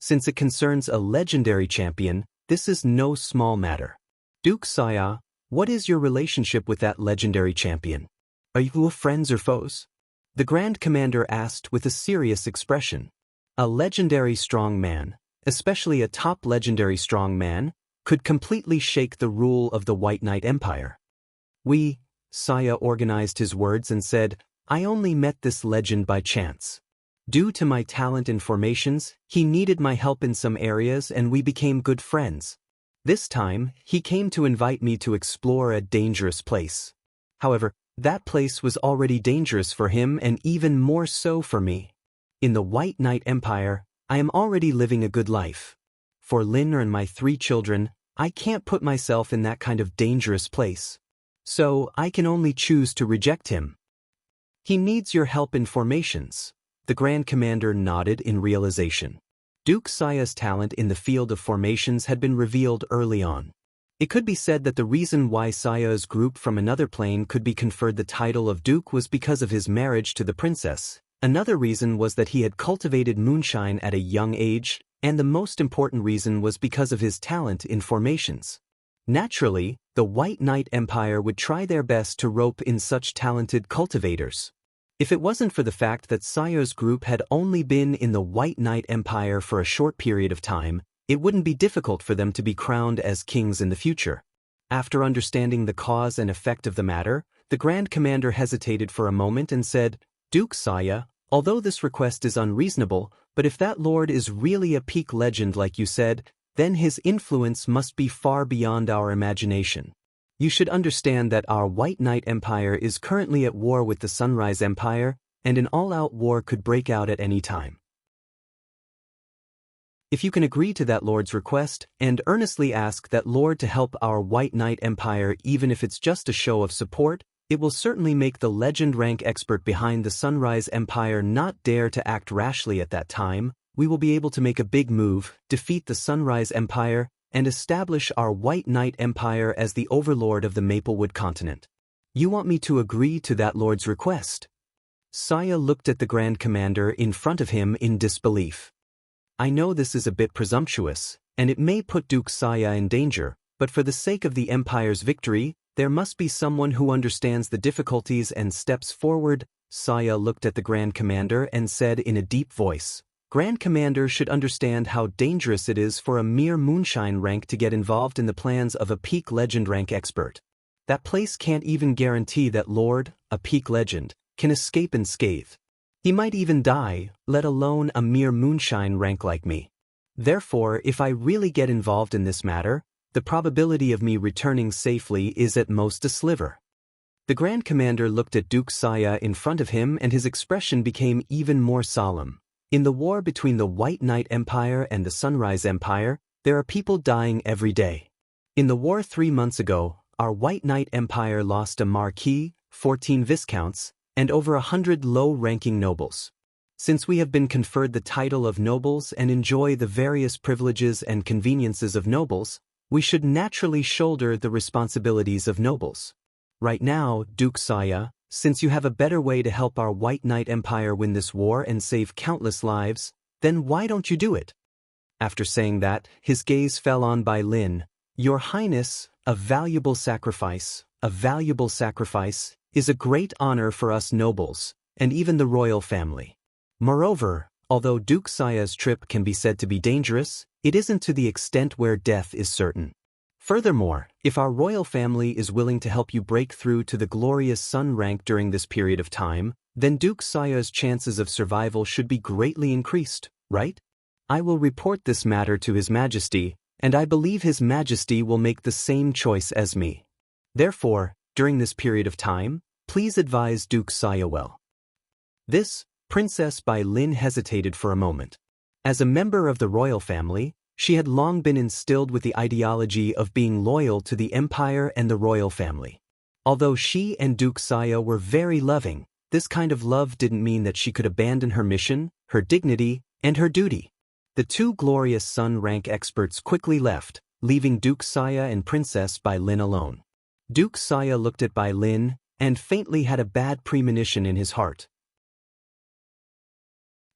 Since it concerns a legendary champion, this is no small matter. "Duke Saya, what is your relationship with that legendary champion? Are you friends or foes?" The Grand Commander asked with a serious expression. A legendary strong man, especially a top legendary strong man, could completely shake the rule of the White Knight Empire. Saya organized his words and said, "I only met this legend by chance. Due to my talent in formations, he needed my help in some areas and we became good friends. This time, he came to invite me to explore a dangerous place. However, that place was already dangerous for him and even more so for me. In the White Knight Empire, I am already living a good life. For Lin and my 3 children, I can't put myself in that kind of dangerous place. So, I can only choose to reject him. He needs your help in formations." The Grand Commander nodded in realization. Duke Saya's talent in the field of formations had been revealed early on. It could be said that the reason why Saya's group from another plane could be conferred the title of Duke was because of his marriage to the princess. Another reason was that he had cultivated moonshine at a young age, and the most important reason was because of his talent in formations. Naturally, the White Knight Empire would try their best to rope in such talented cultivators. If it wasn't for the fact that Saya's group had only been in the White Knight Empire for a short period of time, it wouldn't be difficult for them to be crowned as kings in the future. After understanding the cause and effect of the matter, the Grand Commander hesitated for a moment and said, "Duke Saya, although this request is unreasonable, but if that lord is really a peak legend like you said, then his influence must be far beyond our imagination. You should understand that our White Knight Empire is currently at war with the Sunrise Empire, and an all-out war could break out at any time. If you can agree to that lord's request, and earnestly ask that lord to help our White Knight Empire even if it's just a show of support, it will certainly make the legend rank expert behind the Sunrise Empire not dare to act rashly at that time. We will be able to make a big move, defeat the Sunrise Empire, and establish our White Knight Empire as the overlord of the Maplewood continent. You want me to agree to that lord's request?" Saya looked at the Grand Commander in front of him in disbelief. "I know this is a bit presumptuous, and it may put Duke Saya in danger, but for the sake of the Empire's victory, there must be someone who understands the difficulties and steps forward." Saya looked at the Grand Commander and said in a deep voice, "Grand Commander should understand how dangerous it is for a mere moonshine rank to get involved in the plans of a peak legend rank expert. That place can't even guarantee that Lord, a peak legend, can escape unscathed. He might even die, let alone a mere moonshine rank like me. Therefore, if I really get involved in this matter, the probability of me returning safely is at most a sliver." The Grand Commander looked at Duke Saya in front of him and his expression became even more solemn. In the war between the White Knight Empire and the Sunrise Empire, there are people dying every day. In the war 3 months ago, our White Knight Empire lost a marquis, 14 viscounts, and over 100 low-ranking nobles. Since we have been conferred the title of nobles and enjoy the various privileges and conveniences of nobles, we should naturally shoulder the responsibilities of nobles. Right now, Duke Saya, since you have a better way to help our White Knight Empire win this war and save countless lives, then why don't you do it? After saying that, his gaze fell on Bai Lin. Your Highness, a valuable sacrifice, is a great honor for us nobles, and even the royal family. Moreover, although Duke Saya's trip can be said to be dangerous, it isn't to the extent where death is certain. Furthermore, if our royal family is willing to help you break through to the glorious sun rank during this period of time, then Duke Saya's chances of survival should be greatly increased, right? I will report this matter to His Majesty, and I believe His Majesty will make the same choice as me. Therefore, during this period of time, please advise Duke Saya well. This, Princess Bai Lin hesitated for a moment. As a member of the royal family, she had long been instilled with the ideology of being loyal to the empire and the royal family. Although she and Duke Saya were very loving, this kind of love didn't mean that she could abandon her mission, her dignity, and her duty. The two glorious sun rank experts quickly left, leaving Duke Saya and Princess Bai Lin alone. Duke Saya looked at Bai Lin, and faintly had a bad premonition in his heart.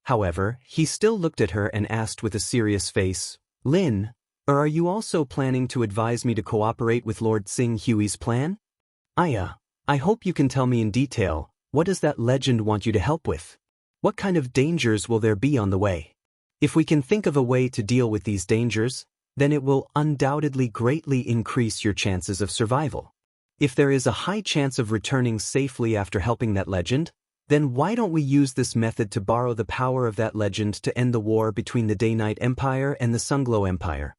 However, he still looked at her and asked with a serious face, Lin, are you also planning to advise me to cooperate with Lord Tsing Hui's plan? I hope you can tell me in detail, what does that legend want you to help with? What kind of dangers will there be on the way? If we can think of a way to deal with these dangers, then it will undoubtedly greatly increase your chances of survival. If there is a high chance of returning safely after helping that legend, then why don't we use this method to borrow the power of that legend to end the war between the Day-Night Empire and the Sunglow Empire?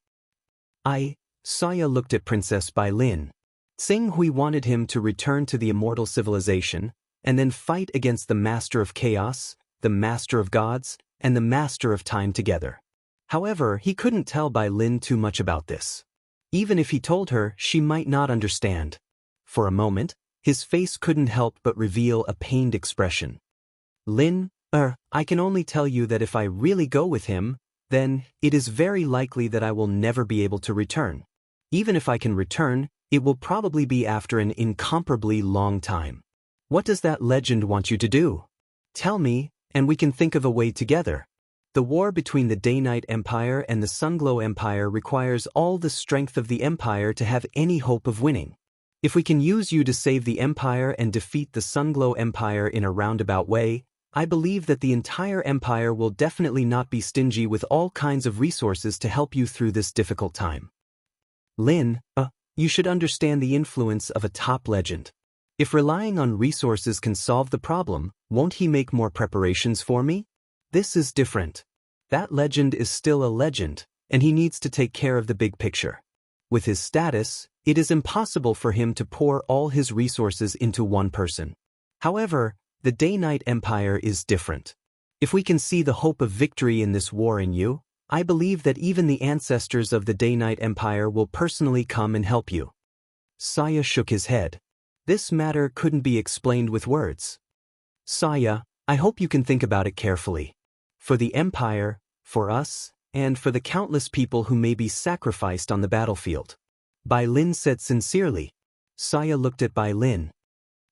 Saya looked at Princess Bai Lin. Tsing Hui wanted him to return to the immortal civilization, and then fight against the Master of Chaos, the Master of Gods, and the Master of Time together. However, he couldn't tell Bai Lin too much about this. Even if he told her, she might not understand. For a moment, his face couldn't help but reveal a pained expression. Lin, I can only tell you that if I really go with him, then it is very likely that I will never be able to return. Even if I can return, it will probably be after an incomparably long time. What does that legend want you to do? Tell me, and we can think of a way together. The war between the Day-Night Empire and the Sunglow Empire requires all the strength of the Empire to have any hope of winning. If we can use you to save the Empire and defeat the Sunglow Empire in a roundabout way, I believe that the entire Empire will definitely not be stingy with all kinds of resources to help you through this difficult time. Lin, you should understand the influence of a top legend. If relying on resources can solve the problem, won't he make more preparations for me? This is different. That legend is still a legend, and he needs to take care of the big picture. With his status, it is impossible for him to pour all his resources into one person. However, the Day-Night Empire is different. If we can see the hope of victory in this war in you, I believe that even the ancestors of the Day-Night Empire will personally come and help you. Saya shook his head. This matter couldn't be explained with words. Saya, I hope you can think about it carefully. For the Empire, for us, and for the countless people who may be sacrificed on the battlefield. Bai Lin said sincerely. Saya looked at Bai Lin.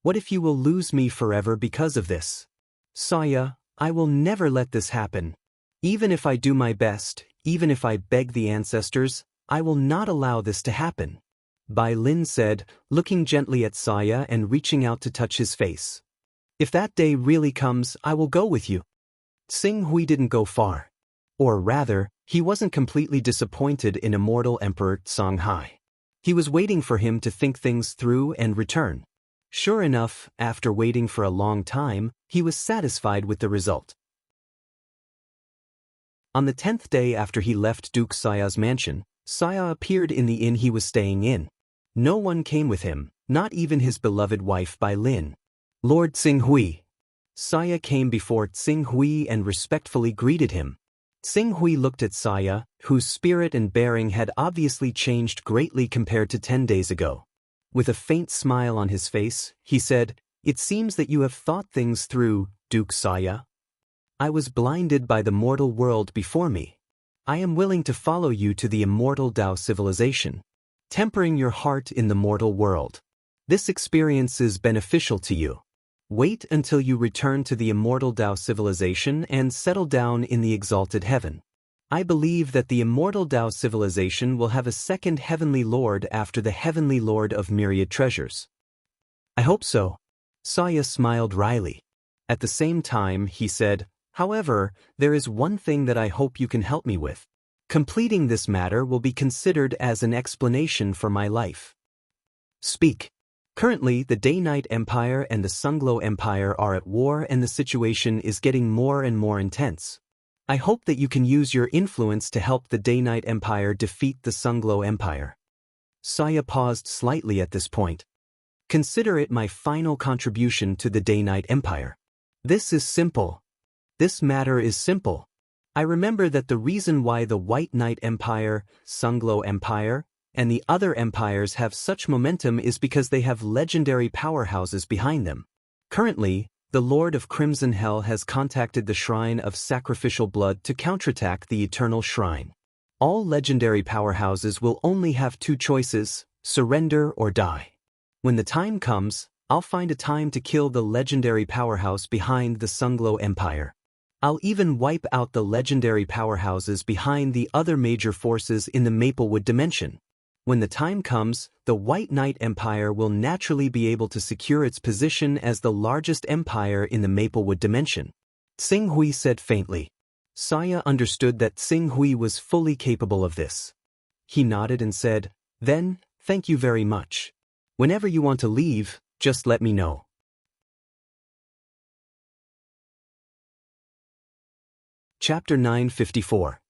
What if you will lose me forever because of this? Saya, I will never let this happen. Even if I do my best, even if I beg the ancestors, I will not allow this to happen. Bai Lin said, looking gently at Saya and reaching out to touch his face. If that day really comes, I will go with you. Tsing Hui didn't go far. Or rather, he wasn't completely disappointed in immortal Emperor Songhai. He was waiting for him to think things through and return. Sure enough, after waiting for a long time, he was satisfied with the result. On the 10th day after he left Duke Saya's mansion, Saya appeared in the inn he was staying in. No one came with him, not even his beloved wife Bai Lin. Lord Tsing Hui. Saya came before Tsing Hui and respectfully greeted him. Tsing Hui looked at Saya, whose spirit and bearing had obviously changed greatly compared to 10 days ago. With a faint smile on his face, he said, "It seems that you have thought things through, Duke Saya. I was blinded by the mortal world before me. I am willing to follow you to the immortal Dao civilization. tempering your heart in the mortal world. This experience is beneficial to you. Wait until you return to the immortal Tao civilization and settle down in the exalted heaven. I believe that the immortal Tao civilization will have a second heavenly lord after the heavenly lord of myriad treasures. I hope so. Saya smiled wryly. At the same time, he said, however, there is one thing that I hope you can help me with. Completing this matter will be considered as an explanation for my life. Speak. Currently, the Day-Night Empire and the Sunglow Empire are at war and the situation is getting more and more intense. I hope that you can use your influence to help the Day-Night Empire defeat the Sunglow Empire. Saya paused slightly at this point. Consider it my final contribution to the Day-Night Empire. This is simple. This matter is simple. I remember that the reason why the White Knight Empire, Sunglow Empire, and the other empires have such momentum is because they have legendary powerhouses behind them. Currently, the Lord of Crimson Hell has contacted the Shrine of Sacrificial Blood to counterattack the Eternal Shrine. All legendary powerhouses will only have two choices, surrender or die. When the time comes, I'll find a time to kill the legendary powerhouse behind the Sunglow Empire. I'll even wipe out the legendary powerhouses behind the other major forces in the Maplewood dimension. When the time comes, the White Knight Empire will naturally be able to secure its position as the largest empire in the Maplewood dimension. Tsing Hui said faintly. Saya understood that Tsing Hui was fully capable of this. He nodded and said, "Then, thank you very much. Whenever you want to leave, just let me know." Chapter 954.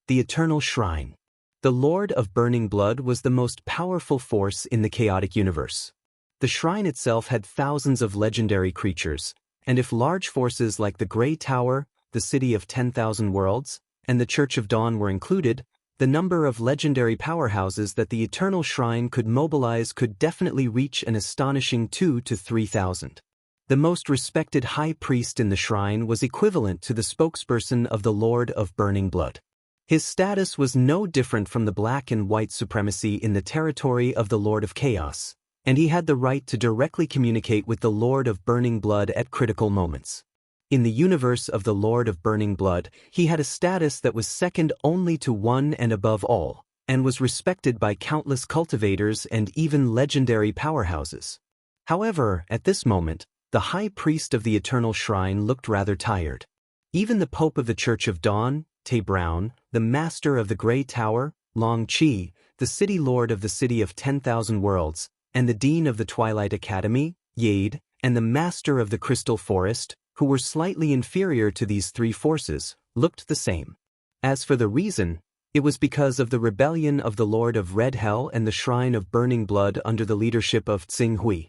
The Eternal Shrine. The Lord of Burning Blood was the most powerful force in the chaotic universe. The shrine itself had thousands of legendary creatures, and if large forces like the Grey Tower, the City of 10,000 Worlds, and the Church of Dawn were included, the number of legendary powerhouses that the Eternal Shrine could mobilize could definitely reach an astonishing 2,000 to 3,000. The most respected high priest in the shrine was equivalent to the spokesperson of the Lord of Burning Blood. His status was no different from the black and white supremacy in the territory of the Lord of Chaos, and he had the right to directly communicate with the Lord of Burning Blood at critical moments. In the universe of the Lord of Burning Blood, he had a status that was second only to one and above all, and was respected by countless cultivators and even legendary powerhouses. However, at this moment, the high priest of the Eternal Shrine looked rather tired. Even the Pope of the Church of Dawn, Tay Brown, the Master of the Grey Tower, Long Chi, the City Lord of the City of 10,000 Worlds, and the Dean of the Twilight Academy, Yade, and the Master of the Crystal Forest, who were slightly inferior to these three forces, looked the same. As for the reason, it was because of the rebellion of the Lord of Red Hell and the Shrine of Burning Blood under the leadership of Tsing Hui.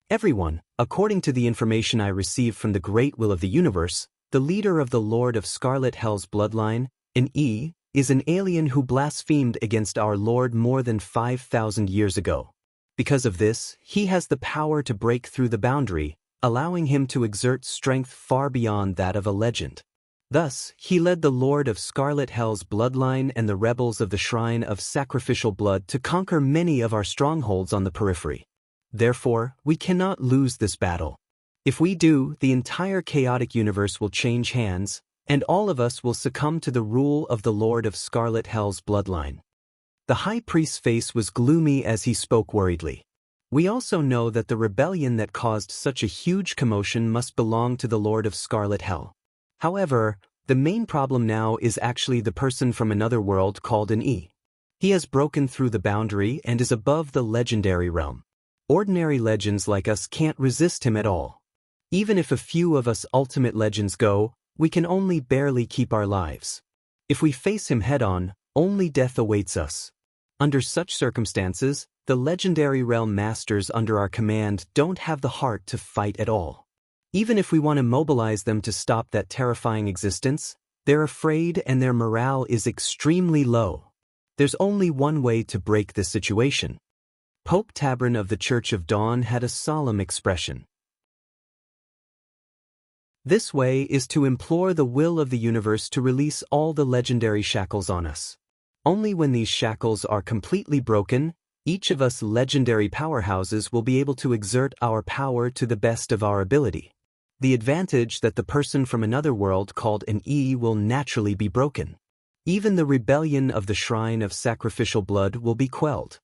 Everyone, according to the information I received from the Great Will of the Universe, the leader of the Lord of Scarlet Hell's bloodline, an E, is an alien who blasphemed against our Lord more than 5,000 years ago. Because of this, he has the power to break through the boundary, allowing him to exert strength far beyond that of a legend. Thus, he led the Lord of Scarlet Hell's bloodline and the rebels of the Shrine of Sacrificial Blood to conquer many of our strongholds on the periphery. Therefore, we cannot lose this battle. If we do, the entire chaotic universe will change hands, and all of us will succumb to the rule of the Lord of Scarlet Hell's bloodline. The high priest's face was gloomy as he spoke worriedly. We also know that the rebellion that caused such a huge commotion must belong to the Lord of Scarlet Hell. However, the main problem now is actually the person from another world called an E. He has broken through the boundary and is above the legendary realm. Ordinary legends like us can't resist him at all. Even if a few of us ultimate legends go, we can only barely keep our lives. If we face him head-on, only death awaits us. Under such circumstances, the legendary realm masters under our command don't have the heart to fight at all. Even if we want to mobilize them to stop that terrifying existence, they're afraid and their morale is extremely low. There's only one way to break this situation. Pope Tabern of the Church of Dawn had a solemn expression. This way is to implore the will of the universe to release all the legendary shackles on us. Only when these shackles are completely broken, Each of us legendary powerhouses will be able to exert our power to the best of our ability. The advantage that the person from another world called an E will naturally be broken. Even the rebellion of the Shrine of Sacrificial Blood will be quelled.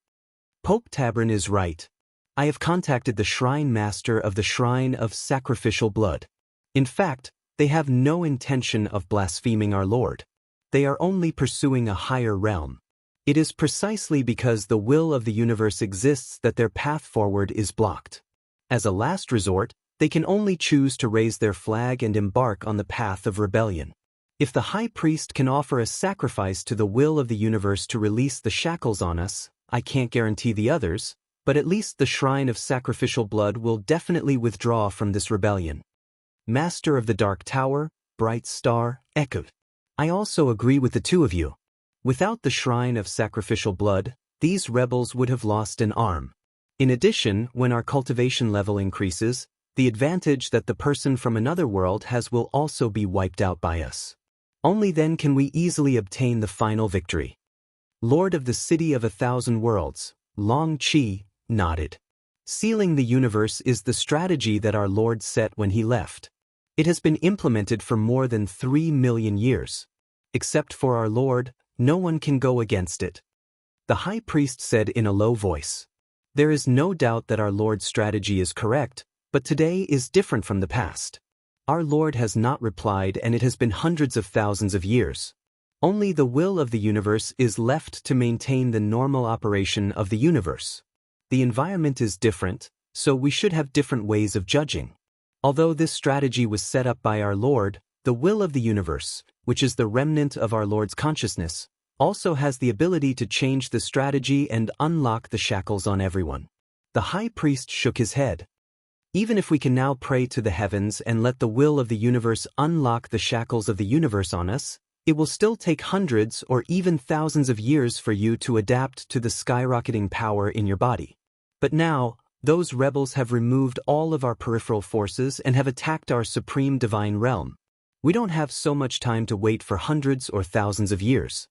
Pope Tabern is right. I have contacted the Shrine Master of the Shrine of Sacrificial Blood. In fact, they have no intention of blaspheming our Lord. They are only pursuing a higher realm. It is precisely because the will of the universe exists that their path forward is blocked. As a last resort, they can only choose to raise their flag and embark on the path of rebellion. If the High Priest can offer a sacrifice to the will of the universe to release the shackles on us, I can't guarantee the others, but at least the Shrine of Sacrificial Blood will definitely withdraw from this rebellion. Master of the Dark Tower, Bright Star, Echo. I also agree with the two of you. Without the Shrine of Sacrificial Blood, these rebels would have lost an arm. In addition, when our cultivation level increases, the advantage that the person from another world has will also be wiped out by us. Only then can we easily obtain the final victory. Lord of the City of 1,000 Worlds, Long Chi, nodded. Sealing the universe is the strategy that our Lord set when he left. It has been implemented for more than 3 million years. Except for our Lord, no one can go against it. The High Priest said in a low voice. There is no doubt that our Lord's strategy is correct, but today is different from the past. Our Lord has not replied, and it has been hundreds of thousands of years. Only the will of the universe is left to maintain the normal operation of the universe. The environment is different, so we should have different ways of judging. Although this strategy was set up by our Lord, the will of the universe, which is the remnant of our Lord's consciousness, also has the ability to change the strategy and unlock the shackles on everyone. The High Priest shook his head. Even if we can now pray to the heavens and let the will of the universe unlock the shackles of the universe on us, it will still take hundreds or even thousands of years for you to adapt to the skyrocketing power in your body. But now, those rebels have removed all of our peripheral forces and have attacked our supreme divine realm. We don't have so much time to wait for hundreds or thousands of years.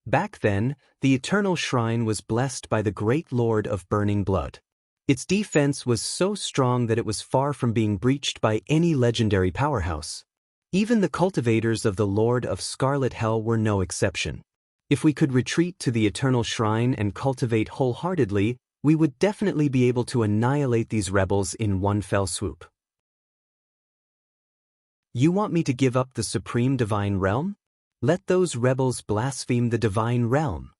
Back then, the Eternal Shrine was blessed by the Great Lord of Burning Blood. Its defense was so strong that it was far from being breached by any legendary powerhouse. Even the cultivators of the Lord of Scarlet Hell were no exception. If we could retreat to the Eternal Shrine and cultivate wholeheartedly, we would definitely be able to annihilate these rebels in one fell swoop. You want me to give up the supreme divine realm? Let those rebels blaspheme the divine realm.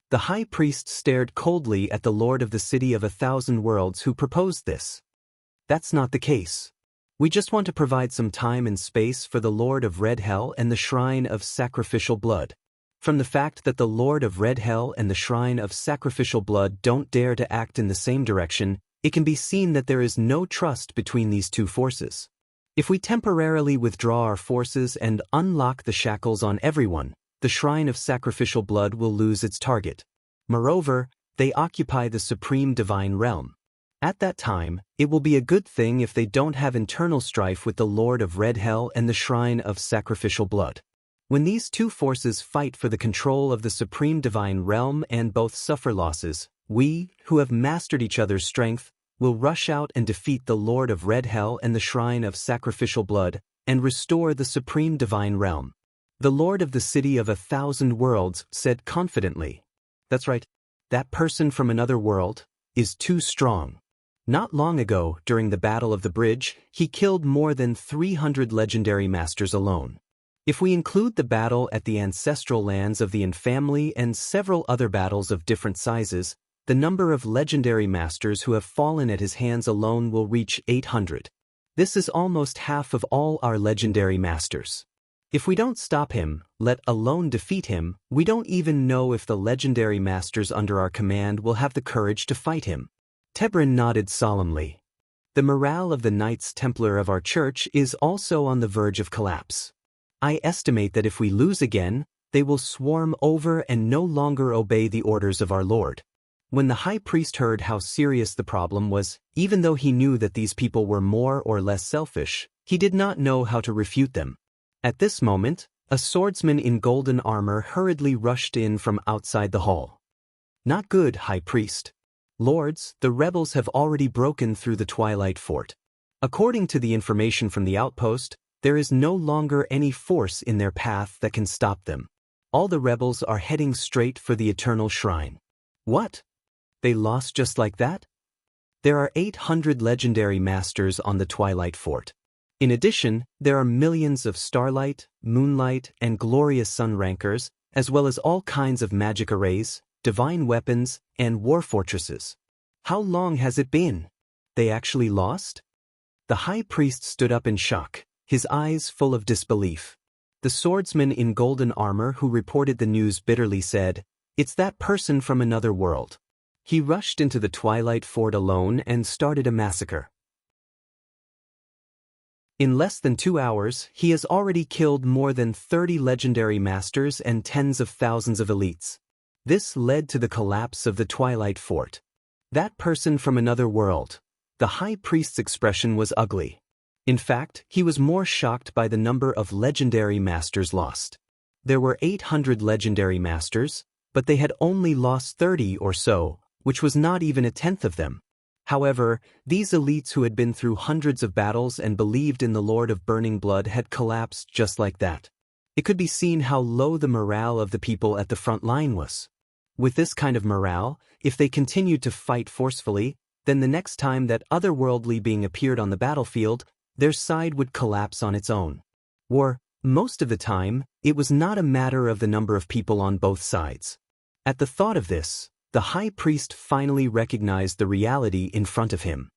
The High Priest stared coldly at the Lord of the City of 1,000 Worlds who proposed this. That's not the case. We just want to provide some time and space for the Lord of Red Hell and the Shrine of Sacrificial Blood. From the fact that the Lord of Red Hell and the Shrine of Sacrificial Blood don't dare to act in the same direction, it can be seen that there is no trust between these two forces. If we temporarily withdraw our forces and unlock the shackles on everyone, the Shrine of Sacrificial Blood will lose its target. Moreover, they occupy the supreme divine realm. At that time, it will be a good thing if they don't have internal strife with the Lord of Red Hell and the Shrine of Sacrificial Blood. When these two forces fight for the control of the supreme divine realm and both suffer losses, we, who have mastered each other's strength, will rush out and defeat the Lord of Red Hell and the Shrine of Sacrificial Blood, and restore the supreme divine realm. The Lord of the City of 1,000 Worlds said confidently. That's right, that person from another world is too strong. Not long ago, during the Battle of the Bridge, he killed more than 300 legendary masters alone. If we include the battle at the ancestral lands of the Yin family and several other battles of different sizes, the number of legendary masters who have fallen at his hands alone will reach 800. This is almost half of all our legendary masters. If we don't stop him, let alone defeat him, we don't even know if the legendary masters under our command will have the courage to fight him. Tebrin nodded solemnly. The morale of the Knights Templar of our church is also on the verge of collapse. I estimate that if we lose again, they will swarm over and no longer obey the orders of our Lord. When the High Priest heard how serious the problem was, even though he knew that these people were more or less selfish, he did not know how to refute them. At this moment, a swordsman in golden armor hurriedly rushed in from outside the hall. Not good, High Priest. Lords, the rebels have already broken through the Twilight Fort. According to the information from the outpost, there is no longer any force in their path that can stop them. All the rebels are heading straight for the Eternal Shrine. What? They lost just like that? There are 800 legendary masters on the Twilight Fort. In addition, there are millions of Starlight, Moonlight, and Glorious Sun rankers, as well as all kinds of magic arrays, divine weapons, and war fortresses. How long has it been? They actually lost? The high priest stood up in shock, his eyes full of disbelief. The swordsman in golden armor who reported the news bitterly said, "It's that person from another world." He rushed into the Twilight Fort alone and started a massacre. In less than 2 hours, he has already killed more than 30 legendary masters and tens of thousands of elites. This led to the collapse of the Twilight Fort. That person from another world. The high priest's expression was ugly. In fact, he was more shocked by the number of legendary masters lost. There were 800 legendary masters, but they had only lost 30 or so, which was not even a tenth of them. However, these elites who had been through hundreds of battles and believed in the Lord of Burning Blood had collapsed just like that. It could be seen how low the morale of the people at the front line was. With this kind of morale, if they continued to fight forcefully, then the next time that otherworldly being appeared on the battlefield, their side would collapse on its own. Or, most of the time, it was not a matter of the number of people on both sides. At the thought of this, the high priest finally recognized the reality in front of him.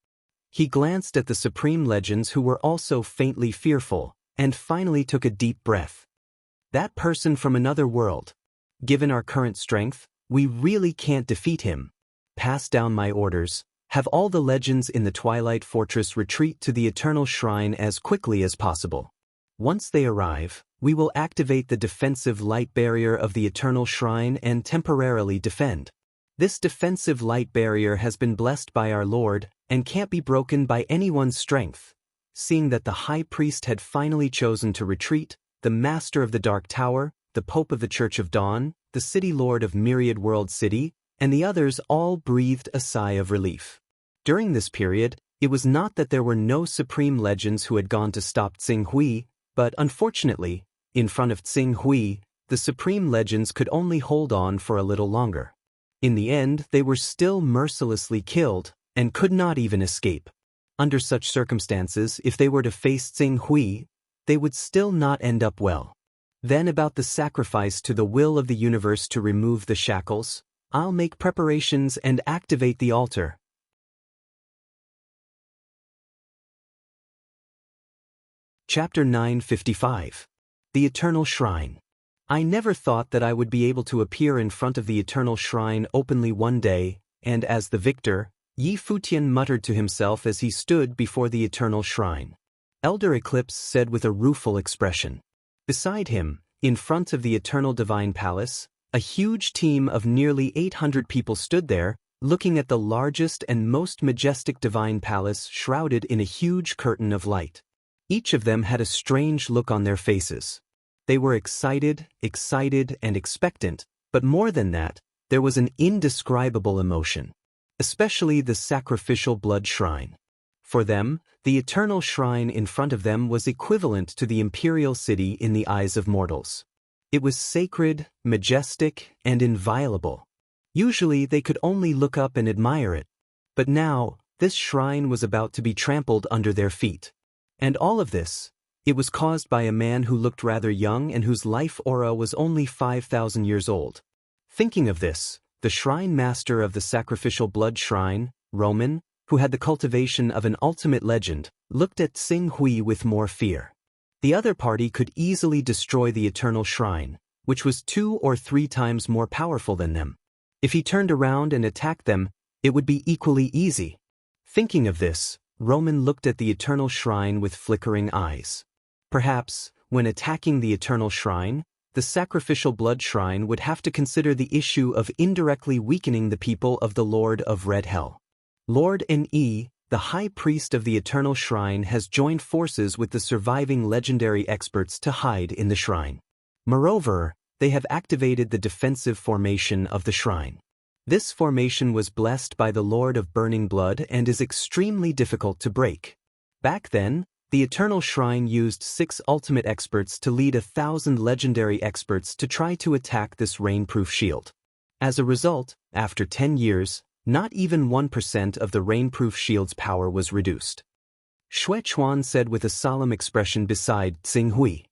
He glanced at the supreme legends who were also faintly fearful, and finally took a deep breath. That person from another world. Given our current strength, we really can't defeat him. Pass down my orders. Have all the legends in the Twilight Fortress retreat to the Eternal Shrine as quickly as possible. Once they arrive, we will activate the defensive light barrier of the Eternal Shrine and temporarily defend. This defensive light barrier has been blessed by our Lord and can't be broken by anyone's strength. Seeing that the high priest had finally chosen to retreat, the master of the Dark Tower, the Pope of the Church of Dawn, the City Lord of Myriad World City, and the others all breathed a sigh of relief. During this period, it was not that there were no supreme legends who had gone to stop Tsing Hui, but unfortunately, in front of Tsing Hui, the supreme legends could only hold on for a little longer. In the end, they were still mercilessly killed, and could not even escape. Under such circumstances, if they were to face Tsing Hui, they would still not end up well. Then about the sacrifice to the will of the universe to remove the shackles, I'll make preparations and activate the altar. Chapter 955. The Eternal Shrine. I never thought that I would be able to appear in front of the Eternal Shrine openly one day, and as the victor, Yi Futian muttered to himself as he stood before the Eternal Shrine. Elder Eclipse said with a rueful expression. Beside him, in front of the Eternal Divine Palace, a huge team of nearly 800 people stood there, looking at the largest and most majestic divine palace shrouded in a huge curtain of light. Each of them had a strange look on their faces. They were excited, and expectant, but more than that, there was an indescribable emotion. Especially the sacrificial blood shrine. For them, the eternal shrine in front of them was equivalent to the imperial city in the eyes of mortals. It was sacred, majestic, and inviolable. Usually they could only look up and admire it. But now, this shrine was about to be trampled under their feet. And all of this, it was caused by a man who looked rather young and whose life aura was only 5,000 years old. Thinking of this, the shrine master of the sacrificial blood shrine, Roman, who had the cultivation of an ultimate legend, looked at Tsing Hui with more fear. The other party could easily destroy the eternal shrine, which was 2 or 3 times more powerful than them. If he turned around and attacked them, it would be equally easy. Thinking of this, Roman looked at the eternal shrine with flickering eyes. Perhaps, when attacking the eternal shrine, the sacrificial blood shrine would have to consider the issue of indirectly weakening the people of the Lord of Red Hell. Lord Ne, the high priest of the eternal shrine, has joined forces with the surviving legendary experts to hide in the shrine. Moreover, they have activated the defensive formation of the shrine. This formation was blessed by the Lord of Burning Blood and is extremely difficult to break. Back then, the Eternal Shrine used 6 ultimate experts to lead 1,000 legendary experts to try to attack this rainproof shield. As a result, after 10 years, not even 1% of the rainproof shield's power was reduced. Xue Chuan said with a solemn expression beside Tsing Hui.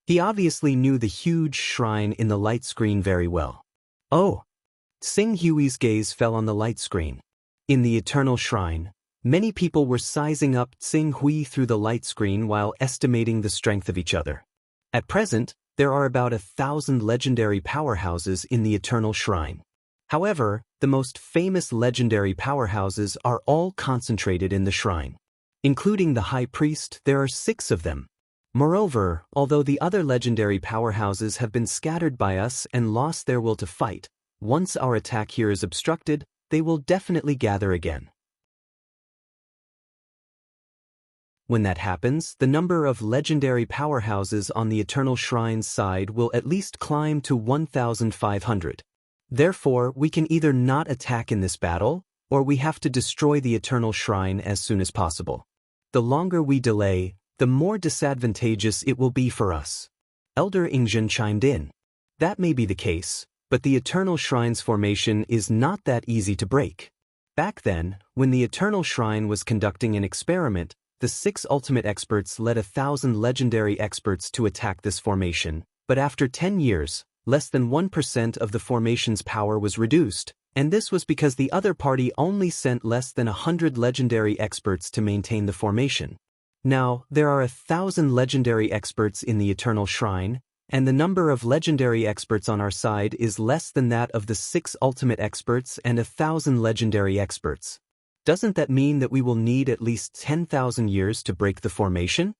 He obviously knew the huge shrine in the light screen very well. Oh! Tsing Hui's gaze fell on the light screen. In the Eternal Shrine, many people were sizing up Tsing Hui through the light screen while estimating the strength of each other. At present, there are about 1,000 legendary powerhouses in the Eternal Shrine. However, the most famous legendary powerhouses are all concentrated in the shrine. Including the High Priest, there are 6 of them. Moreover, although the other legendary powerhouses have been scattered by us and lost their will to fight, once our attack here is obstructed, they will definitely gather again. When that happens, the number of legendary powerhouses on the Eternal Shrine's side will at least climb to 1,500. Therefore, we can either not attack in this battle, or we have to destroy the Eternal Shrine as soon as possible. The longer we delay, the more disadvantageous it will be for us. Elder Ingzhen chimed in. That may be the case, but the Eternal Shrine's formation is not that easy to break. Back then, when the Eternal Shrine was conducting an experiment, the 6 ultimate experts led 1,000 legendary experts to attack this formation, but after 10 years, less than 1% of the formation's power was reduced, and this was because the other party only sent less than 100 legendary experts to maintain the formation. Now, there are 1,000 legendary experts in the Eternal Shrine, and the number of legendary experts on our side is less than that of the 6 ultimate experts and 1,000 legendary experts. Doesn't that mean that we will need at least 10,000 years to break the formation?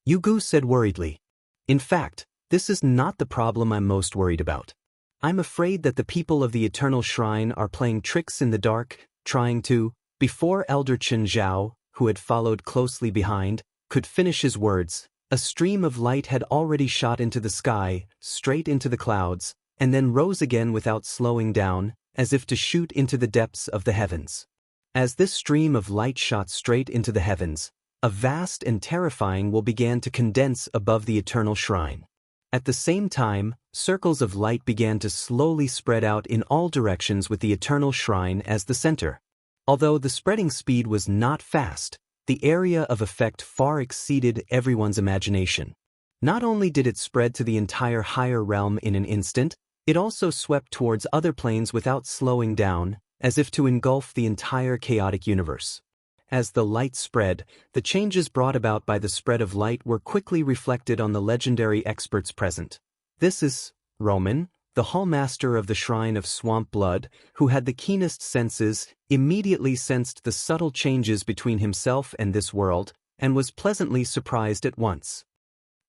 Yugu said worriedly. In fact, this is not the problem I'm most worried about. I'm afraid that the people of the Eternal Shrine are playing tricks in the dark, trying to, before Elder Chen Zhao, who had followed closely behind, could finish his words, a stream of light had already shot into the sky, straight into the clouds, and then rose again without slowing down, as if to shoot into the depths of the heavens. As this stream of light shot straight into the heavens, a vast and terrifying will began to condense above the Eternal Shrine. At the same time, circles of light began to slowly spread out in all directions with the Eternal Shrine as the center. Although the spreading speed was not fast, the area of effect far exceeded everyone's imagination. Not only did it spread to the entire higher realm in an instant, it also swept towards other planes without slowing down, as if to engulf the entire chaotic universe. As the light spread, the changes brought about by the spread of light were quickly reflected on the legendary experts present. This is Roman, the hallmaster of the Shrine of Swamp Blood, who had the keenest senses, immediately sensed the subtle changes between himself and this world, and was pleasantly surprised at once.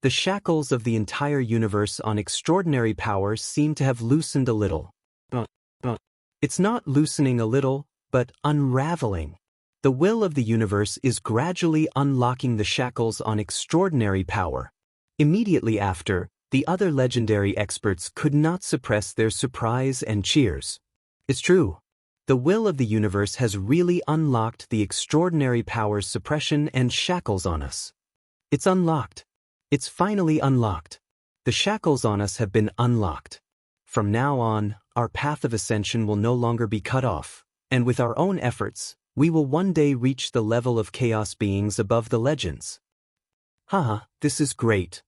The shackles of the entire universe on extraordinary power seem to have loosened a little. It's not loosening a little, but unraveling. The will of the universe is gradually unlocking the shackles on extraordinary power. Immediately after, the other legendary experts could not suppress their surprise and cheers. It's true. The will of the universe has really unlocked the extraordinary power's suppression and shackles on us. It's unlocked. It's finally unlocked. The shackles on us have been unlocked. From now on, our path of ascension will no longer be cut off, and with our own efforts, we will one day reach the level of chaos beings above the legends. Haha, this is great.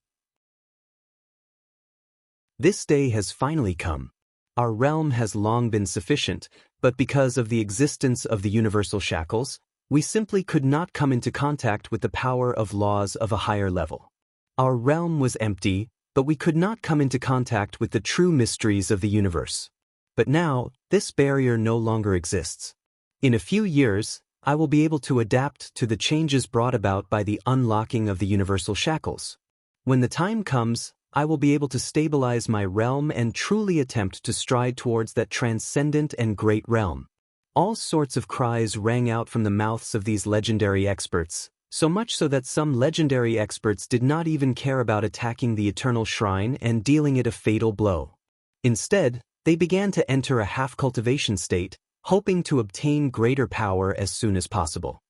This day has finally come. Our realm has long been sufficient, but because of the existence of the universal shackles, we simply could not come into contact with the power of laws of a higher level. Our realm was empty, but we could not come into contact with the true mysteries of the universe. But now, this barrier no longer exists. In a few years, I will be able to adapt to the changes brought about by the unlocking of the universal shackles. When the time comes, I will be able to stabilize my realm and truly attempt to stride towards that transcendent and great realm. All sorts of cries rang out from the mouths of these legendary experts, so much so that some legendary experts did not even care about attacking the Eternal Shrine and dealing it a fatal blow. Instead, they began to enter a half-cultivation state, hoping to obtain greater power as soon as possible.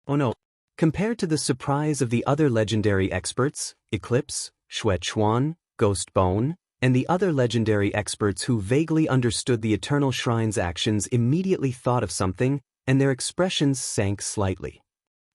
Oh no. Compared to the surprise of the other legendary experts, Eclipse, Xuechuan, Ghost Bone, and the other legendary experts who vaguely understood the Eternal Shrine's actions immediately thought of something, and their expressions sank slightly.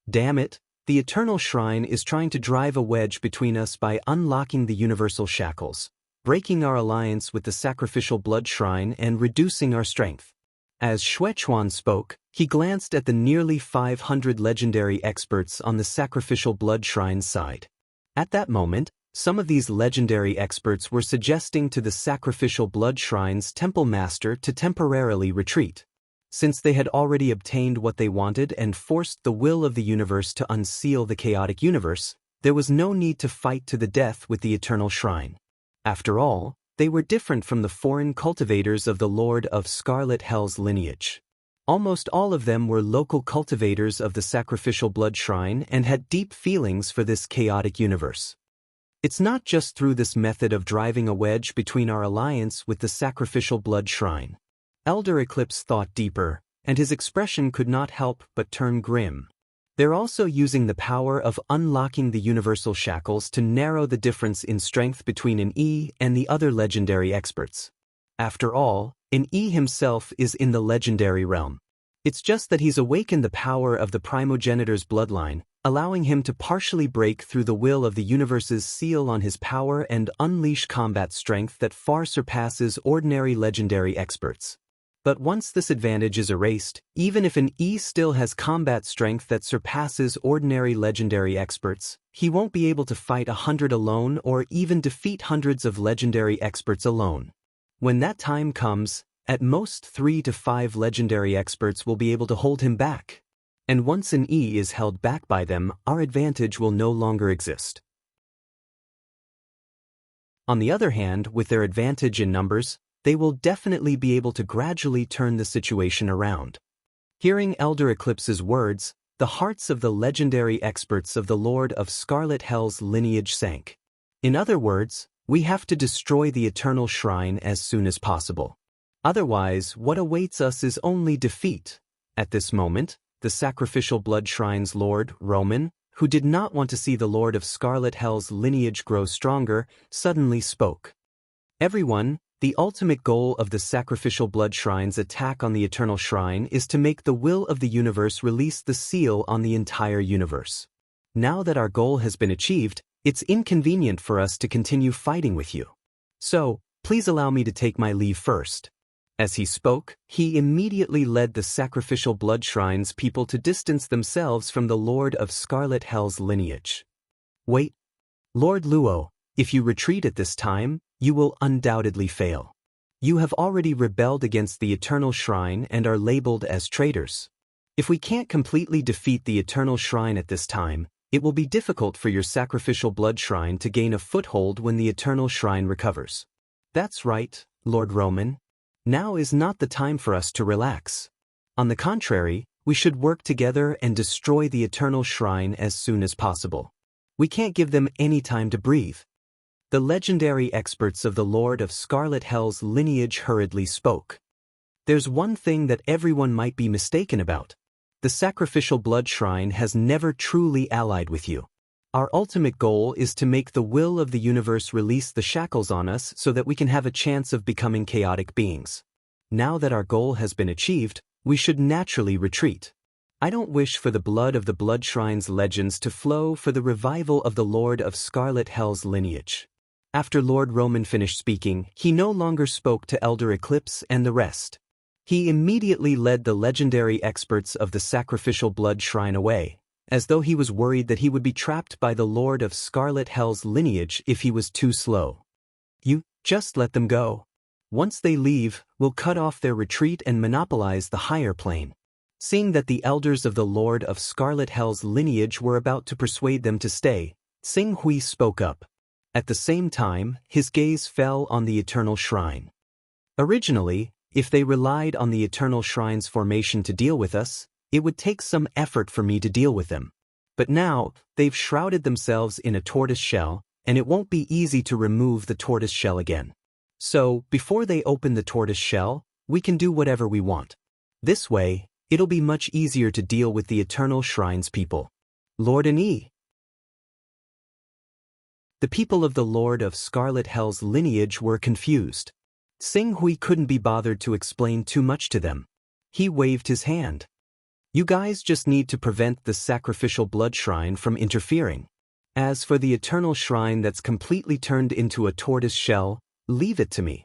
Damn it, the Eternal Shrine is trying to drive a wedge between us by unlocking the universal shackles, breaking our alliance with the Sacrificial Blood Shrine and reducing our strength. As Xuechuan spoke, he glanced at the nearly 500 legendary experts on the Sacrificial Blood Shrine's side. At that moment, some of these legendary experts were suggesting to the Sacrificial Blood Shrine's Temple Master to temporarily retreat. Since they had already obtained what they wanted and forced the will of the universe to unseal the chaotic universe, there was no need to fight to the death with the Eternal Shrine. After all, they were different from the foreign cultivators of the Lord of Scarlet Hell's lineage. Almost all of them were local cultivators of the Sacrificial Blood Shrine and had deep feelings for this chaotic universe. It's not just through this method of driving a wedge between our alliance with the Sacrificial Blood Shrine. Elder Eclipse thought deeper, and his expression could not help but turn grim. They're also using the power of unlocking the universal shackles to narrow the difference in strength between an E and the other legendary experts. After all, an E himself is in the legendary realm. It's just that he's awakened the power of the primogenitor's bloodline, allowing him to partially break through the will of the universe's seal on his power and unleash combat strength that far surpasses ordinary legendary experts. But once this advantage is erased, even if an E still has combat strength that surpasses ordinary legendary experts, he won't be able to fight 100 alone or even defeat hundreds of legendary experts alone. When that time comes, at most 3 to 5 legendary experts will be able to hold him back. And once an E is held back by them, our advantage will no longer exist. On the other hand, with their advantage in numbers, they will definitely be able to gradually turn the situation around. Hearing Elder Eclipse's words, the hearts of the legendary experts of the Lord of Scarlet Hell's lineage sank. In other words, we have to destroy the Eternal Shrine as soon as possible. Otherwise, what awaits us is only defeat. At this moment, the Sacrificial Blood Shrine's Lord, Roman, who did not want to see the Lord of Scarlet Hell's lineage grow stronger, suddenly spoke. Everyone, the ultimate goal of the Sacrificial Blood Shrine's attack on the Eternal Shrine is to make the will of the universe release the seal on the entire universe. Now that our goal has been achieved, it's inconvenient for us to continue fighting with you. So, please allow me to take my leave first. As he spoke, he immediately led the Sacrificial Blood Shrine's people to distance themselves from the Lord of Scarlet Hell's lineage. Wait, Lord Luo, if you retreat at this time, you will undoubtedly fail. You have already rebelled against the Eternal Shrine and are labeled as traitors. If we can't completely defeat the Eternal Shrine at this time, it will be difficult for your Sacrificial Blood Shrine to gain a foothold when the Eternal Shrine recovers. That's right, Lord Roman. Now is not the time for us to relax. On the contrary, we should work together and destroy the Eternal Shrine as soon as possible. We can't give them any time to breathe. The legendary experts of the Lord of Scarlet Hell's lineage hurriedly spoke. There's one thing that everyone might be mistaken about. The Sacrificial Blood Shrine has never truly allied with you. Our ultimate goal is to make the will of the universe release the shackles on us so that we can have a chance of becoming chaotic beings. Now that our goal has been achieved, we should naturally retreat. I don't wish for the blood of the Blood Shrine's legends to flow for the revival of the Lord of Scarlet Hell's lineage. After Lord Roman finished speaking, he no longer spoke to Elder Eclipse and the rest. He immediately led the legendary experts of the Sacrificial Blood Shrine away, as though he was worried that he would be trapped by the Lord of Scarlet Hell's lineage if he was too slow. You, just let them go. Once they leave, we'll cut off their retreat and monopolize the higher plane. Seeing that the elders of the Lord of Scarlet Hell's lineage were about to persuade them to stay, Xing Hui spoke up. At the same time, his gaze fell on the Eternal Shrine. Originally, if they relied on the Eternal Shrine's formation to deal with us, it would take some effort for me to deal with them. But now, they've shrouded themselves in a tortoise shell, and it won't be easy to remove the tortoise shell again. So, before they open the tortoise shell, we can do whatever we want. This way, it'll be much easier to deal with the Eternal Shrine's people. Lord and E. The people of the Lord of Scarlet Hell's lineage were confused. Sing Hui couldn't be bothered to explain too much to them. He waved his hand. You guys just need to prevent the sacrificial blood shrine from interfering. As for the Eternal Shrine that's completely turned into a tortoise shell, leave it to me.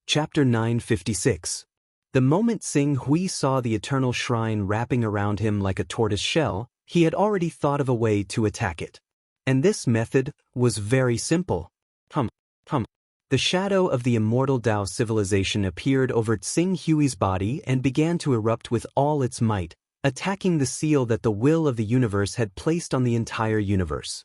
Chapter 956. The moment Sing Hui saw the Eternal Shrine wrapping around him like a tortoise shell, he had already thought of a way to attack it. And this method was very simple. The shadow of the immortal Dao civilization appeared over Sing Hui's body and began to erupt with all its might, attacking the seal that the will of the universe had placed on the entire universe.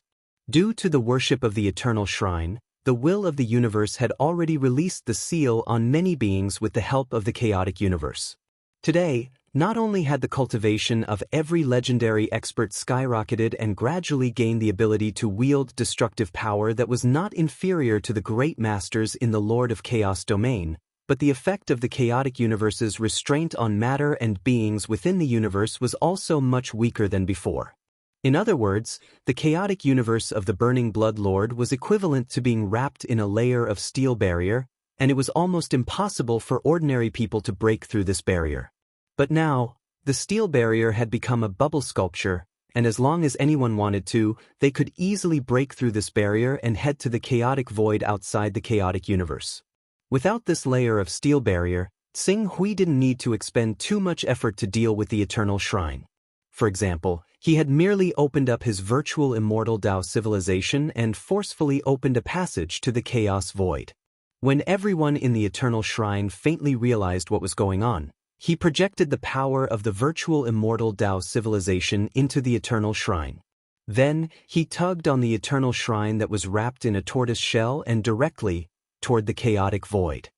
Due to the worship of the Eternal Shrine, the will of the universe had already released the seal on many beings with the help of the chaotic universe. Today, not only had the cultivation of every legendary expert skyrocketed and gradually gained the ability to wield destructive power that was not inferior to the great masters in the Lord of Chaos domain, but the effect of the chaotic universe's restraint on matter and beings within the universe was also much weaker than before. In other words, the chaotic universe of the Burning Blood Lord was equivalent to being wrapped in a layer of steel barrier, and it was almost impossible for ordinary people to break through this barrier. But now, the steel barrier had become a bubble sculpture, and as long as anyone wanted to, they could easily break through this barrier and head to the chaotic void outside the chaotic universe. Without this layer of steel barrier, Sing Hui didn't need to expend too much effort to deal with the Eternal Shrine. For example, he had merely opened up his virtual immortal Dao civilization and forcefully opened a passage to the chaos void. When everyone in the Eternal Shrine faintly realized what was going on, he projected the power of the virtual immortal Dao civilization into the Eternal Shrine. Then, he tugged on the Eternal Shrine that was wrapped in a tortoise shell and directly toward the chaotic void.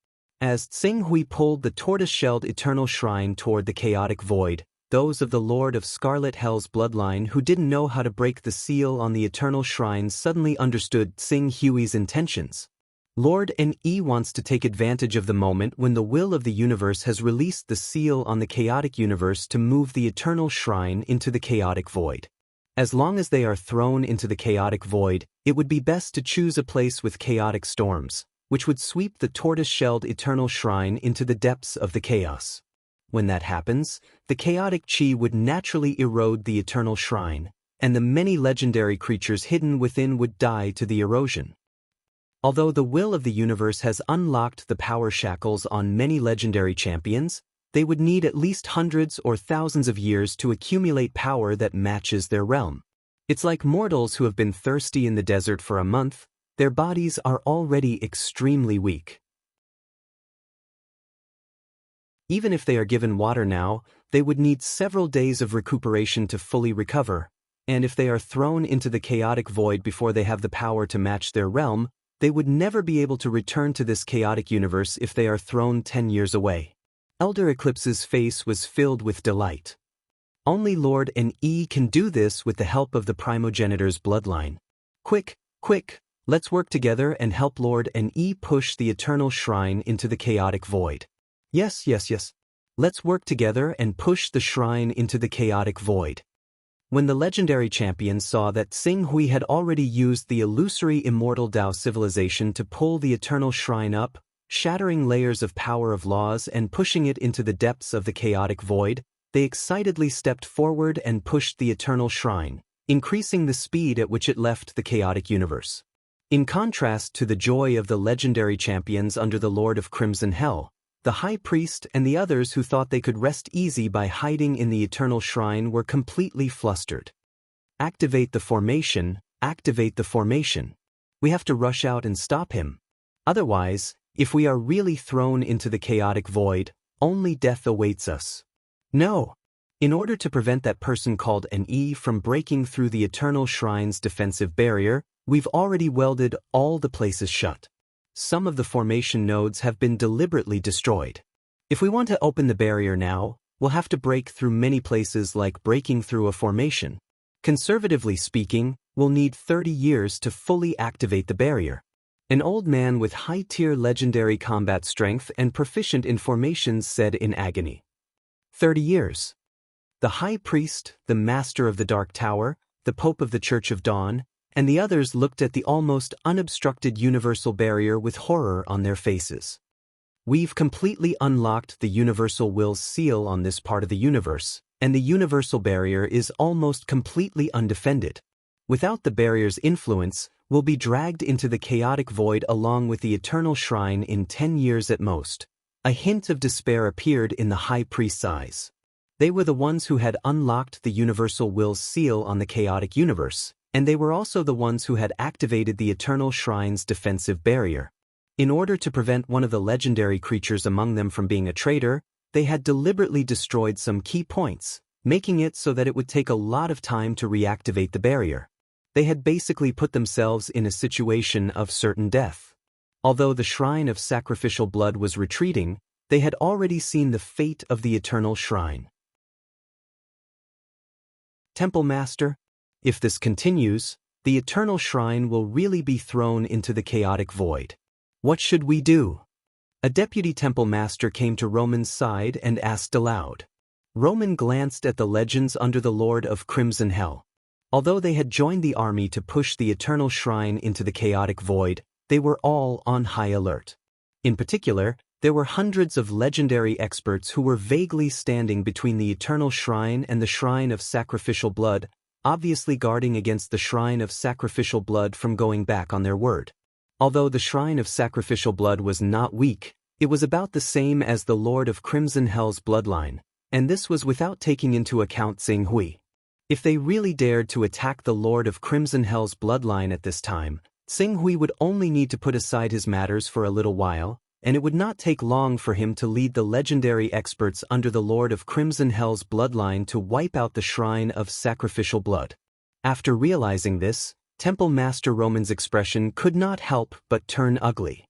As Sing Hui pulled the tortoise-shelled Eternal Shrine toward the chaotic void, those of the Lord of Scarlet Hell's bloodline who didn't know how to break the seal on the Eternal Shrine suddenly understood Sing Hui's intentions. Lord N.E. wants to take advantage of the moment when the will of the universe has released the seal on the chaotic universe to move the Eternal Shrine into the chaotic void. As long as they are thrown into the chaotic void, it would be best to choose a place with chaotic storms, which would sweep the tortoise-shelled Eternal Shrine into the depths of the chaos. When that happens, the chaotic chi would naturally erode the Eternal Shrine, and the many legendary creatures hidden within would die to the erosion. Although the will of the universe has unlocked the power shackles on many legendary champions, they would need at least hundreds or thousands of years to accumulate power that matches their realm. It's like mortals who have been thirsty in the desert for a month, their bodies are already extremely weak. Even if they are given water now, they would need several days of recuperation to fully recover, and if they are thrown into the chaotic void before they have the power to match their realm, they would never be able to return to this chaotic universe if they are thrown 10 years away. Elder Eclipse's face was filled with delight. Only Lord N.E. can do this with the help of the primogenitor's bloodline. Quick, let's work together and help Lord N.E. push the Eternal Shrine into the chaotic void. Yes. Let's work together and push the shrine into the chaotic void. When the legendary champions saw that Sing Hui had already used the illusory immortal Dao civilization to pull the Eternal Shrine up, shattering layers of power of laws and pushing it into the depths of the chaotic void, they excitedly stepped forward and pushed the Eternal Shrine, increasing the speed at which it left the chaotic universe. In contrast to the joy of the legendary champions under the Lord of Crimson Hell, the High Priest and the others who thought they could rest easy by hiding in the Eternal Shrine were completely flustered. Activate the formation. We have to rush out and stop him. Otherwise, if we are really thrown into the chaotic void, only death awaits us. No. In order to prevent that person called N.E. from breaking through the Eternal Shrine's defensive barrier, we've already welded all the places shut. Some of the formation nodes have been deliberately destroyed. If we want to open the barrier now, we'll have to break through many places like breaking through a formation. Conservatively speaking, will need 30 years to fully activate the barrier. An old man with high-tier legendary combat strength and proficient in formations said in agony. 30 years. The High Priest, the Master of the Dark Tower, the Pope of the Church of Dawn, and the others looked at the almost unobstructed universal barrier with horror on their faces. We've completely unlocked the universal will's seal on this part of the universe, and the universal barrier is almost completely undefended. Without the barrier's influence, we'll be dragged into the chaotic void along with the eternal shrine in 10 years at most. A hint of despair appeared in the High Priest's eyes. They were the ones who had unlocked the universal will's seal on the chaotic universe, and they were also the ones who had activated the eternal shrine's defensive barrier. In order to prevent one of the legendary creatures among them from being a traitor, they had deliberately destroyed some key points, making it so that it would take a lot of time to reactivate the barrier. They had basically put themselves in a situation of certain death. Although the shrine of sacrificial blood was retreating, they had already seen the fate of the eternal shrine. Temple Master, if this continues, the eternal shrine will really be thrown into the chaotic void. What should we do? A deputy temple master came to Roman's side and asked aloud. Roman glanced at the legends under the Lord of Crimson Hell. Although they had joined the army to push the eternal shrine into the chaotic void, they were all on high alert. In particular, there were hundreds of legendary experts who were vaguely standing between the eternal shrine and the shrine of sacrificial blood, obviously guarding against the shrine of sacrificial blood from going back on their word. Although the shrine of sacrificial blood was not weak, it was about the same as the Lord of Crimson Hell's bloodline, and this was without taking into account Xing Hui. If they really dared to attack the Lord of Crimson Hell's bloodline at this time, Xing Hui would only need to put aside his matters for a little while, and it would not take long for him to lead the legendary experts under the Lord of Crimson Hell's bloodline to wipe out the shrine of sacrificial blood. After realizing this, Temple Master Roman's expression could not help but turn ugly.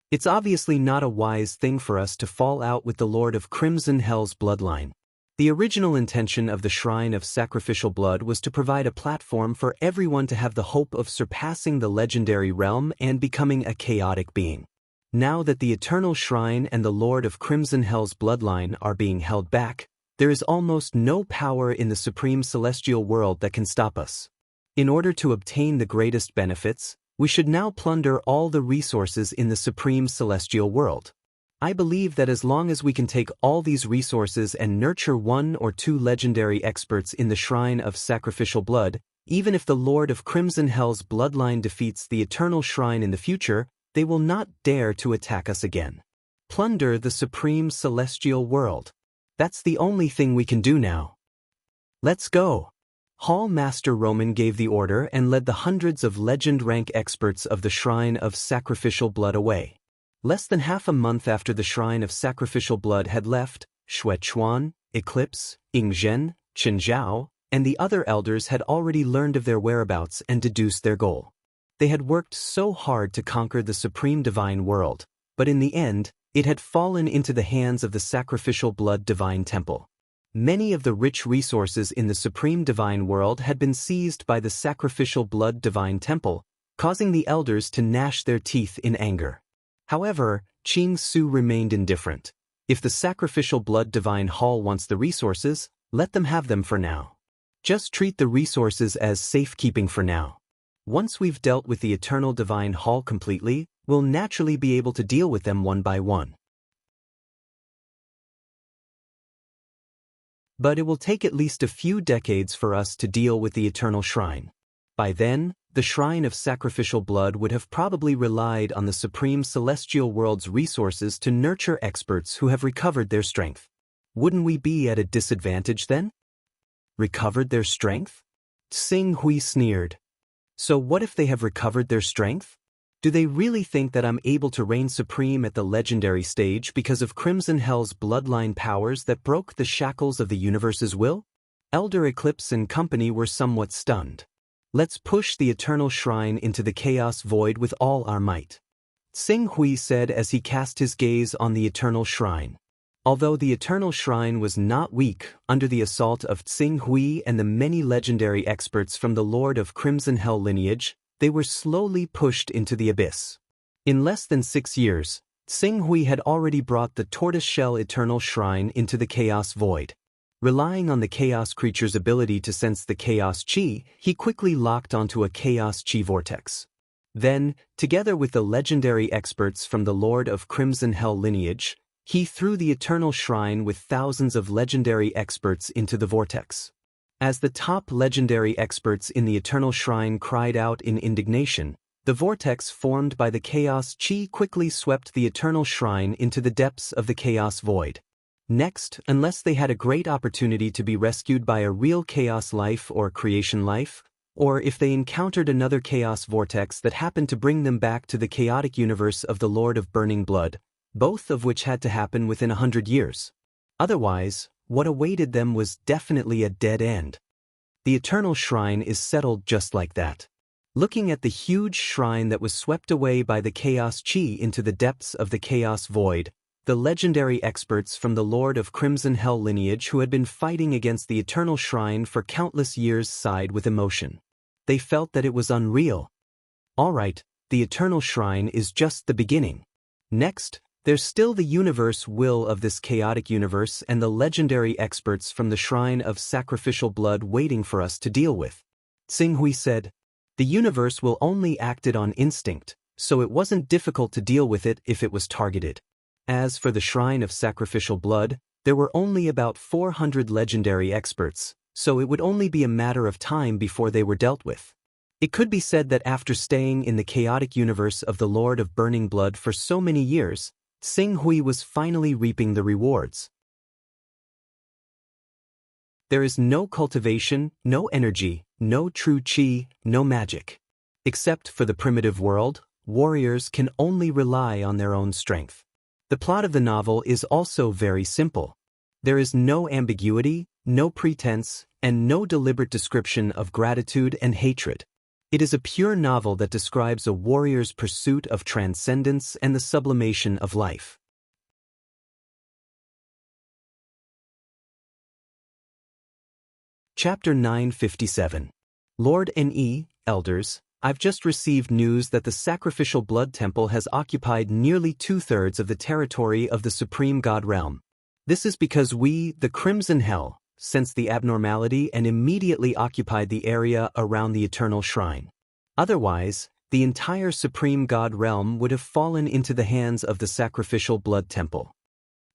It's obviously not a wise thing for us to fall out with the Lord of Crimson Hell's bloodline. The original intention of the Shrine of Sacrificial Blood was to provide a platform for everyone to have the hope of surpassing the legendary realm and becoming a chaotic being. Now that the Eternal Shrine and the Lord of Crimson Hell's bloodline are being held back, there is almost no power in the Supreme Celestial World that can stop us. In order to obtain the greatest benefits, we should now plunder all the resources in the Supreme Celestial World. I believe that as long as we can take all these resources and nurture 1 or 2 legendary experts in the Shrine of Sacrificial Blood, even if the Lord of Crimson Hell's bloodline defeats the Eternal Shrine in the future, they will not dare to attack us again. Plunder the Supreme Celestial World. That's the only thing we can do now. Let's go. Hall Master Roman gave the order and led the hundreds of legend-rank experts of the Shrine of Sacrificial Blood away. Less than half a month after the Shrine of Sacrificial Blood had left, Xue Chuan, Eclipse, Ying Zhen, Chen Zhao, and the other elders had already learned of their whereabouts and deduced their goal. They had worked so hard to conquer the Supreme Divine World, but in the end, it had fallen into the hands of the Sacrificial Blood Divine Temple. Many of the rich resources in the Supreme Divine World had been seized by the Sacrificial Blood Divine Temple, causing the elders to gnash their teeth in anger. However, Qing Su remained indifferent. If the Sacrificial Blood Divine Hall wants the resources, let them have them for now. Just treat the resources as safekeeping for now. Once we've dealt with the Eternal Divine Hall completely, we'll naturally be able to deal with them one by one. But it will take at least a few decades for us to deal with the Eternal Shrine. By then, the Shrine of Sacrificial Blood would have probably relied on the Supreme Celestial World's resources to nurture experts who have recovered their strength. Wouldn't we be at a disadvantage then? Recovered their strength? Xing Hui sneered. So what if they have recovered their strength? Do they really think that I'm able to reign supreme at the legendary stage because of Crimson Hell's bloodline powers that broke the shackles of the universe's will? Elder Eclipse and company were somewhat stunned. Let's push the Eternal Shrine into the chaos void with all our might. Xing Hui said as he cast his gaze on the Eternal Shrine. Although the Eternal Shrine was not weak under the assault of Tsing Hui and the many legendary experts from the Lord of Crimson Hell lineage, they were slowly pushed into the abyss. In less than 6 years, Tsing Hui had already brought the tortoiseshell Eternal Shrine into the Chaos Void. Relying on the Chaos creature's ability to sense the Chaos Chi, he quickly locked onto a Chaos Chi vortex. Then, together with the legendary experts from the Lord of Crimson Hell lineage, he threw the Eternal Shrine with thousands of legendary experts into the vortex. As the top legendary experts in the Eternal Shrine cried out in indignation, the vortex formed by the Chaos Chi quickly swept the Eternal Shrine into the depths of the Chaos Void. Next, unless they had a great opportunity to be rescued by a real Chaos life or creation life, or if they encountered another Chaos vortex that happened to bring them back to the chaotic universe of the Lord of Burning Blood, both of which had to happen within 100 years. Otherwise, what awaited them was definitely a dead end. The Eternal Shrine is settled just like that. Looking at the huge shrine that was swept away by the Chaos Chi into the depths of the Chaos Void, the legendary experts from the Lord of Crimson Hell lineage who had been fighting against the Eternal Shrine for countless years sighed with emotion. They felt that it was unreal. Alright, the Eternal Shrine is just the beginning. Next, there's still the universe will of this chaotic universe and the legendary experts from the Shrine of Sacrificial Blood waiting for us to deal with. Tsing Hui said, the universe will only acted on instinct, so it wasn't difficult to deal with it if it was targeted. As for the Shrine of Sacrificial Blood, there were only about 400 legendary experts, so it would only be a matter of time before they were dealt with. It could be said that after staying in the chaotic universe of the Lord of Burning Blood for so many years, Tsing Hui was finally reaping the rewards. There is no cultivation, no energy, no true chi, no magic. Except for the primitive world, warriors can only rely on their own strength. The plot of the novel is also very simple. There is no ambiguity, no pretense, and no deliberate description of gratitude and hatred. It is a pure novel that describes a warrior's pursuit of transcendence and the sublimation of life. Chapter 957. Lord N.E., Elders, I've just received news that the Sacrificial Blood Temple has occupied nearly 2/3 of the territory of the Supreme God Realm. This is because we, the Crimson Hell, sensed the abnormality and immediately occupied the area around the Eternal Shrine. Otherwise, the entire Supreme God Realm would have fallen into the hands of the Sacrificial Blood Temple.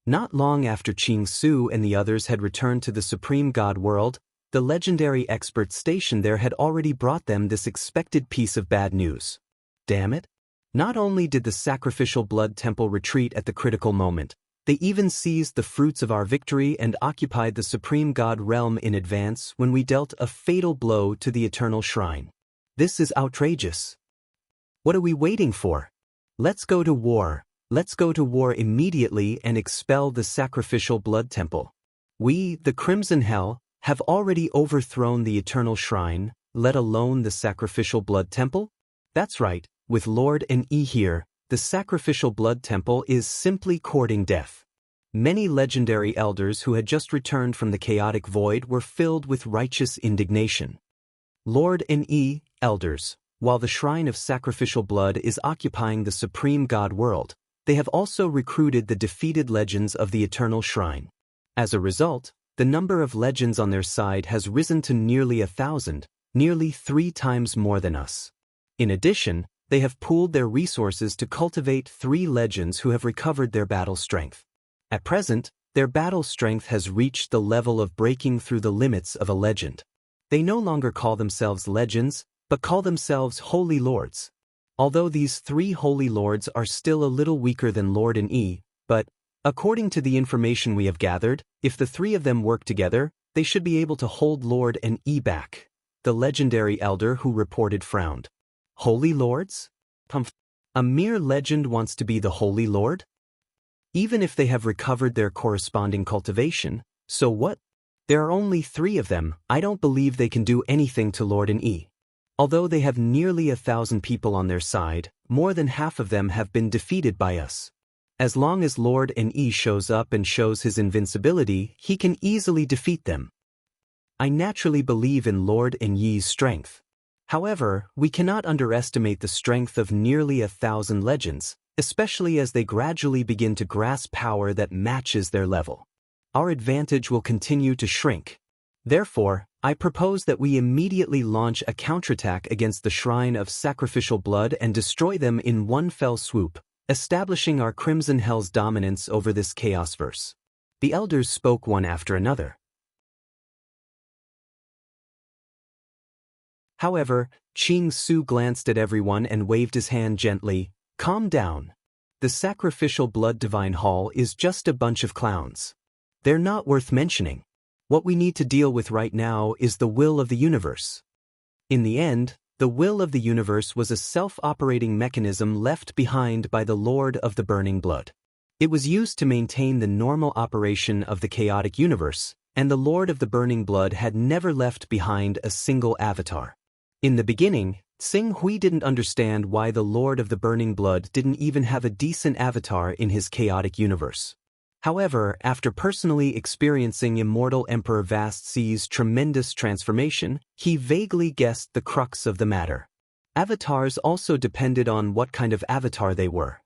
Not long after Qing Su and the others had returned to the Supreme God World, the legendary experts stationed there had already brought them this expected piece of bad news. Damn it! Not only did the Sacrificial Blood Temple retreat at the critical moment, they even seized the fruits of our victory and occupied the Supreme God Realm in advance when we dealt a fatal blow to the Eternal Shrine. This is outrageous. What are we waiting for? Let's go to war. Let's go to war immediately and expel the Sacrificial Blood Temple. We, the Crimson Hell, have already overthrown the Eternal Shrine, let alone the Sacrificial Blood Temple? That's right, with Lord N.E. here, the Sacrificial Blood Temple is simply courting death. Many legendary elders who had just returned from the chaotic void were filled with righteous indignation. Lord N.E., Elders, while the Shrine of Sacrificial Blood is occupying the Supreme God World, they have also recruited the defeated legends of the Eternal Shrine. As a result, the number of legends on their side has risen to nearly 1,000, nearly 3 times more than us. In addition, they have pooled their resources to cultivate 3 legends who have recovered their battle strength. At present, their battle strength has reached the level of breaking through the limits of a legend. They no longer call themselves legends, but call themselves Holy Lords. Although these 3 Holy Lords are still a little weaker than Lord N.E., but, according to the information we have gathered, if the 3 of them work together, they should be able to hold Lord N.E. back. The legendary elder who reported frowned. Holy Lords? Pumph. A mere legend wants to be the Holy Lord? Even if they have recovered their corresponding cultivation, so what? There are only 3 of them. I don't believe they can do anything to Lord N.E. Although they have nearly 1,000 people on their side, more than half of them have been defeated by us. As long as Lord Ne shows up and shows his invincibility, he can easily defeat them. I naturally believe in Lord Ne's strength. However, we cannot underestimate the strength of nearly 1,000 legends, especially as they gradually begin to grasp power that matches their level. Our advantage will continue to shrink. Therefore, I propose that we immediately launch a counterattack against the Shrine of Sacrificial Blood and destroy them in one fell swoop, establishing our Crimson Hell's dominance over this Chaosverse. The elders spoke one after another. However, Qing Su glanced at everyone and waved his hand gently. Calm down. The Sacrificial Blood Divine Hall is just a bunch of clowns. They're not worth mentioning. What we need to deal with right now is the will of the universe. In the end, the will of the universe was a self-operating mechanism left behind by the Lord of the Burning Blood. It was used to maintain the normal operation of the chaotic universe, and the Lord of the Burning Blood had never left behind a single avatar. In the beginning, Xing Hui didn't understand why the Lord of the Burning Blood didn't even have a decent avatar in his chaotic universe. However, after personally experiencing Immortal Emperor Vast Sea's tremendous transformation, he vaguely guessed the crux of the matter. Avatars also depended on what kind of avatar they were.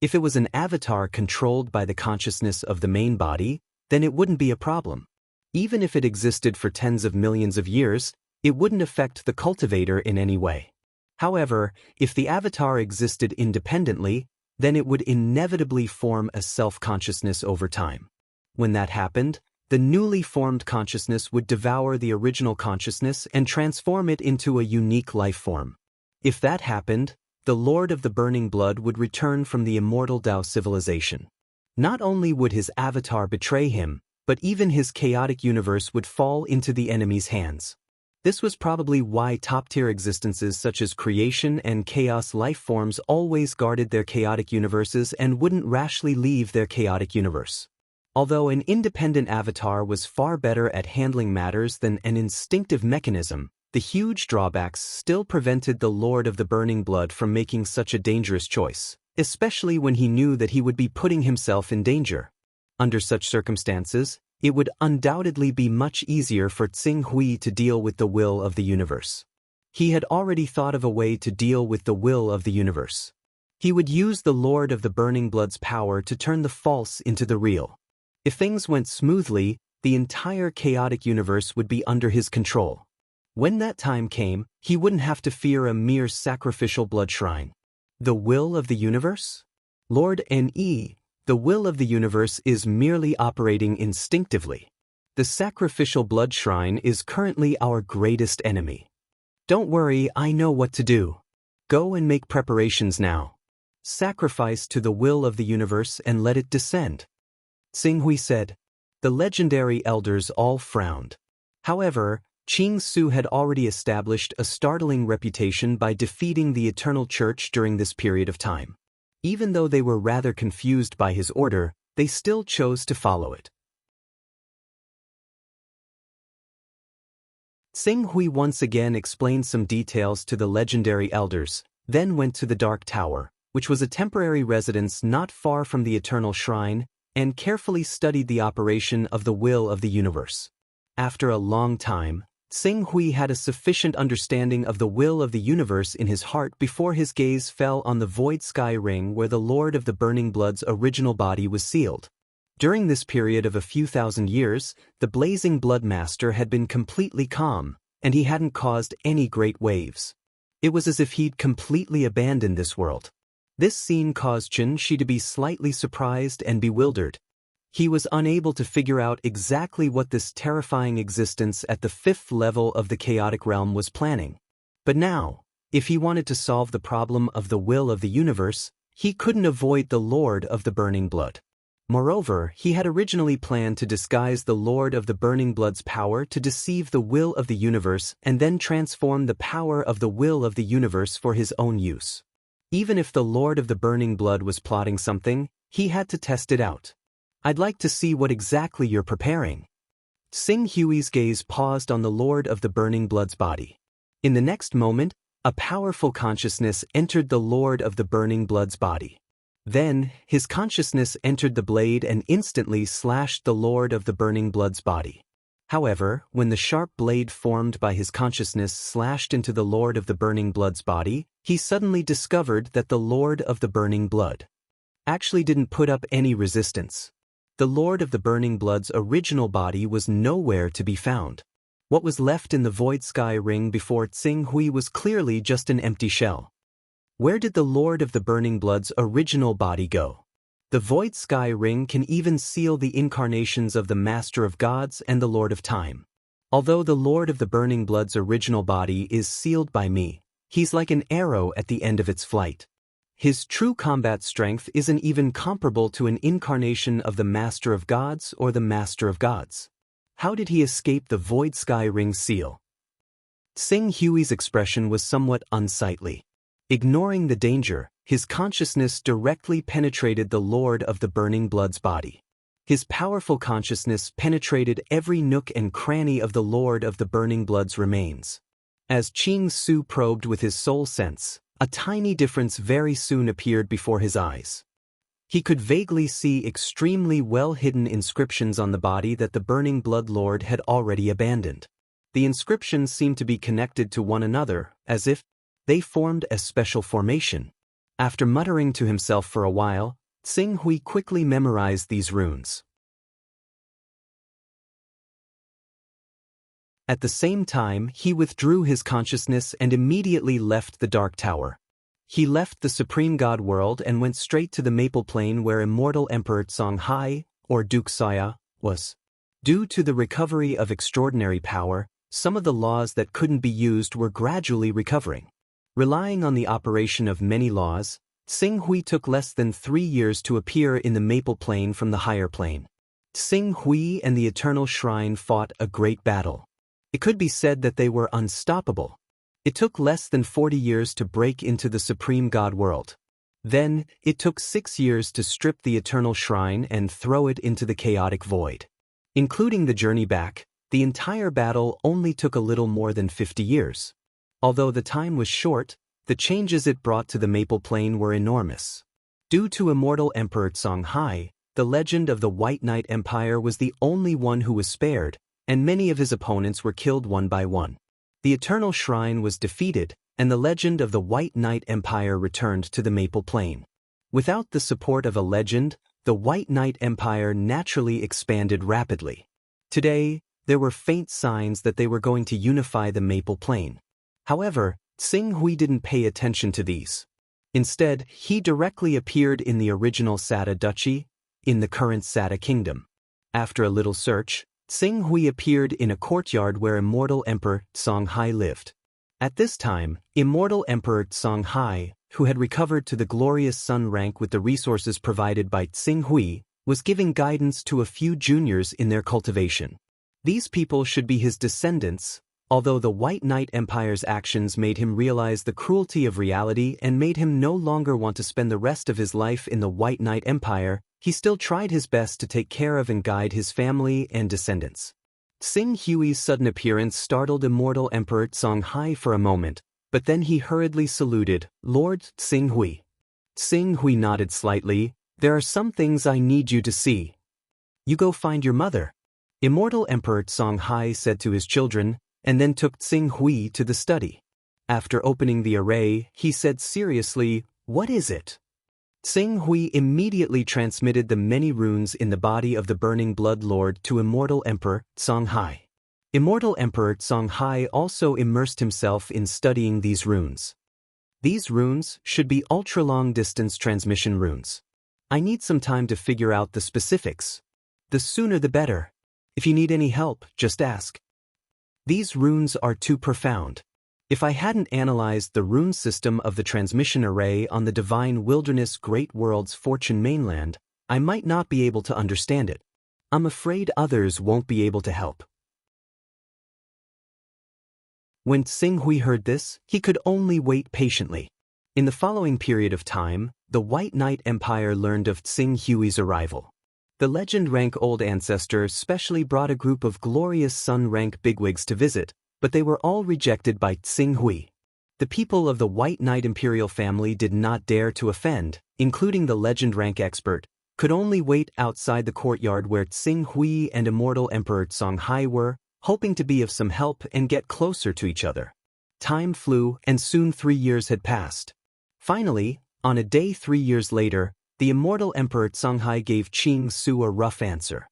If it was an avatar controlled by the consciousness of the main body, then it wouldn't be a problem. Even if it existed for tens of millions of years, it wouldn't affect the cultivator in any way. However, if the avatar existed independently, then it would inevitably form a self-consciousness over time. When that happened, the newly formed consciousness would devour the original consciousness and transform it into a unique life form. If that happened, the Lord of the Burning Blood would return from the immortal Dao civilization. Not only would his avatar betray him, but even his chaotic universe would fall into the enemy's hands. This was probably why top-tier existences such as creation and chaos life forms always guarded their chaotic universes and wouldn't rashly leave their chaotic universe. Although an independent avatar was far better at handling matters than an instinctive mechanism, the huge drawbacks still prevented the Lord of the Burning Blood from making such a dangerous choice, especially when he knew that he would be putting himself in danger. Under such circumstances, it would undoubtedly be much easier for Xing Hui to deal with the will of the universe. He had already thought of a way to deal with the will of the universe. He would use the Lord of the Burning Blood's power to turn the false into the real. If things went smoothly, the entire chaotic universe would be under his control. When that time came, he wouldn't have to fear a mere sacrificial blood shrine. The will of the universe? Lord Ne, the will of the universe is merely operating instinctively. The sacrificial blood shrine is currently our greatest enemy. Don't worry, I know what to do. Go and make preparations now. Sacrifice to the will of the universe and let it descend. Xing Hui said. The legendary elders all frowned. However, Qing Su had already established a startling reputation by defeating the Eternal Church during this period of time. Even though they were rather confused by his order, they still chose to follow it. Xing Hui once again explained some details to the legendary elders, then went to the Dark Tower, which was a temporary residence not far from the Eternal Shrine, and carefully studied the operation of the will of the universe. After a long time, Xing Hui had a sufficient understanding of the will of the universe in his heart before his gaze fell on the void sky ring where the Lord of the Burning Blood's original body was sealed. During this period of a few thousand years, the blazing Blood Master had been completely calm, and he hadn't caused any great waves. It was as if he'd completely abandoned this world. This scene caused Chen Shi to be slightly surprised and bewildered. He was unable to figure out exactly what this terrifying existence at the 5th level of the chaotic realm was planning. But now, if he wanted to solve the problem of the will of the universe, he couldn't avoid the Lord of the Burning Blood. Moreover, he had originally planned to disguise the Lord of the Burning Blood's power to deceive the will of the universe and then transform the power of the will of the universe for his own use. Even if the Lord of the Burning Blood was plotting something, he had to test it out. I'd like to see what exactly you're preparing. Xing Hui's gaze paused on the Lord of the Burning Blood's body. In the next moment, a powerful consciousness entered the Lord of the Burning Blood's body. Then, his consciousness entered the blade and instantly slashed the Lord of the Burning Blood's body. However, when the sharp blade formed by his consciousness slashed into the Lord of the Burning Blood's body, he suddenly discovered that the Lord of the Burning Blood actually didn't put up any resistance. The Lord of the Burning Blood's original body was nowhere to be found. What was left in the void sky ring before Tsing Hui was clearly just an empty shell. Where did the Lord of the Burning Blood's original body go? The void sky ring can even seal the incarnations of the Master of Gods and the Lord of Time. Although the Lord of the Burning Blood's original body is sealed by me, he's like an arrow at the end of its flight. His true combat strength isn't even comparable to an incarnation of the Master of Gods or the Master of Gods. How did he escape the void sky ring seal? Tsing Hui's expression was somewhat unsightly. Ignoring the danger, his consciousness directly penetrated the Lord of the Burning Blood's body. His powerful consciousness penetrated every nook and cranny of the Lord of the Burning Blood's remains. As Ching Su probed with his soul sense, a tiny difference very soon appeared before his eyes. He could vaguely see extremely well-hidden inscriptions on the body that the Burning Blood Lord had already abandoned. The inscriptions seemed to be connected to one another, as if they formed a special formation. After muttering to himself for a while, Tsing Hui quickly memorized these runes. At the same time, he withdrew his consciousness and immediately left the Dark Tower. He left the Supreme God world and went straight to the Maple Plain where immortal Emperor Songhai, or Duke Saya, was. Due to the recovery of extraordinary power, some of the laws that couldn't be used were gradually recovering. Relying on the operation of many laws, Tsing Hui took less than 3 years to appear in the Maple Plain from the higher plane. Tsing Hui and the Eternal Shrine fought a great battle. It could be said that they were unstoppable. It took less than 40 years to break into the Supreme God world. Then, it took 6 years to strip the Eternal Shrine and throw it into the chaotic void. Including the journey back, the entire battle only took a little more than 50 years. Although the time was short, the changes it brought to the Maple Plain were enormous. Due to immortal Emperor Songhai, the legend of the White Knight Empire was the only one who was spared, and many of his opponents were killed one by one. The Eternal Shrine was defeated, and the legend of the White Knight Empire returned to the Maple Plain. Without the support of a legend, the White Knight Empire naturally expanded rapidly. Today, there were faint signs that they were going to unify the Maple Plain. However, Tsing Hui didn't pay attention to these. Instead, he directly appeared in the original Sata Duchy, in the current Sata Kingdom. After a little search, Tsing Hui appeared in a courtyard where immortal Emperor Songhai lived. At this time, immortal Emperor Songhai, who had recovered to the glorious sun rank with the resources provided by Tsing Hui, was giving guidance to a few juniors in their cultivation. These people should be his descendants. Although the White Knight Empire's actions made him realize the cruelty of reality and made him no longer want to spend the rest of his life in the White Knight Empire, he still tried his best to take care of and guide his family and descendants. Tsing Hui's sudden appearance startled immortal Emperor Songhai for a moment, but then he hurriedly saluted, "Lord Tsing Hui." Tsing Hui nodded slightly. "There are some things I need you to see. You go find your mother," immortal Emperor Songhai said to his children, and then took Tsing Hui to the study. After opening the array, he said seriously, "What is it?" Tsing Hui immediately transmitted the many runes in the body of the Burning Blood Lord to immortal Emperor Songhai. Immortal Emperor Songhai also immersed himself in studying these runes. These runes should be ultra-long distance transmission runes. I need some time to figure out the specifics. The sooner the better. If you need any help, just ask. These runes are too profound. If I hadn't analyzed the rune system of the transmission array on the Divine Wilderness Great World's Fortune mainland, I might not be able to understand it. I'm afraid others won't be able to help. When Tsing Hui heard this, he could only wait patiently. In the following period of time, the White Knight Empire learned of Tsing Hui's arrival. The legend-rank old ancestor specially brought a group of glorious sun-rank bigwigs to visit, but they were all rejected by Tsing Hui. The people of the White Knight imperial family did not dare to offend, including the legend rank expert, could only wait outside the courtyard where Tsing Hui and immortal Emperor Songhai were, hoping to be of some help and get closer to each other. Time flew, and soon 3 years had passed. Finally, on a day 3 years later, the immortal Emperor Songhai gave Qing Su a rough answer.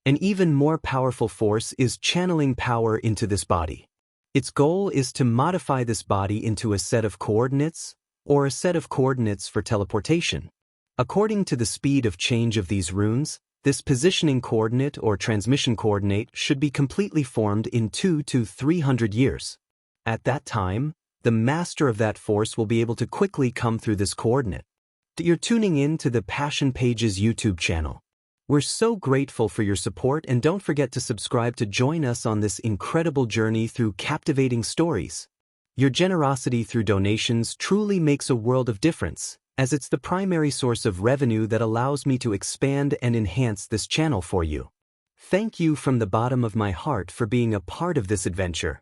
An even more powerful force is channeling power into this body. Its goal is to modify this body into a set of coordinates, or a set of coordinates for teleportation. According to the speed of change of these runes, this positioning coordinate or transmission coordinate should be completely formed in 200 to 300 years. At that time, the master of that force will be able to quickly come through this coordinate. You're tuning in to the Passion Pages YouTube channel. We're so grateful for your support, and don't forget to subscribe to join us on this incredible journey through captivating stories. Your generosity through donations truly makes a world of difference, as it's the primary source of revenue that allows me to expand and enhance this channel for you. Thank you from the bottom of my heart for being a part of this adventure.